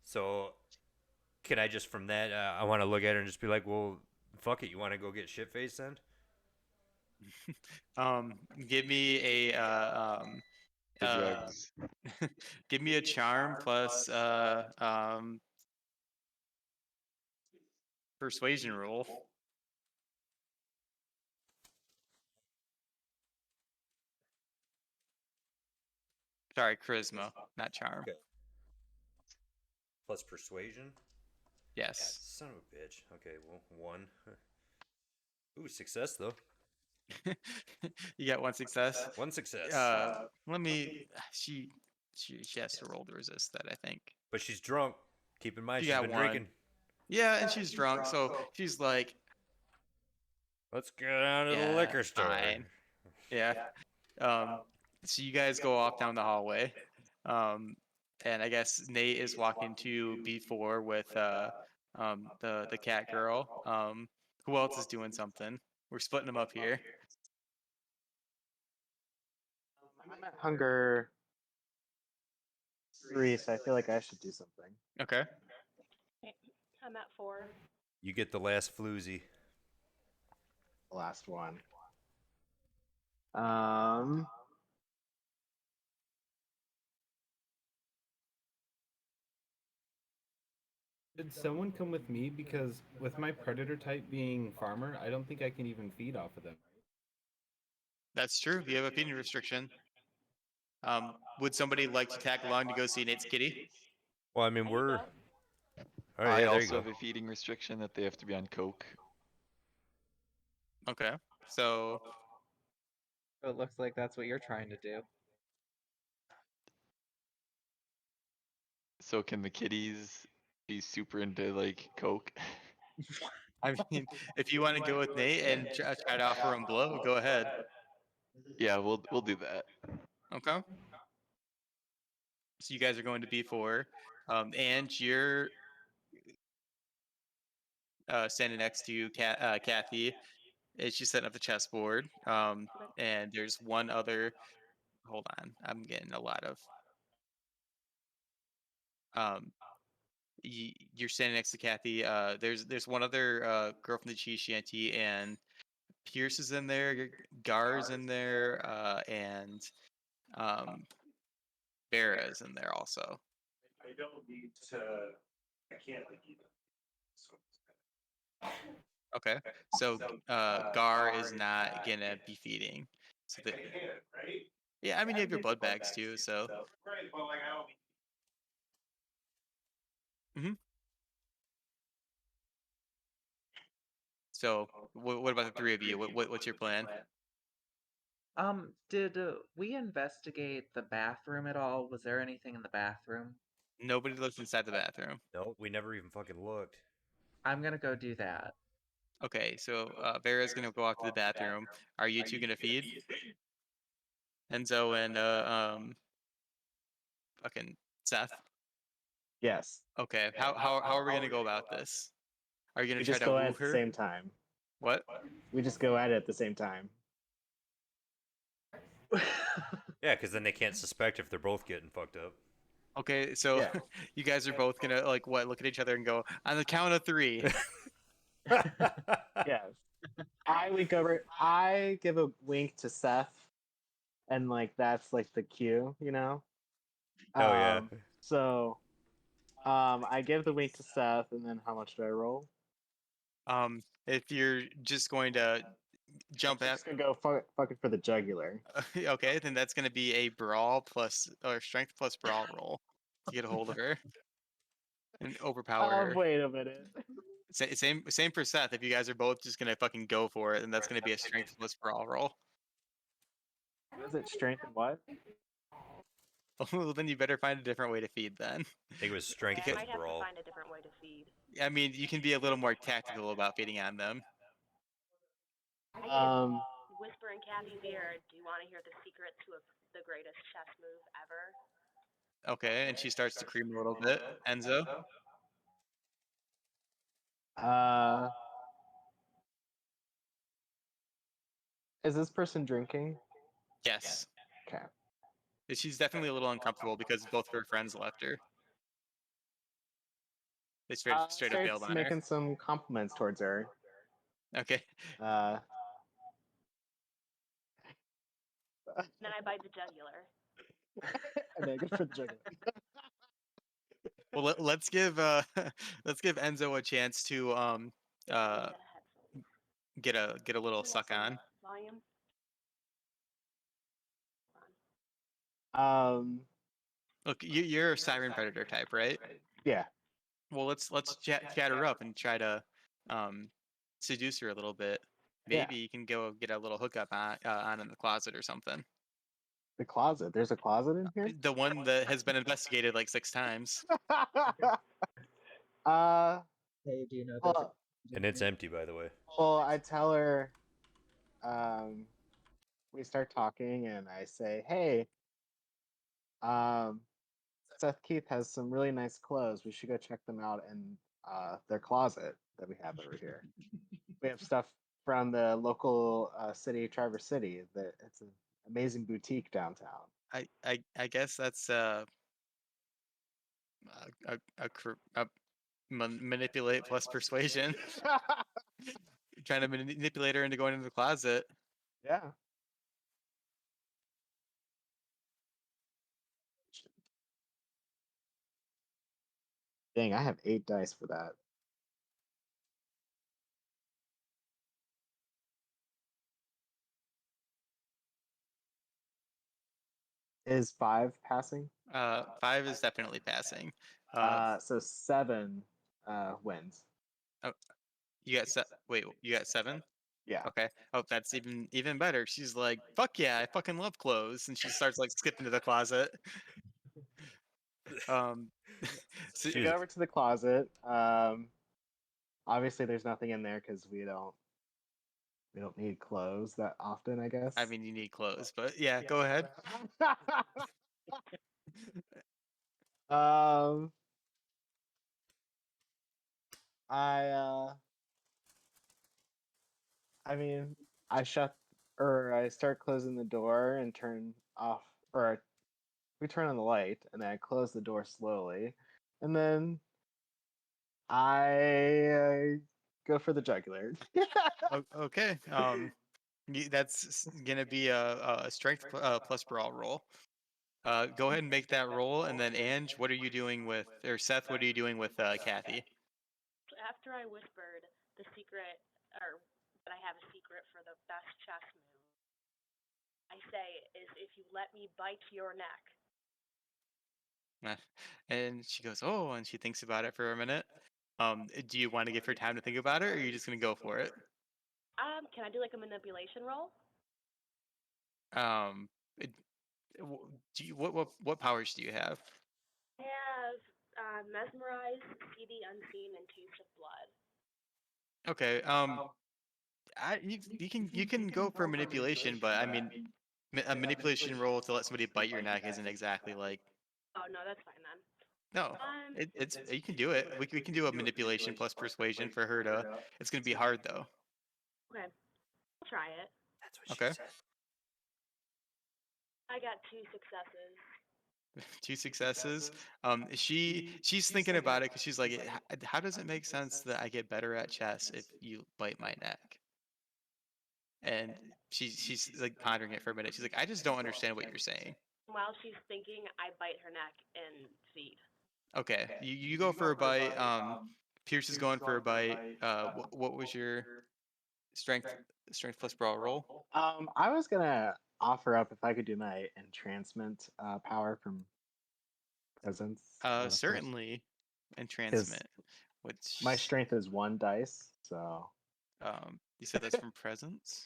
so can I just from that I want to look at her and just be like, well, fuck it, you want to go get shit faced then? give me a The drugs. give me a charm plus persuasion roll. Sorry, charisma, not charm. Okay. Plus persuasion? Yes. Son of a bitch. Okay, well, 1. Ooh, success though. You got 1 success. 1 success. Let me. She has to roll to resist that, I think. But she's drunk. Keep in mind, She she's got been 1. drinking. Yeah, and she's drunk, so she's like, let's get down to the Yeah, liquor store. fine. Yeah. So you guys go off down the hallway. And I guess Nate is walking to B4 with the cat girl. Who else is doing something? We're splitting them up here. I'm at hunger 3, so I feel like I should do something. Okay. I'm at 4. You get the last floozy. The last one. Did someone come with me? Because with my predator type being farmer, I don't think I can even feed off of them. That's true. You have a feeding restriction. Would somebody like to tag along to go see Nate's kitty? Well, I mean, we're. All right, I yeah, there you also go. have a feeding restriction that they have to be on coke. Okay. So it looks like that's what you're trying to do. So can the kitties be super into like coke? I mean, if you want to go with Nate and try to offer him blow, go ahead. Yeah, we'll do that. Okay. So you guys are going to B4, and you're standing next to Kathy. She's setting up the chessboard. And there's one other. Hold on, I'm getting a lot of. You're standing next to Kathy. There's one other girl from the cheese shanty, and Pierce is in there. Gar's in there, and Vera is in there also. I don't need to. I can't leave. Okay, so Gar is not gonna be feeding. So I can, right? yeah, I mean you have your blood bags too, so. Right, but like I don't. So what about the 3 of you? What's your plan? Did we investigate the bathroom at all? Was there anything in the bathroom? Nobody looked inside the bathroom. Nope, we never even fucking looked. I'm gonna go do that. Okay, so Vera's gonna go off to the bathroom. Are you two gonna feed? Enzo and fucking Seth. Yes. Okay, how are we gonna go about this? Are you gonna We try just to go woo at the her? same time. What? We just go at it at the same time. Yeah, because then they can't suspect if they're both getting fucked up. Okay, so Yeah. you guys are both gonna like what? Look at each other and go on the count of 3. Yes. I wink over. I give a wink to Seth, and like that's like the cue, you know. Oh yeah. So, I give the wink to Seth, and then how much do I roll? If you're just going to jump I'm at, just gonna go fucking for the jugular. okay, then that's gonna be a brawl plus or strength plus brawl roll to get a hold of her and overpower her. Wait a minute. Same for Seth. If you guys are both just gonna fucking go for it, then that's gonna be a strength plus brawl roll. Was it strength and what? Well, then you better find a different way to feed then. I think it was strength I plus might have to brawl. find a different way to feed. I mean, you can be a little more tactical about feeding on them. I Um, can whisper in Kathy's ear. Do you want to hear the secret to the greatest chess move ever? Okay, and she starts to cream a little bit. Enzo. uh, is this person drinking? Yes. Okay. She's definitely a little uncomfortable because both of her friends left her. They straight up bailed Starts on her. making some compliments towards her. Okay. Then I bite the jugular. And then go for the jugular. Well, let's give let's give Enzo a chance to uh get a little suck on. Volume. Look, you're a siren predator type, right? Yeah. Well, let's chat her up and try to seduce her a little bit. Yeah. Maybe you can go get a little hookup on in the closet or something. The closet. There's a closet in here. The one that has been investigated like 6 times. Hey, do you know well, And it's empty, by the way. well, I tell her, we start talking, and I say, "Hey, Seth Keith has some really nice clothes. We should go check them out in their closet that we have over here. We have stuff from the local city, Traverse City. That it's an amazing boutique downtown." I guess that's a manipulate plus persuasion. Trying to manipulate her into going into the closet. Yeah. Dang, I have 8 dice for that. Is 5 passing? 5 is definitely passing. So 7 wins. Oh, you got wait, you got 7? Yeah. Okay. Oh, that's even better. She's like, "Fuck yeah, I fucking love clothes," and she starts like skipping to the closet. So you go over to the closet. Obviously, there's nothing in there because we don't need clothes that often, I guess. I mean, you need clothes, but yeah, go ahead. I mean, I shut or I start closing the door and turn off, or we turn on the light and then I close the door slowly, and then I go for the jugular. Okay. That's gonna be a strength plus brawl roll. Go ahead and make that roll, and then Ange, what are you doing with, or Seth, what are you doing with Kathy? After I whispered the secret, or that I have a secret for the best chess move, I say is if you let me bite your neck. And she goes, "Oh," and she thinks about it for a minute. Do you want to give her time to think about it, or are you just gonna go for it? Can I do like a manipulation roll? Do you, what powers do you have? I have mesmerize, see the unseen, and taste of blood. Okay. You can go for manipulation, but I mean, a manipulation roll to let somebody bite your neck isn't exactly like. Oh no, that's fine then. No, it's you can do it. We can do a manipulation plus persuasion for her to. It's gonna be hard though. Okay, I'll try it. That's what Okay. she said. I got 2 successes. 2 successes. She's thinking about it because she's like, how does it make sense that I get better at chess if you bite my neck? And she's like pondering it for a minute. She's like, I just don't understand what you're saying. While she's thinking, I bite her neck and feed. Okay, you go for a bite. Pierce is going for a bite. What was your strength plus brawl roll? I was gonna offer up if I could do my entrancement power from presence. Certainly, entrancement. Which my strength is 1 dice, so. You said that's from presence.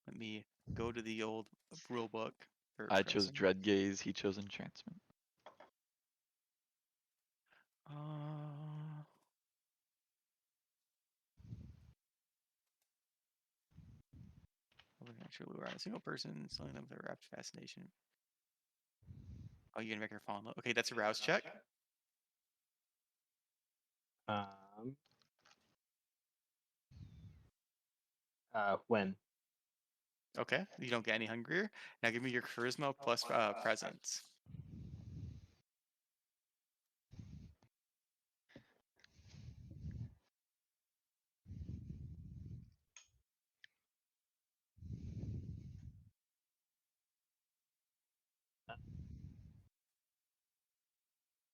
Let me go to the old rule book. I chose Dread Gaze, he chose Entrancement. natural lure on a single person, selling them with a rapt fascination. Oh, you're gonna make her fall in love. Okay, that's a rouse check. When? Okay, you don't get any hungrier. Now give me your charisma plus presence.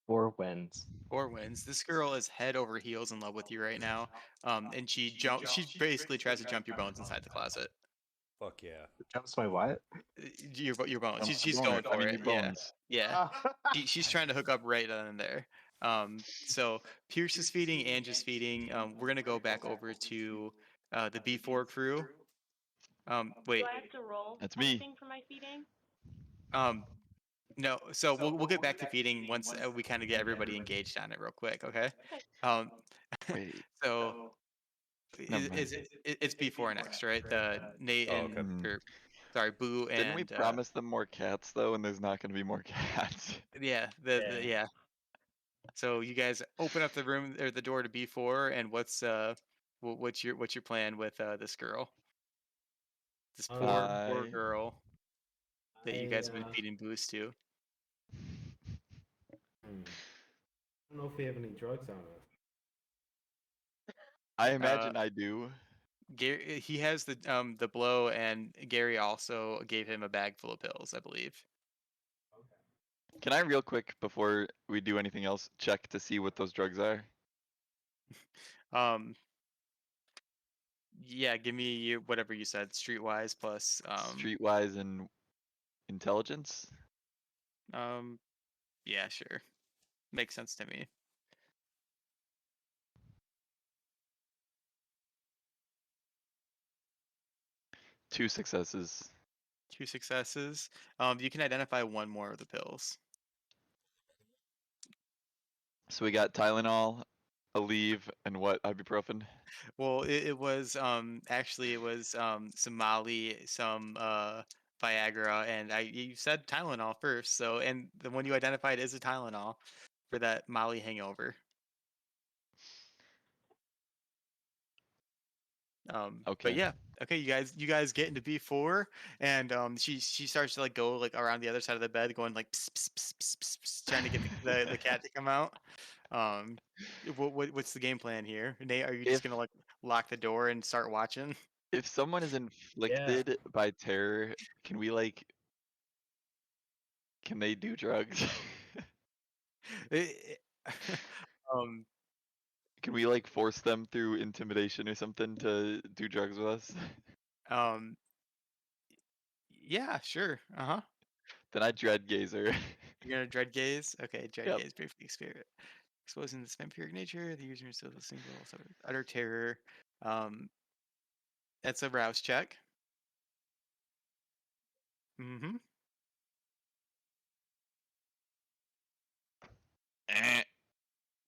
Four wins. 4 wins. This girl is head over heels in love with you right now. And she basically tries to jump your bones inside the closet. Fuck yeah. Jumps my what? Your bones. Jumps the She's bones. going for your it. Yeah. bones. Yeah. She's trying to hook up right on in there. So Pierce is feeding, Angie's feeding. We're gonna go back over to the B4 crew. Wait. Do I have to roll That's me. anything for my feeding? No. So we'll get back to feeding once we kind of get everybody engaged on it real quick. Okay. Um. Wait. So Never mind. it's B4 next, right? The Nate Oh, and okay. or, sorry, Boo and Didn't we promise them more cats though, and there's not going to be more cats? yeah, yeah. So you guys open up the room or the door to B4, and what's your plan with this girl? This poor I- girl that you guys have been I feeding boost to. don't know if we have any drugs on us. I imagine I do. Gary, he has the blow, and Gary also gave him a bag full of pills, I believe. Can I real quick before we do anything else check to see what those drugs are? Yeah, give me whatever you said, streetwise plus Streetwise and intelligence. Yeah, sure, makes sense to me. Two successes. 2 successes. You can identify one more of the pills. So we got Tylenol, Aleve, and what? Ibuprofen. Well, it was actually it was some Molly, some Viagra, and you said Tylenol first. So and the one you identified is a Tylenol for that Molly hangover. But Okay. yeah, okay, you guys get into B4, and she starts to like go like around the other side of the bed, going like pss, pss, pss, pss, pss, pss, trying to get the cat to come out. What's the game plan here, Nate? Are you just gonna like lock the door and start watching? If someone is inflicted by terror, can we like? Can they do drugs? um, Can we like force them through intimidation or something to do drugs with us? Yeah, sure. Uh-huh. Then I dread gazer. You're gonna dread gaze? Okay, dread Yep. gaze, briefly spirit. Exposing this vampiric nature, the user is still a single utter terror. That's a rouse check. Mm-hmm.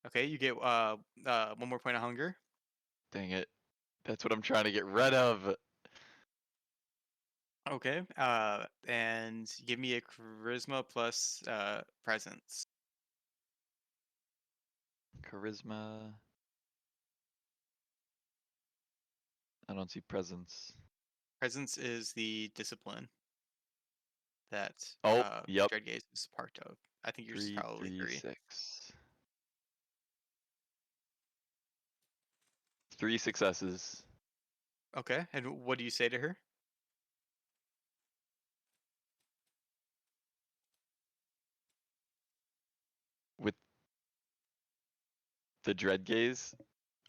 Okay, you get 1 more point of hunger. Dang it. That's what I'm trying to get rid of. Okay. And give me a charisma plus presence. Charisma. I don't see presence. Presence is the discipline that Yep. dread gaze is part of. I think yours is probably 3. 6. 3 successes. Okay, and what do you say to her? With the dread gaze?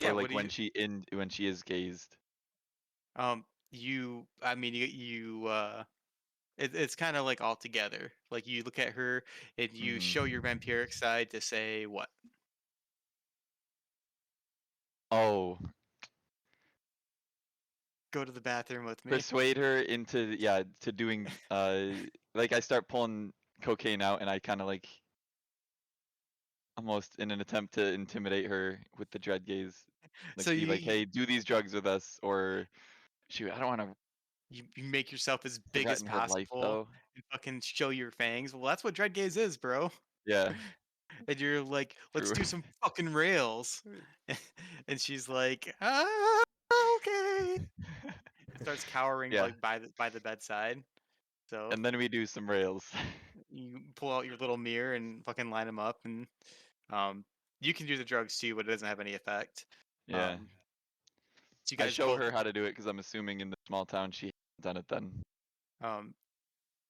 Yeah, or what like do when you- when she is gazed? I mean, it's kind of like all together. Like you look at her and you show your vampiric side to say what? Oh. Go to the bathroom with me. Persuade her into to doing like I start pulling cocaine out and I kind of like almost in an attempt to intimidate her with the dread gaze. Like So be like, hey, do these drugs with us, or shoot, I don't want to you make yourself as big as Forgotten her life possible though. and fucking show your fangs. Well, that's what dread gaze is, bro. Yeah, And you're like, let's true. do some fucking rails. And she's like, okay. And starts cowering Yeah. like by the bedside. So And then we do some rails. you pull out your little mirror and fucking line them up, and you can do the drugs too, but it doesn't have any effect. Yeah. So you I guys show both her how to do it because I'm assuming in the small town she hasn't done it then. um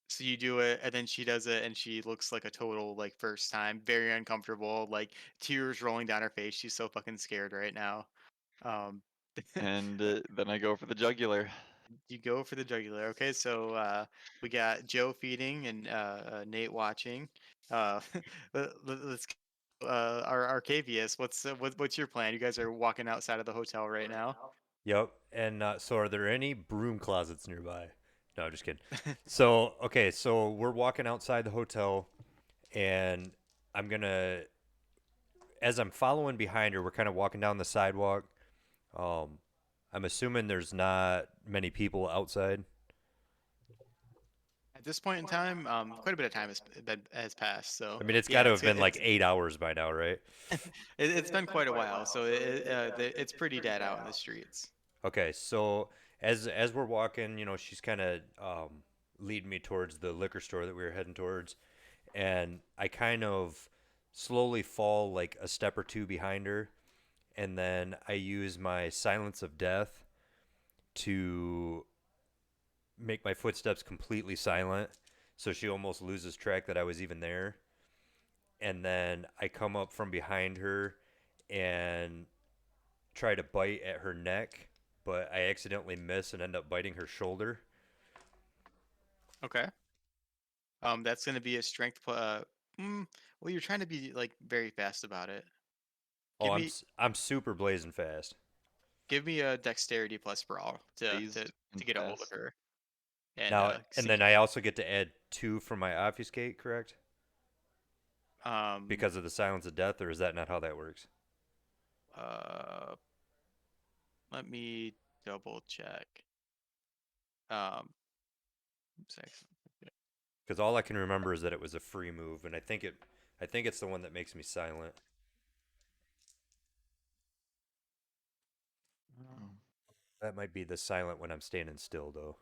so you do it, and then she does it, and she looks like a total like first time, very uncomfortable, like tears rolling down her face. She's so fucking scared right now. Um, And then I go for the jugular. you go for the jugular. Okay, so we got Joe feeding and Nate watching. Let's our Arcavius. What's your plan? You guys are walking outside of the hotel right now. Yep. And so, are there any broom closets nearby? No, just kidding. So, okay, so we're walking outside the hotel, and I'm gonna, as I'm following behind her, we're kind of walking down the sidewalk. Um, I'm assuming there's not many people outside. At this point in time, quite a bit of time has passed. So I mean, it's got yeah, to have been like 8 hours by now, right? it's been quite a while. So it's pretty dead out in the streets. Okay, so as we're walking, she's kind of leading me towards the liquor store that we were heading towards, and I kind of slowly fall like a step or two behind her, and then I use my silence of death to make my footsteps completely silent, so she almost loses track that I was even there. And then I come up from behind her and try to bite at her neck, but I accidentally miss and end up biting her shoulder. Okay. That's gonna be a strength. Well, you're trying to be like very fast about it. Oh, Give me I'm super blazing fast. give me a dexterity plus brawl Dazed to and get a hold of fast. her. And Now, and then I also get to add 2 from my obfuscate, correct? Because of the silence of death, or is that not how that works? Let me double check. Um, Because all I can remember is that it was a free move, and I think it's the one that makes me silent. That might be the silent when I'm standing still, though.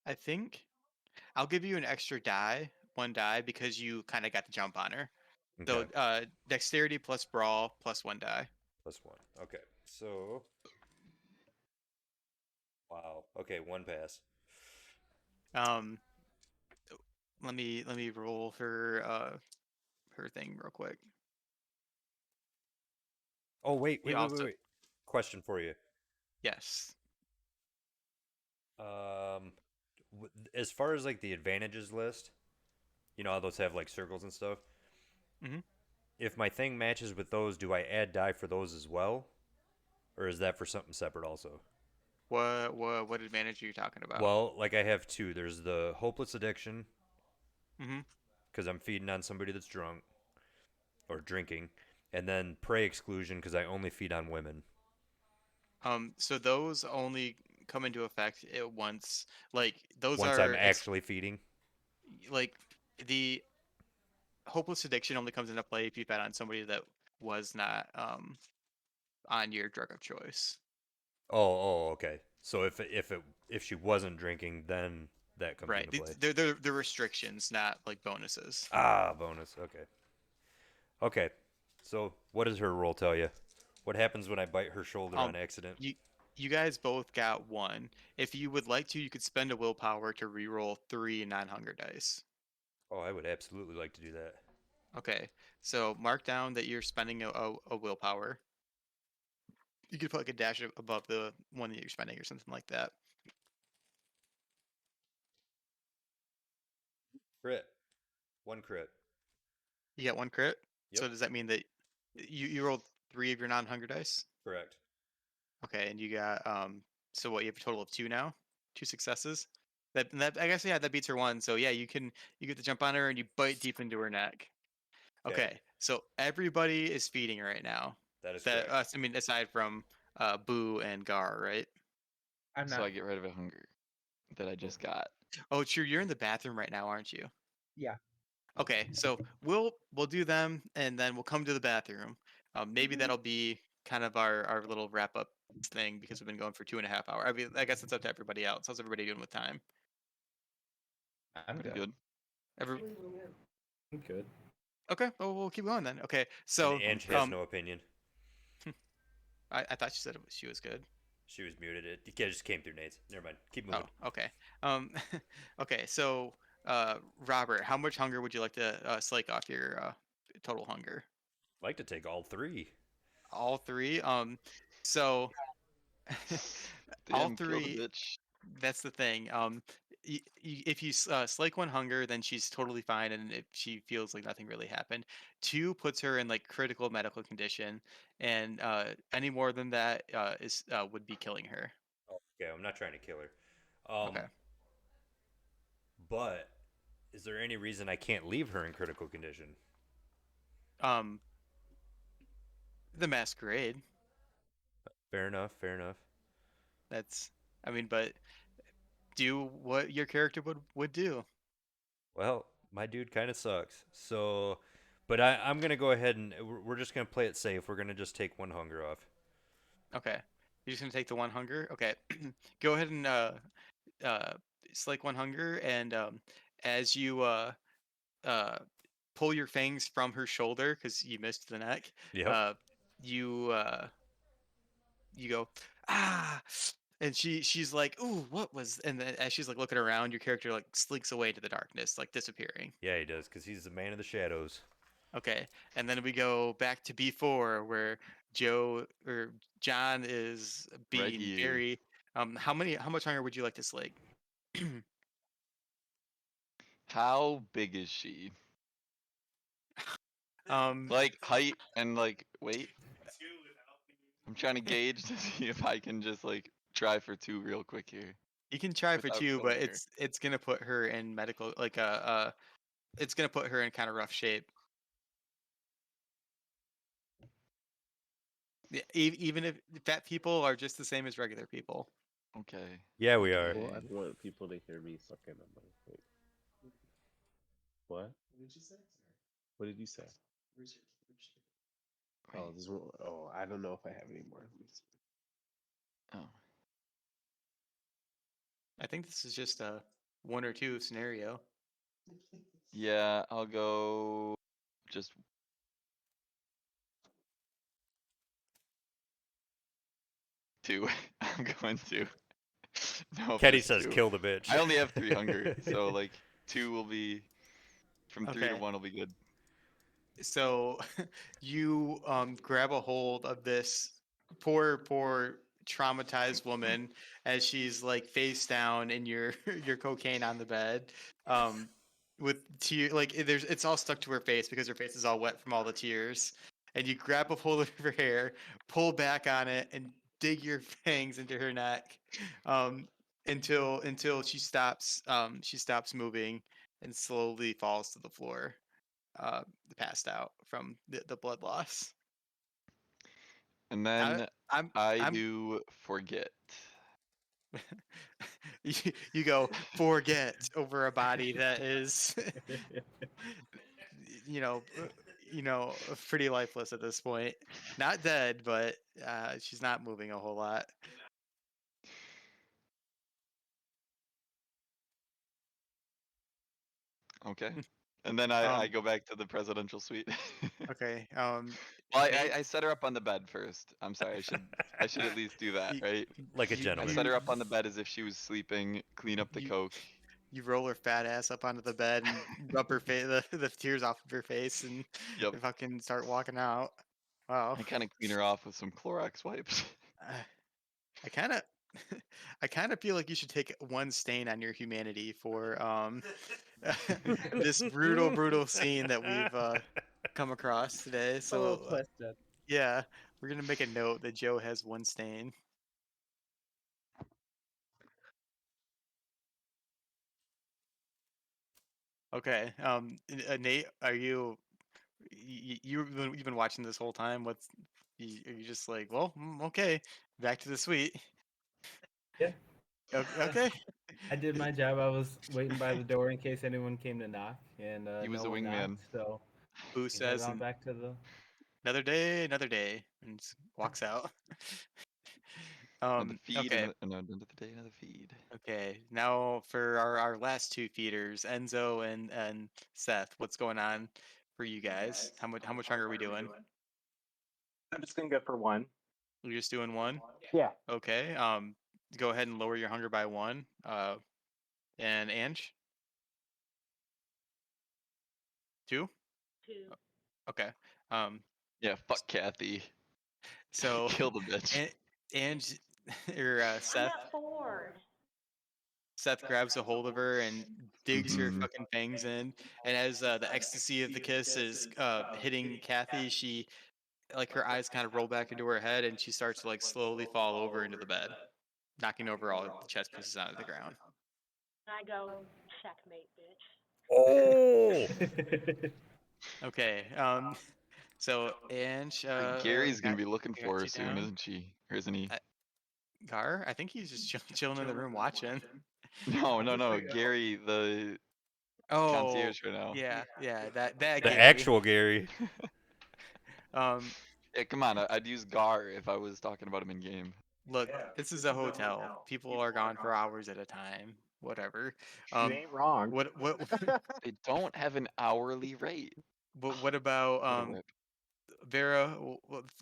I think I'll give you an extra die, one die, because you kind of got the jump on her. So Okay. dexterity plus brawl plus 1 die. +1. Okay. So. Wow. Okay, 1 pass. Let me roll her thing real quick. Oh, wait. You also Question for you. yes. As far as like the advantages list, how those have like circles and stuff. Mm-hmm. If my thing matches with those, do I add die for those as well, or is that for something separate also? What advantage are you talking about? Well, like I have 2. There's the hopeless addiction. Mm-hmm. Because I'm feeding on somebody that's drunk or drinking, and then prey exclusion because I only feed on women. So those only come into effect at once. Like those once are I'm actually feeding. Like the hopeless addiction only comes into play if you fed on somebody that was not on your drug of choice. Oh, okay. So if she wasn't drinking, then that comes Right. into play. They're restrictions, not like bonuses. Bonus. Okay. So what does her roll tell you? What happens when I bite her shoulder on accident? You guys both got 1. If you would like to, you could spend a willpower to reroll 3 non-hunger dice. Oh, I would absolutely like to do that. Okay. So mark down that you're spending a willpower. You could put like a dash above the one that you're spending or something like that. Crit. 1 crit. You got 1 crit? Yep. So does that mean that you rolled 3 of your non-hunger dice? Correct. Okay, and you got so what, you have a total of 2 now? 2 successes? That I guess that beats her 1. So yeah, you get to jump on her and you bite deep into her neck. Okay. So everybody is feeding right now. That is correct. I mean, aside from Boo and Gar, right? I'm So not. I get rid of a hunger that I just got. Oh, true. You're in the bathroom right now, aren't you? Yeah. Okay, so we'll do them, and then we'll come to the bathroom. Maybe that'll be kind of our little wrap up thing because we've been going for 2.5 hours. I mean, I guess it's up to everybody else. How's everybody doing with time? I'm Pretty good. good. Every I'm good. Okay, well we'll keep going then. Okay, And so Ange has no opinion. I thought she said she was good. She was muted. It just came through Nate's. Never mind. Keep moving. Oh, okay. Okay, so Robert, how much hunger would you like to slake off your total hunger? I'd like to take all 3. All 3. So all Damn, kill the 3. bitch. That's the thing. If you slake 1 hunger, then she's totally fine, and if she feels like nothing really happened. 2 puts her in like critical medical condition, and any more than that is would be killing her. Okay, I'm not trying to kill her. Okay. But is there any reason I can't leave her in critical condition? The Masquerade. Fair enough. Fair enough. That's, I mean, but do what your character would do. Well, my dude kind of sucks. So, but I'm gonna go ahead and we're just gonna play it safe. We're gonna just take 1 hunger off. Okay. You're just gonna take the 1 hunger. Okay. Go ahead and uh slake 1 hunger, and as you uh pull your fangs from her shoulder because you missed the neck. Yep. You you go, ah, and she's like, ooh, what was? And then as she's like looking around, your character like slinks away into the darkness, like disappearing. Yeah, he does because he's the man of the shadows. Okay, and then we go back to B4 where Joe or John is Right being here. very. How much hunger would you like to slake? How big is she? Um, Like height and like weight? I'm trying to gauge to see if I can just like try for 2 real quick here you can try for without 2, but killing her. it's gonna put her in medical like it's gonna put her in kind of rough shape. Yeah, even if fat people are just the same as regular people. Okay. Yeah, we are. Well, I don't want people to hear me sucking on my thing. What? What did you say? What did you say? Oh, this one, oh, I don't know if I have any more. Let me see. Oh. I think this is just a 1 or 2 scenario. Yeah, I'll go just two. I'm going to. No, Kenny just says, 2. "Kill the bitch." I only have 3 hunger, so like 2 will be from 3 to Okay. 1 will be good. So you grab a hold of this poor traumatized woman as she's like face down in your your cocaine on the bed, with tear like it's all stuck to her face because her face is all wet from all the tears, and you grab a hold of her hair, pull back on it, and dig your fangs into her neck, until she stops moving and slowly falls to the floor, uh, passed out from the blood loss. And I, then I'm I I'm do forget. you go forget over a body that is you know pretty lifeless at this point, not dead, but she's not moving a whole lot. Okay. And then I um go back to the presidential suite. okay, Well, Nate, I set her up on the bed first. I'm sorry, I should at least do that, you, right? Like a you, I gentleman. set you, her up on the bed as if she was sleeping, clean up the you, coke. you roll her fat ass up onto the bed and rub her face, the tears off of her face, and Yep. fucking start walking out. Wow. I kind of clean her off with some Clorox wipes. I kind of I kind of feel like you should take 1 stain on your humanity for this brutal scene that we've come across today. A little So twisted. yeah, we're gonna make a note that Joe has 1 stain. Okay. Nate, are you've been watching this whole time? Are you just like, well, okay? Back to the suite. Yeah. Okay. I did my job. I was waiting by the door in case anyone came to knock, and He was no a one wingman. knocked. So Boo we head says, on and back to the. another day, and walks out. Another feed, Okay. another day, another feed. Okay. Now for our last two feeders, Enzo and Seth. What's going on for you guys? How much hunger are we doing? I'm just gonna go for one. We're just doing one. Yeah. Okay. Go ahead and lower your hunger by one. And Ange. Two. Two. Okay. Um. Yeah, fuck Kathy. So, Kill the bitch. Ange or I'm Seth. at 4. Seth grabs a hold of her and digs her Mhm. fucking fangs in, and as the ecstasy of the kiss is hitting Kathy, she like her eyes kind of roll back into her head, and she starts to like slowly fall over into the bed, knocking over all the chess pieces onto the ground. I go, checkmate, bitch. Oh! Okay. So Ange, Gary's gonna be looking got for her you soon, down. isn't she? Or isn't he? Gar, I think he's just chilling in the room watching. No. Gary, the Oh, concierge right now. yeah, that The Gary. actual Gary. Yeah, come on. I'd use Gar if I was talking about him in game. Look, this is a hotel. People are gone for hours at a time. Whatever. You ain't wrong. What They don't have an hourly rate. what about What a whip. Vera?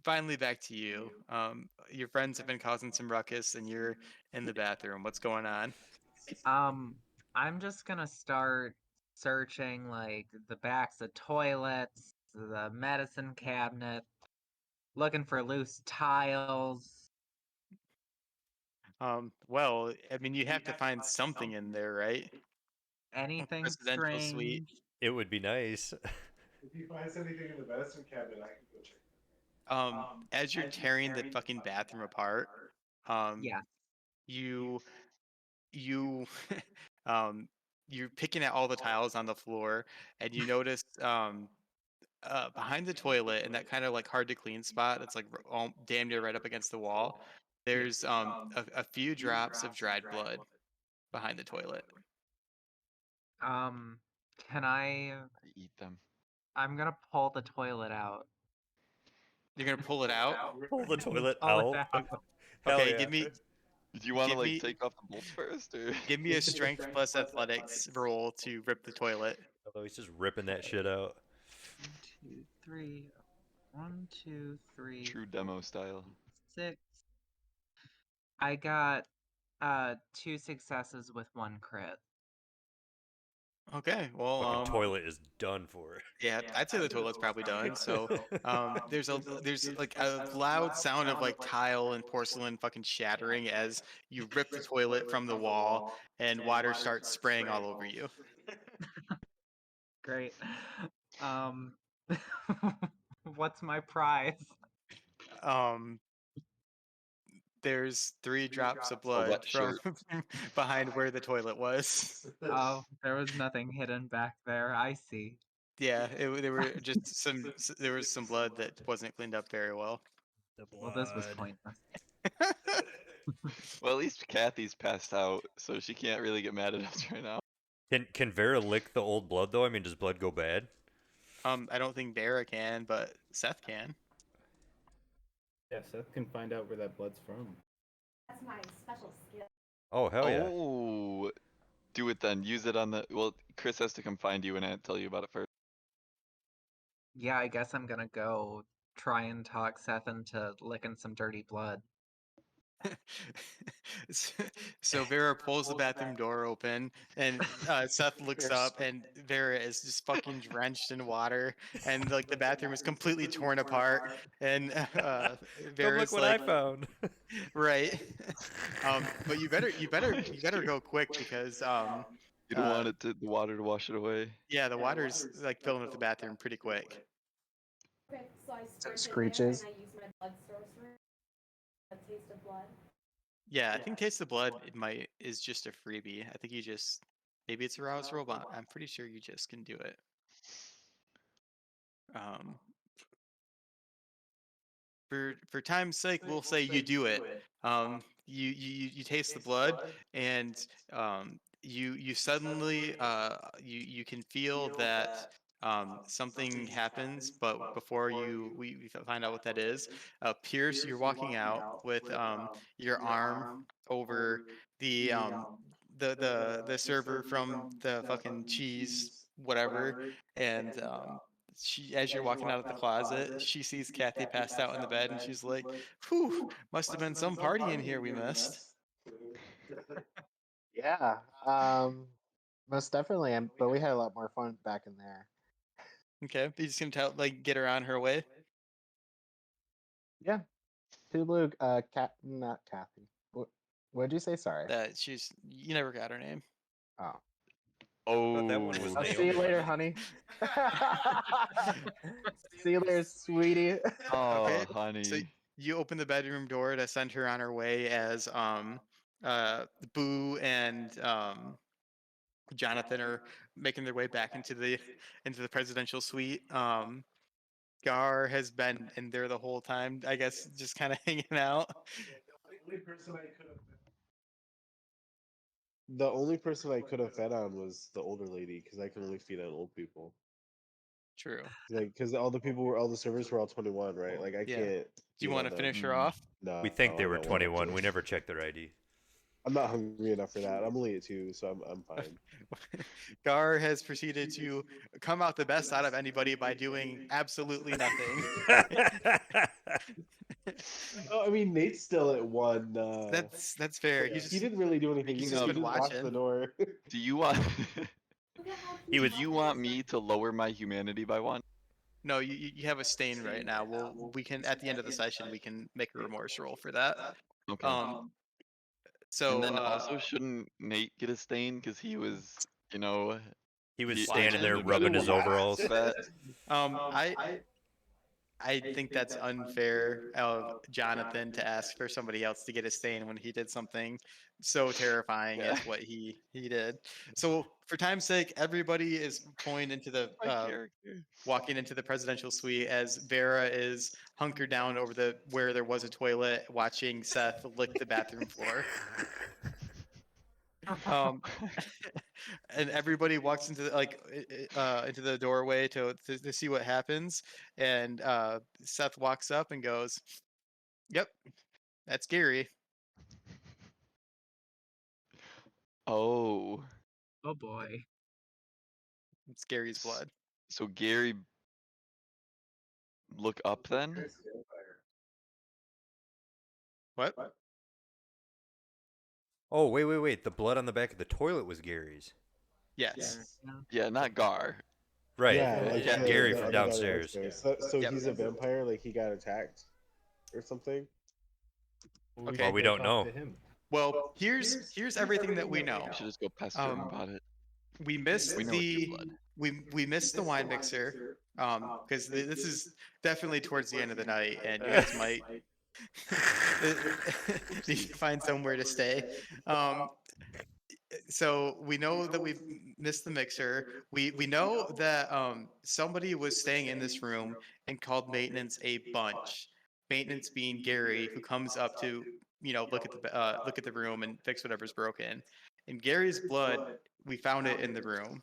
Finally back to you. Your friends have been causing some ruckus, and you're in the bathroom. What's going on? I'm just gonna start searching like the backs of toilets, the medicine cabinet, looking for loose tiles. Well, I mean, you have to find something in there, right? Anything Presidential suite. strange? It would be nice. If you find anything in the medicine cabinet, I can go check. As you're tearing the fucking bathroom apart, Yeah. you you you're picking at all the tiles on the floor, and you notice behind the toilet in that kind of like hard to clean spot that's like damn near right up against the wall, there's a few drops of dried blood behind the toilet. Can I Eat them. I'm gonna pull the toilet out. You're gonna pull it out. Pull the toilet Pull it out. out. Hell Okay, yeah. Do you want to give like me take off the bolts first, or give me a strength plus athletics roll to rip the toilet. Although he's just ripping that shit out. 1, 2, 3. 1, 2, 3. true demo style? 6. I got 2 successes with 1 crit. Okay, well, Fucking toilet is done for. yeah, I'd say the toilet's probably done. So, there's like a loud sound of like tile and porcelain fucking shattering as you rip the toilet from the wall, and water starts spraying all over you. Great. Um what's my prize? There's 3 drops of A blood wet from shirt. behind where the toilet was. Oh, there was nothing hidden back there. I see. Yeah, there were just there was some blood that wasn't cleaned up very well. The Well, this was blood. pointless. Well, at least Kathy's passed out, so she can't really get mad at us right now. Can Vera lick the old blood though? I mean, does blood go bad? I don't think Vera can, but Seth can. Yeah, Seth can find out where that blood's from. That's my special skill. Oh hell yeah. Oh, do it then. Use it on the. Well, Chris has to come find you and tell you about it first. Yeah, I guess I'm gonna go try and talk Seth into licking some dirty blood. So Vera pulls the bathroom door open, and Seth looks up, and Vera is just fucking drenched in water, and like the bathroom is completely torn apart, and Come Vera's look what like, I found. right. But you better go quick because You don't want the water to wash it away. yeah, the water's like filling up the bathroom pretty quick. Okay, so I So it sprint in there and screeches. I use my blood sorcerer. A taste of blood. Yeah, I think Taste the Blood is just a freebie. I think you just maybe it's a Rouse Robot. I'm pretty sure you just can do it. for time's sake, we'll say you do it. You taste the blood, and you suddenly you can feel that something happens, but before we find out what that is, Pierce, you're walking out with your arm over the the server from the fucking cheese whatever, and she, as you're walking out of the closet, she sees Kathy passed out in the bed, and she's like, "Whew, must have been some party in here we missed." Yeah, most definitely. But we had a lot more fun back in there. Okay, you just gonna tell like get her on her way. Yeah, Tulu, not Kathy. What'd you say? Sorry. That she's you never got her name. Oh. That one was Oh, I'll see you Naomi, later, wasn't honey. See you later, sweetie. oh, Okay, so honey. you open the bedroom door to send her on her way as Boo and Jonathan are making their way back into the presidential suite. Gar has been in there the whole time, I guess, just kind of hanging out. The only person I could have fed on was the older lady because I can only feed on old people. True. Like, because all the servers were all 21, right? Like, I Yeah. can't. Do you feed want on to them. finish her off? No, We think they I were don't want 21. to. We never checked their ID. I'm not hungry enough for that. I'm only at 2, so I'm fine. Gar has proceeded to come out the best out of anybody by doing absolutely nothing. Oh, I mean, Nate's still at 1. That's fair. He didn't really do anything. he's He just just been locked the watching. door. Do you want? He was. Do you want me to lower my humanity by 1? No, you have a stain right now. We can at the end of the session we can make a remorse roll for that. Okay. So And then also, shouldn't Nate get a stain because he was, you know, He was he standing there attended rubbing better his than overalls. that. I think that's unfair of Jonathan to ask for somebody else to get a stain when he did something so terrifying Yeah. as what he did. So for time's sake, everybody is pulling into the My character. walking into the presidential suite as Vera is hunkered down over the where there was a toilet, watching Seth lick the bathroom floor. And everybody walks into into the doorway to see what happens, and Seth walks up and goes, "Yep, that's Gary." Oh. Oh boy. It's Gary's blood. So Gary, look up then. What? Oh, wait. The blood on the back of the toilet was Gary's. Yes. Yeah, not Gar. Right. Yeah, like Yeah. Gary the from other guy downstairs. So Yep. he's a vampire. Like, he got attacked or something. Okay. Well, we don't know. Well, here's everything that we know. We should just go pester him about it. We missed We know it's your blood. we missed the wine mixer because this is definitely towards the end of the night, and you guys might need to find somewhere to stay. So we know that we've missed the mixer. We know that somebody was staying in this room and called maintenance a bunch. Maintenance being Gary, who comes up to look at the room and fix whatever's broken. And Gary's blood, we found it in the room,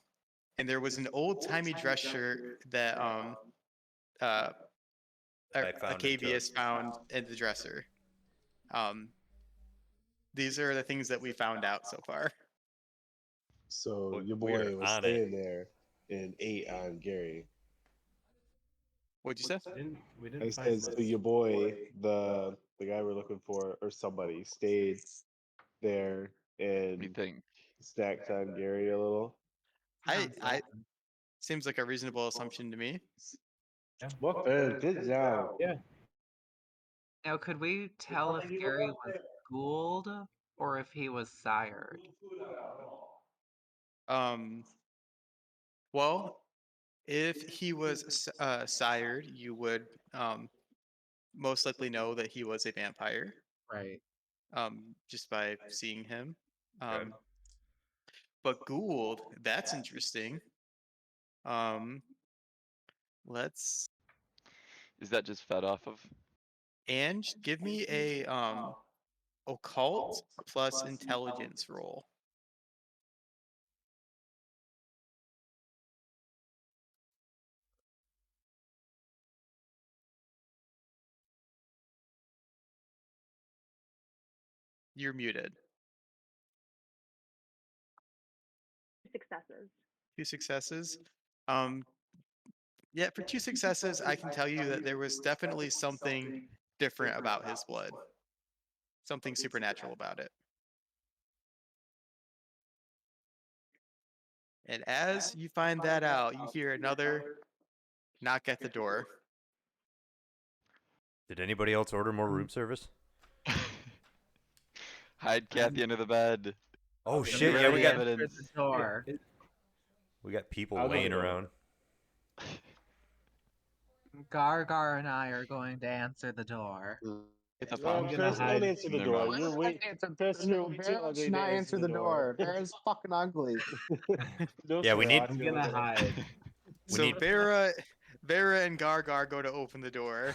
and there was an old timey dress shirt that I found Acavius found in the dresser. These are the things that we found out so far. So your We're boy was on staying there and ate on Gary. What'd you say? We I didn't find said, so much. your boy, the guy we're looking for, or somebody, stayed there What do you and think? snacked on Gary a little. I seems like a reasonable assumption to me. What good job. Yeah. Now, could we tell if Gary was Gould or if he was sired? Well, if he was sired, you would most likely know that he was a vampire. Right. Just by seeing him. Okay. But Gould, that's interesting. Let's. Is that just fed off of? And give me a occult plus intelligence roll. You're muted. Successes. 2 successes. Yeah, for 2 successes, I can tell you that there was definitely something different about his blood. Something supernatural about it. And as you find that out, you hear another knock at the door. Did anybody else order more room service? Hide Kathy under the bed. Oh Get shit! rid Yeah, of we the got evidence. The door. people I'll go laying to the door. around. Gargar and I are going to answer the door. Get the Well, bombs gonna Chris, don't hide answer the in their door. mouth. You're way Chris, you're way too Barrett ugly should to not answer the door. Barrett's fucking ugly. No Yeah, we need- I'm gonna hide. We So need- Vera and Gargar go to open the door.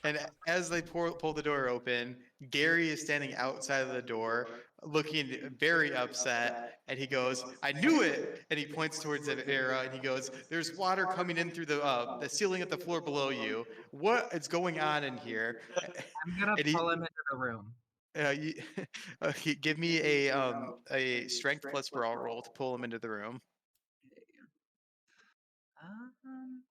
And as they pull the door open, Gary is standing outside of the door, looking very upset. And he goes, "I knew it!" And he points towards Vera, and he goes, "There's water coming in through the ceiling at the floor below you. What is going on in here?" I'm gonna And he, pull him into the room. you, give me a strength plus brawl roll to pull him into the room. Um,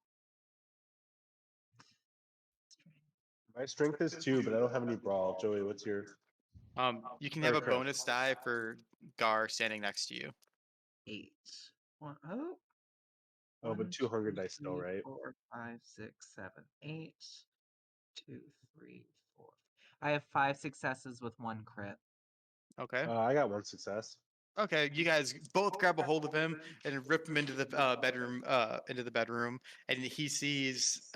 My strength is 2, but I don't have any brawl. Joey, what's your? You can Or have a Chris. bonus die for Gar standing next to you. 8. Oh. Oh, but 2 hunger dice still, 3, right? 4, 5, 6, 7, 8. 2, 3, 4. I have 5 successes with 1 crit. Okay. I got 1 success. Okay, you guys both grab a hold of him and rip him into the bedroom, and he sees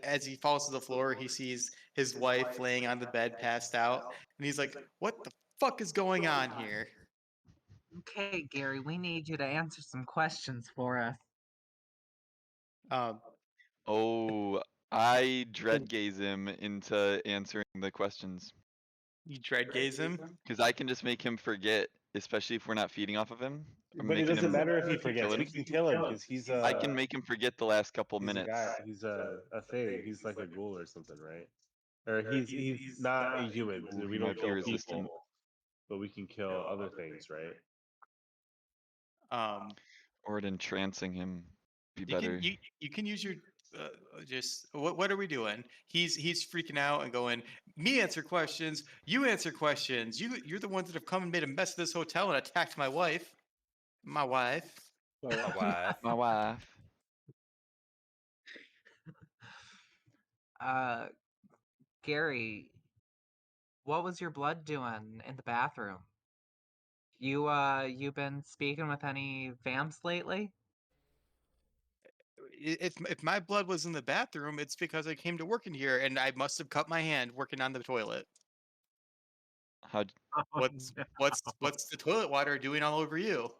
as he falls to the floor, he sees his wife laying on the bed, passed out, and he's like, "What the fuck is going on here?" Okay, Gary, we need you to answer some questions for us. Oh, I dread gaze him into answering the questions. You dread gaze him? Because I can just make him forget, especially if we're not feeding off of him. I'm But it making doesn't him matter if he kill forgets. him. We can kill him because he's I can make him forget the last couple he's a minutes. guy. He's a fae. He's like a ghoul or something, right? Or he's not a human. Ooh, We he don't might be kill resistant. people, but we can kill other things, right? Or at entrancing him be You better. can you can use your just what are we doing? He's freaking out and going, "Me answer questions, you answer questions. You're the ones that have come and made a mess of this hotel and attacked my wife." My wife. My wife. My wife. Gary, what was your blood doing in the bathroom? You been speaking with any vamps lately? If my blood was in the bathroom, it's because I came to work in here and I must have cut my hand working on the toilet. How'd What's no. what's the toilet water doing all over you?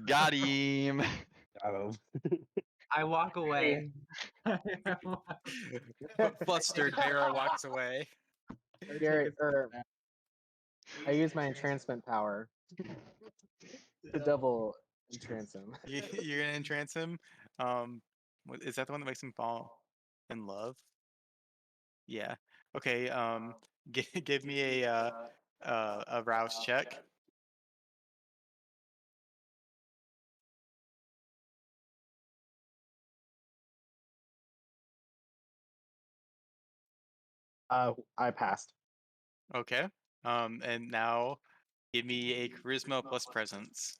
Got him. Got him. I walk away. Flustered, Vera walks away. Gary, I use my entrancement power to double entrance him. You're gonna entrance him. Is that the one that makes him fall in love? Yeah. Okay. Give me a rouse check. I passed. Okay. And now give me a charisma plus presence.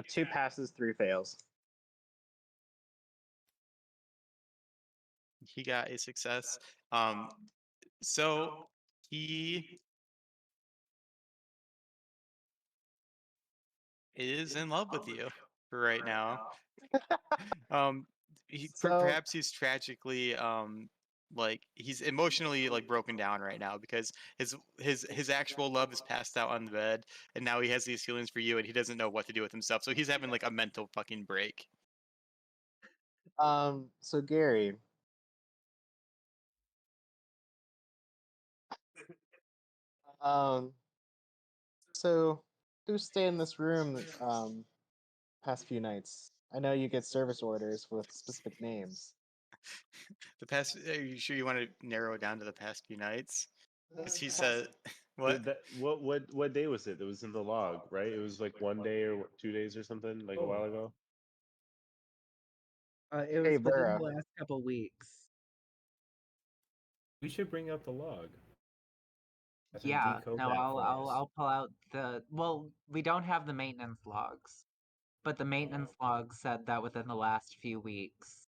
Two passes, 3 fails. He got a success. So he is in love with you for right now. So perhaps he's tragically like he's emotionally like broken down right now because his actual love is passed out on the bed, and now he has these feelings for you, and he doesn't know what to do with himself. So he's having like a mental fucking break. so Gary, um, so who stayed in this room past few nights? I know you get service orders with specific names. The past, are you sure you want to narrow it down to the past few nights? Because he said, what? What day was it? It was in the log, right? It was like 1 day or 2 days or something, like a while ago. It Hey, was within the Vera. last couple weeks. We should bring up the log. Have him Yeah, decode no, that I'll for I'll us. I'll pull out the well, we don't have the maintenance logs, but the maintenance logs said that within the last few weeks,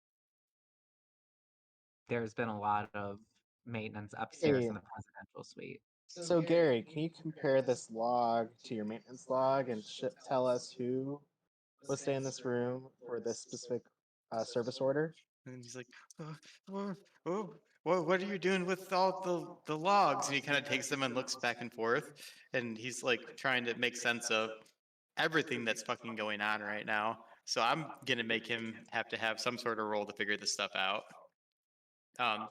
there's been a lot of maintenance upstairs Hey, in the presidential suite. so Gary, can you compare this log to your maintenance log and tell us who was staying in this room for this specific service order? And he's like, oh, oh, oh, what are you doing with all the logs? And he kind of takes them and looks back and forth, and he's like trying to make sense of everything that's fucking going on right now. So I'm gonna make him have to have some sort of role to figure this stuff out. Um,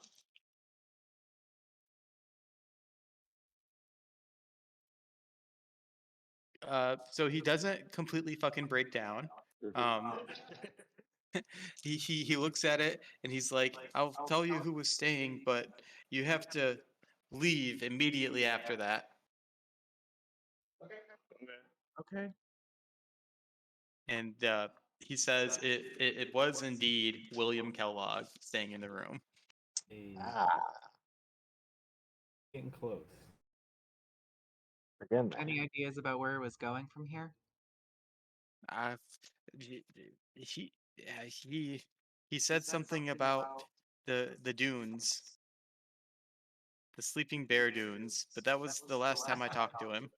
so he doesn't completely fucking break down. Um, he looks at it and he's like, I'll tell you who was staying, but you have to leave immediately after that. Okay. And he says it was indeed William Kellogg staying in the room. Hey, Ah, getting close. forgive me. Any ideas about where it was going from here? He yeah, he said something about the dunes, the Sleeping Bear dunes, but that was the last time I talked to him.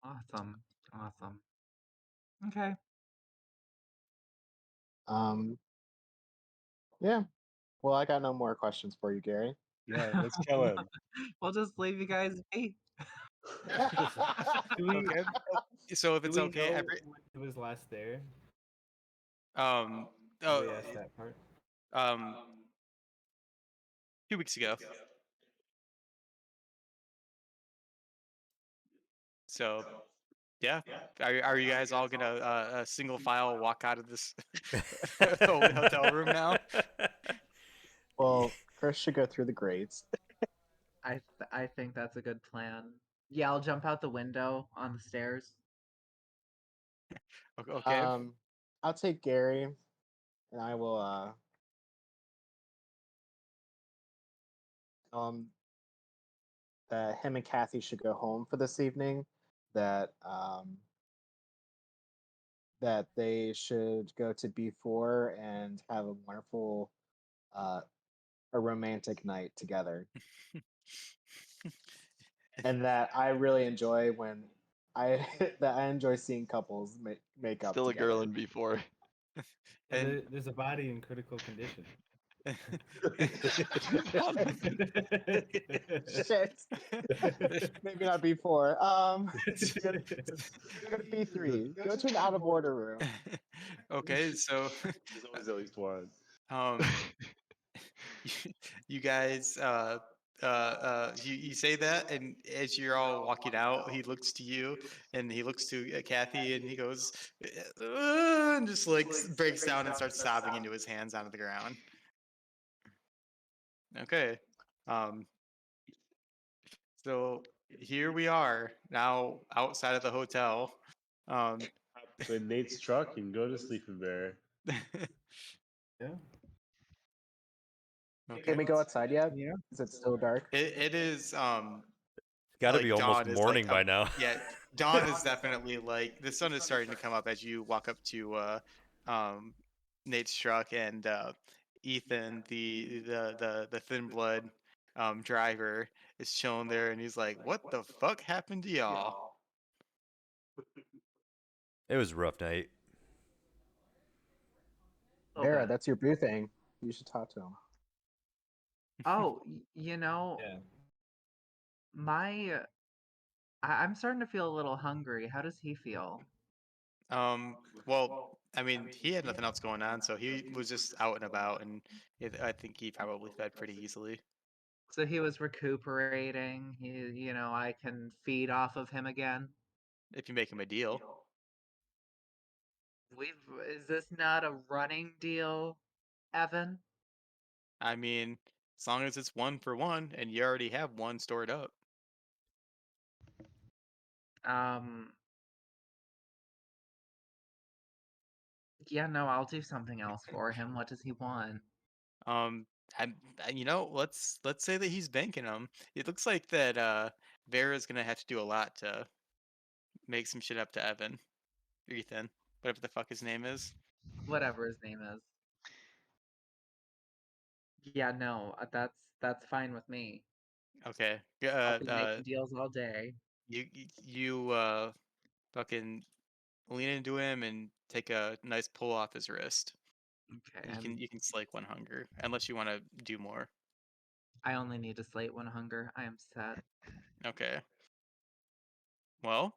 Awesome. Awesome. Okay. Yeah. Well, I got no more questions for you, Gary. Yeah, let's kill him. We'll just leave you guys be. Do we, Okay. So if do it's we okay, know every when he was last there? um Did oh we ask that part? 2 weeks ago. So yeah, are you guys all gonna single file walk out of this hotel room now? Well, first should go through the grades. I think that's a good plan. Yeah, I'll jump out the window on the stairs. Okay. I'll take Gary, and I will tell him that him and Kathy should go home for this evening. That that they should go to B4 and have a wonderful, a romantic night together. And that I really enjoy when I that I enjoy seeing couples make up Still a together. girl in B4. And There's a body in critical condition. Shit. Maybe not B4. Go to B3. Go to an out of order room. Okay, so There's always at least one. um you guys you say that, and as you're all walking out, he looks to you and he looks to Kathy and he goes and just like breaks down and starts sobbing into his hands onto the ground. Okay. Um so here we are now outside of the hotel. Um In Nate's truck and go to Sleeping Bear. Yeah. okay. Can we go outside yet? Yeah. Is it still dark? It is Got to like be almost dawn is morning like by now. yeah, dawn is definitely like the sun is starting to come up as you walk up to um Nate's truck, and Ethan, the thin blood driver, is chilling there, and he's like, what the fuck happened to y'all? It was a rough night. Vera, bit. that's your boo thing. You should talk to him. Oh, you know, Yeah. my I'm starting to feel a little hungry. How does he feel? Well, I mean, he had nothing else going on, so he was just out and about, and I think he probably fed pretty easily. So he was recuperating. I can feed off of him again. If you make him a deal. Is this not a running deal, Evan? I mean, as long as it's 1 for 1, and you already have one stored up. Yeah, no, I'll do something else for him. What does he want? Um, let's say that he's banking them. It looks like that Vera's gonna have to do a lot to make some shit up to Evan, Ethan, whatever the fuck his name is. Whatever his name is. Yeah, no, that's fine with me. Okay. I'll be making deals all day. You fucking lean into him and take a nice pull off his wrist. Okay, You can slake one hunger, unless you want to do more. I only need to slate one hunger. I am set. Okay. Well,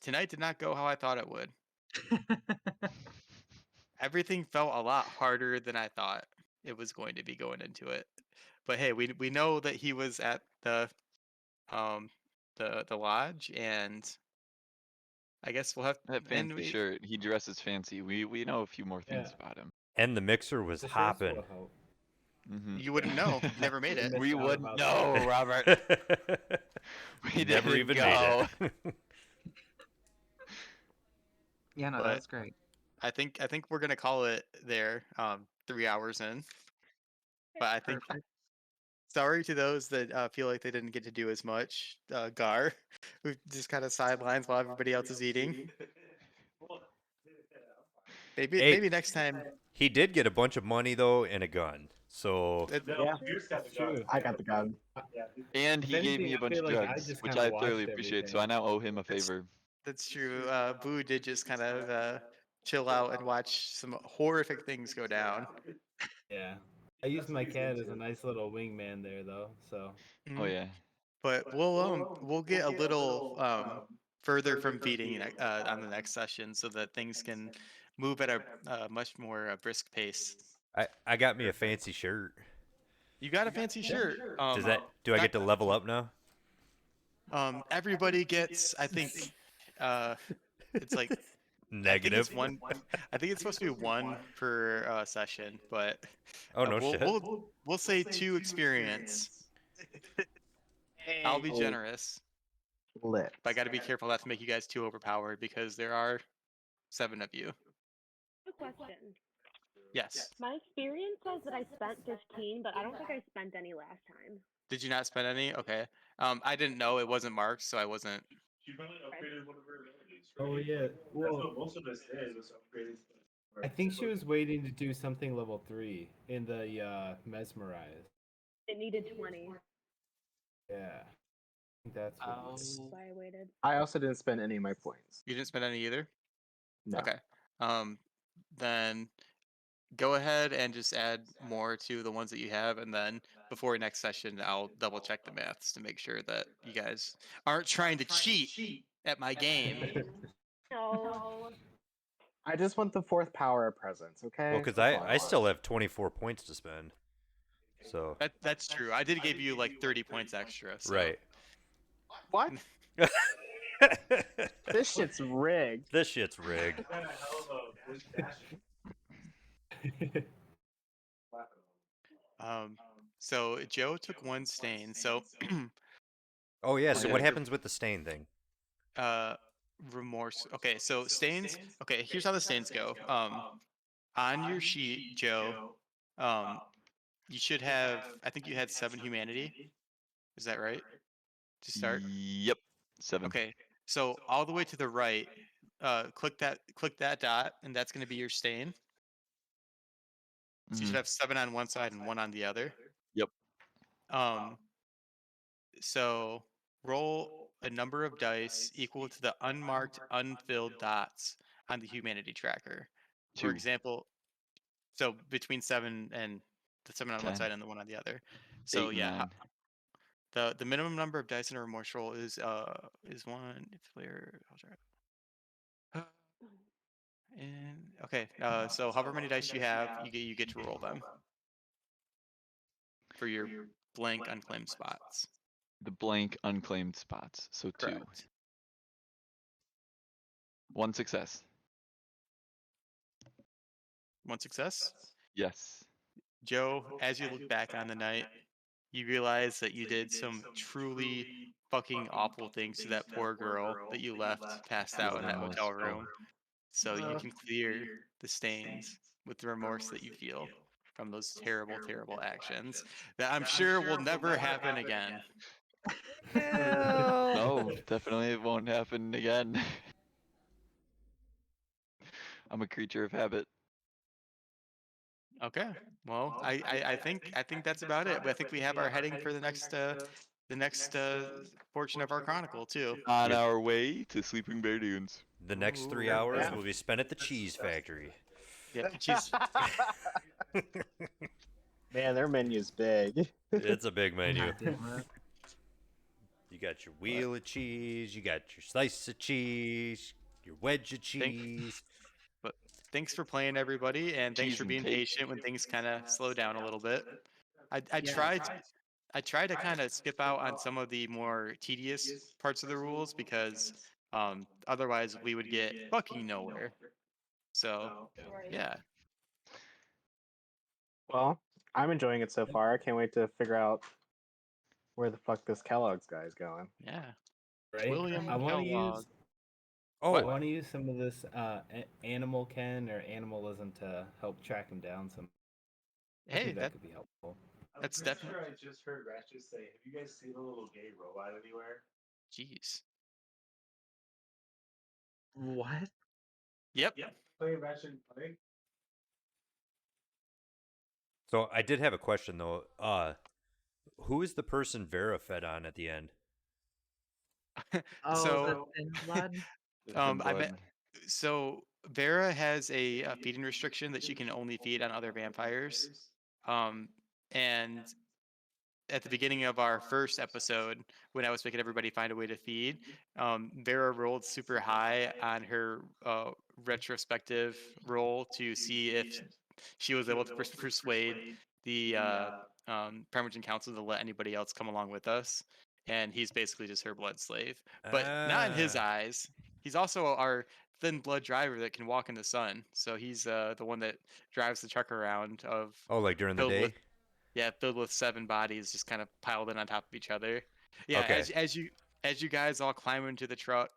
tonight did not go how I thought it would. Everything felt a lot harder than I thought it was going to be going into it. But hey, we know that he was at um the lodge, and I guess we'll have That and fancy shirt. He dresses fancy. We know a few more things Yeah. about him. And the mixer was The shirts hopping. will help. you wouldn't know. You've never made You it. missed We out wouldn't about know, that. Robert. We Never didn't even go. made it. Yeah, no, that But was great. I think we're gonna call it there. 3 hours in. But I think Perfect. sorry to those that feel like they didn't get to do as much. Gar, who just kind of sidelines while everybody else is eating. Maybe Hey, next time. he did get a bunch of money though and a gun. So Yeah, It's true. I got the gun. And If he gave anything, me a I bunch feel of like I drugs, just which kind of I thoroughly watched appreciate. So I everything. now owe him a favor. That's true. Boo did just kind of chill out and watch some horrific things go down. Yeah. I used my cat as a nice little wingman there, though. So. Oh Mhm. yeah. But we'll get a little further from feeding on the next session so that things can move at a much more brisk pace. I got me a fancy shirt. You got a fancy shirt. Do I Not get to level up now? everybody gets. I think it's like I think Negative. it's one. I think it's supposed to be one per session, but Oh no we'll shit. we'll say 2 experience. I'll be generous. Lit. But I got to be careful not to make you guys too overpowered because there are 7 of you. A question. Yes. My experience says that I spent 15, but I don't think I spent any last time. Did you not spend any? Okay. I didn't know it wasn't marked, so I wasn't. Oh yeah. Well, I think she was waiting to do something level 3 in the mesmerize. It needed 20. Yeah. I think that's what. That's why I waited. I also didn't spend any of my points. You didn't spend any either. No. Okay. Then go ahead and just add more to the ones that you have, and then before next session, I'll double check the maths to make sure that you guys aren't trying to cheat at my game. No. I just want the 4th power of presence, okay? Well, because That's all I want. still have 24 points to spend. So That's true. I did give you like 30 points extra. So. right. What? This shit's rigged. This shit's rigged. So Joe took 1 stain. So Oh yeah. Oh, So yeah. what happens with the stain thing? remorse. Okay, so stains. Okay, here's how the stains go. On your sheet, Joe, you should have. I think you had 7 humanity. Is that right? To start. Yep. 7. Okay, so all the way to the right, click that dot, and that's going to be your stain. So you should have 7 on one side and 1 on the other. Yep. So roll a number of dice equal to the unmarked, unfilled dots on the humanity tracker. For 2. example, So between 7 and the 7 on one 10. side and the 1 on the other. So 8 and yeah, 9. the minimum number of dice in a remorse roll is 1 if player. I'll try. And okay, so however many dice you have, you get to roll them for your blank unclaimed spots. The blank unclaimed spots. So 2. Correct. 1 success. 1 success. Yes. Joe, as you look back on the night, you realize that you did some truly fucking awful things to that poor girl that you left passed out in that hotel room. So you can clear the stains with the remorse that you feel from those terrible, terrible actions that I'm sure will never happen again. No, definitely it won't happen again. I'm a creature of habit. Okay. Well, I think that's about it. But I think we have our heading for the next portion of our chronicle too. On our way to Sleeping Bear Dunes. The next 3 hours will be spent at the cheese factory. Yeah, cheese. Man, their menu's big. It's a big menu. God damn it. You got your wheel of cheese, you got your slice of cheese, your wedge of cheese. But thanks for playing, everybody, and thanks Cheese for and being cake. patient when things kind of slow down a little bit. I Yeah. tried to kind of skip out on some of the more tedious parts of the rules because otherwise we would get fucking nowhere. So yeah. Well, I'm enjoying it so far. I can't wait to figure out where the fuck this Kellogg's guy is going. Yeah. Right. William I want to Kellogg. use. Oh, I want to use some of this animal ken or animalism to help track him down. Some. I Hey, think that could be helpful. that's definitely. I just heard Ratchet say, "Have you guys seen a little gay robot anywhere?" Jeez. What? Yep. Play Ratchet and Clank. so I did have a question though. Who is the person Vera fed on at the end? Oh, So, the thin blood? The thin I blood. bet. So Vera has a feeding restriction that she can only feed on other vampires. And at the beginning of our first episode, when I was making everybody find a way to feed, Vera rolled super high on her retrospective roll to see if she was able to persuade the Primogen Council to let anybody else come along with us. And he's basically just her blood slave, but not in his eyes. He's also our thin blood driver that can walk in the sun. So he's the one that drives the truck around of Oh, like during the filled day? with filled with 7 bodies just kind of piled in on top of each other. Yeah, Okay. as you guys all climb into the truck,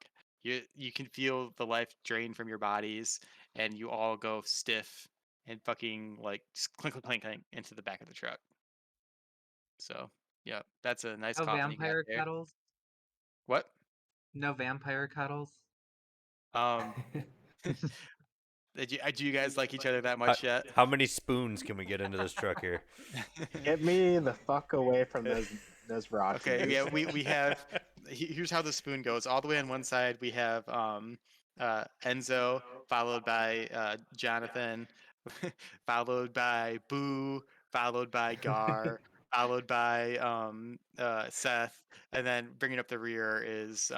you can feel the life drain from your bodies, and you all go stiff and fucking like just clink clink clink clink into the back of the truck. So yeah, that's a nice No coffin you got vampire there. cuddles? What? No vampire cuddles? Um, do you guys like each other that much yet? How many spoons can we get into this truck here? Get me the fuck away from those rocks. Okay, yeah, we have. Here's how the spoon goes. All the way on one side, we have Enzo, followed by Jonathan, followed by Boo, followed by Gar, followed by Seth, and then bringing up the rear is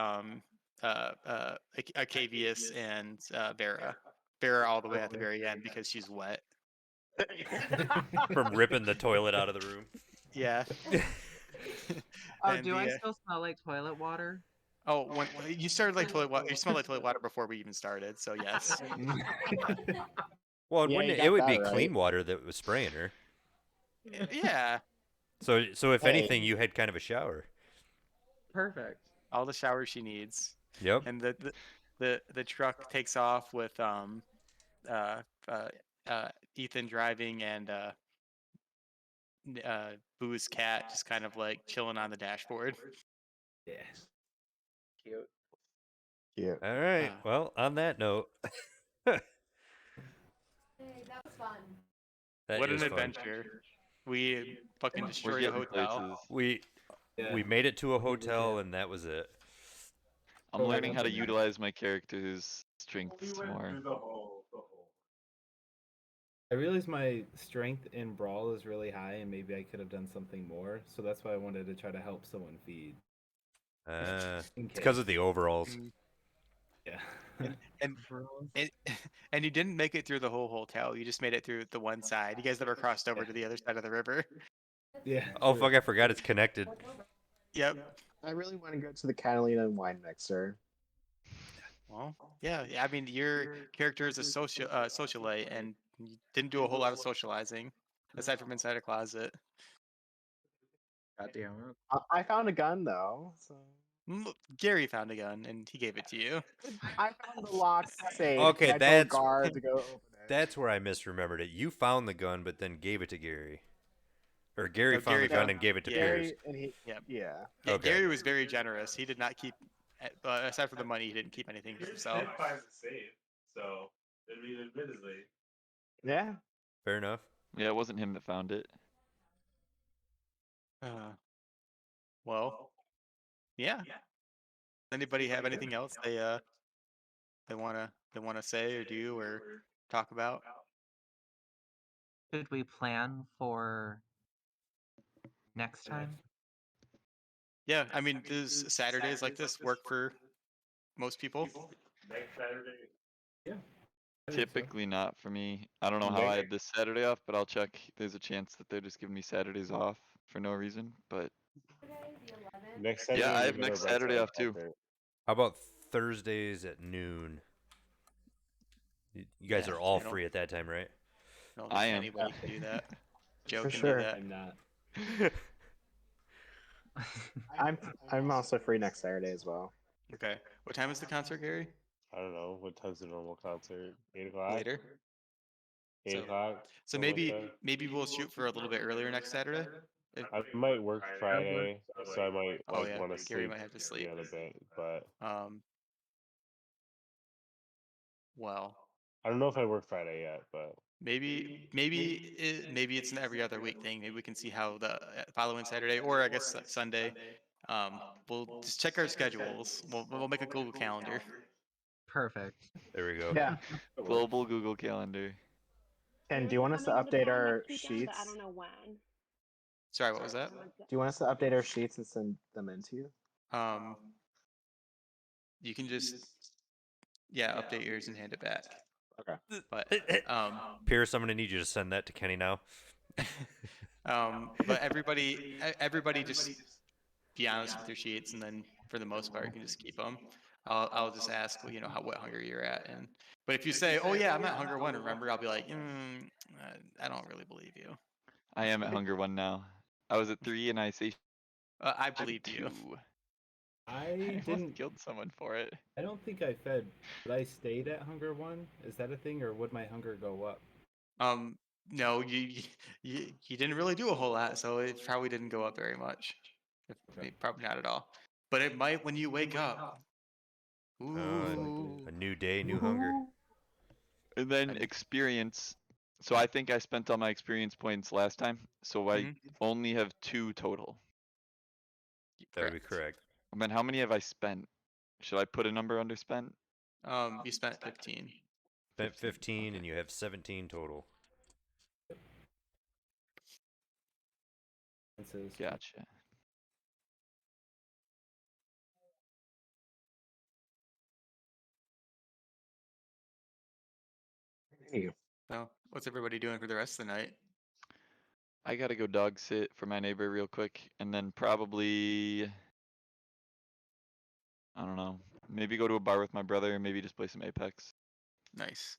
Acavius and Vera. Vera all the way at the very end because she's wet. From ripping the toilet out of the room. Yeah. Oh, And do I the, still smell like toilet water? Oh, when you started like toilet water, you smelled like toilet water before we even started. So yes. Well, Yeah, wouldn't you it got would be that right. clean water that was spraying her. Yeah. So if Hey. anything, you had kind of a shower. Perfect. All the showers she needs. Yep. And the truck takes off with Ethan driving and Boo's cat just kind of like chilling on the dashboard. Yeah. Cute. Cute. All right. Ah. Well, on that note, Hey, that was fun. that What is an fun. adventure. We fucking We're destroyed a getting hotel. places. We Yeah. we made it to a hotel, and that was it. I'm learning how to utilize my character's strengths more. I realize my strength in brawl is really high, and maybe I could have done something more. So that's why I wanted to try to help someone feed. It's In because of case. the overalls. Mm, Yeah. and and and you didn't make it through the whole hotel. You just made it through the one side. You guys never crossed over to the other side of the river. Yeah. Oh true. fuck! I forgot it's connected. Yep. I really want to go to the Catalina wine mixer. Well, yeah. I mean, your character is a socialite, and you didn't do a whole lot of socializing aside from inside a closet. God damn it. I found a gun though. So Gary found a gun, and he gave it to you. I found the locked safe. Okay, and I told guard to go open it. that's where I misremembered it. You found the gun, but then gave it to Gary, or Gary No, found Gary the gun found- and gave it to yeah. Pierce. Gary and he. Yeah. Yeah. Okay. Gary was very generous. He did not keep, aside from the money, he didn't keep anything for himself. find the safe, so I mean, admittedly. Yeah. Fair enough. Yeah, it wasn't him that found it. Well, yeah. Anybody have anything else they wanna say or do or talk about? Should we plan for next time? Yeah, I mean, does Saturdays like this work for most people? Next Saturday. Yeah. Typically not for me. I don't know how I had this Saturday off, but I'll check. There's a chance that they're just giving me Saturdays off for no reason. But Next yeah, Saturday. I have next Saturday off too. How about Thursdays at noon? You guys Yeah, are all I don't- free at that time, right? I don't think I am. anybody can do that. Joe For can sure. do that. I'm not. I'm also free next Saturday as well. Okay. What time is the concert, Gary? I don't know what time's the normal concert. 8 o'clock. Later. 8 o'clock. So maybe we'll shoot for a little bit earlier next Saturday. I might work Friday, so I might Oh, yeah, want to Gary sleep might have to sleep. the other bit. But Well, I don't know if I work Friday yet. But maybe it's an every other week thing. Maybe we can see how the following Saturday or I guess Sunday. We'll just check our schedules. We'll make a Google Calendar. Perfect. There we go. Yeah. Global Google Calendar. And do you want us to Coming the update bar our next weekend, sheets? but I don't know when. Sorry, what was that? Do you want us to update our sheets and send them in to you? You can just update yours and hand it back. Okay. But Pierce, I'm gonna need you to send that to Kenny now. but everybody just be honest with your sheets, and then for the most part, you can just keep them. I'll just ask, what hunger you're at, but if you say, oh yeah, I'm at hunger 1, remember, I'll be like, I don't really believe you. I am at hunger 1 now. I was at 3 and I say I believe you. 2. I almost didn't. killed someone for it. I don't think I fed, but I stayed at hunger 1. Is that a thing, or would my hunger go up? No, you didn't really do a whole lot, so it probably didn't go up very much. Probably not at all. But it might when you wake up. Ooh. A new day, new hunger. And then experience. So I think I spent all my experience points last time. So I only have 2 total. That would be correct. And then how many have I spent? Should I put a number under spent? You spent 15. Spent 15 and you have 17 total. Gotcha. So, what's everybody doing for the rest of the night? I gotta go dog sit for my neighbor real quick, and then probably, I don't know, maybe go to a bar with my brother, and maybe just play some Apex. Nice.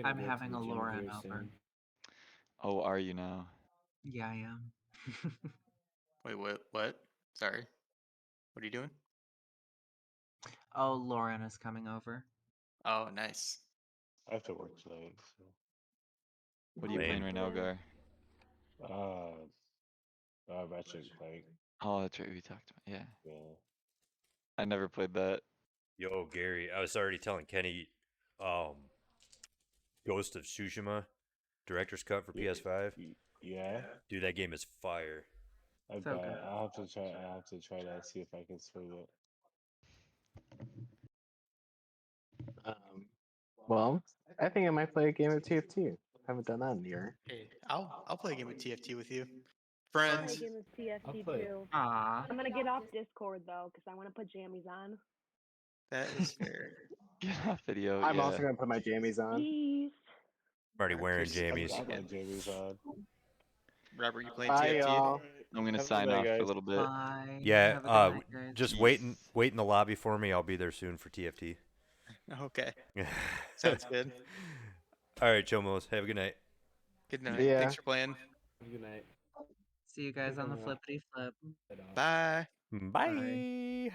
I'm having a Lauren over. Oh, are you now? Yeah, I am. Wait, what? Sorry. What are you doing? Oh, Lauren is coming over. Oh, nice. I have to work tonight. So. What are you playing right now, Gar? Ratchet & Clank. Oh, that's right, we talked about, yeah. Yeah. I never played that. Yo, Gary, I was already telling Kenny, Ghost of Tsushima, director's cut for PS5. Yeah. Dude, that game is fire. I bet. I'll have to try that. See if I can swing it. Well, I think I might play a game of TFT. Haven't done that in a year. Hey, I'll play a game of TFT with you, Play a friends. game of TFT play. too. Aw. I'm gonna get off Discord though, because I want to put jammies on. That is fair. Get off video. I'm yeah. also gonna put my jammies on. Jeez. I'm already Alright, wearing peace. I jammies. got my jammies on. Robert, you playing Bye, TFT? y'all. I'm gonna Have a good sign night, off for a guys. little bit. Bye. Yeah, Have a good night, guys. just Peace. wait in the lobby for me. I'll be there soon for TFT. Okay, sounds good. All right, Chomos. Have a good night. Good night. Yeah. Thanks for playing. Good night. See you guys on the flippity flip. Bye. Bye.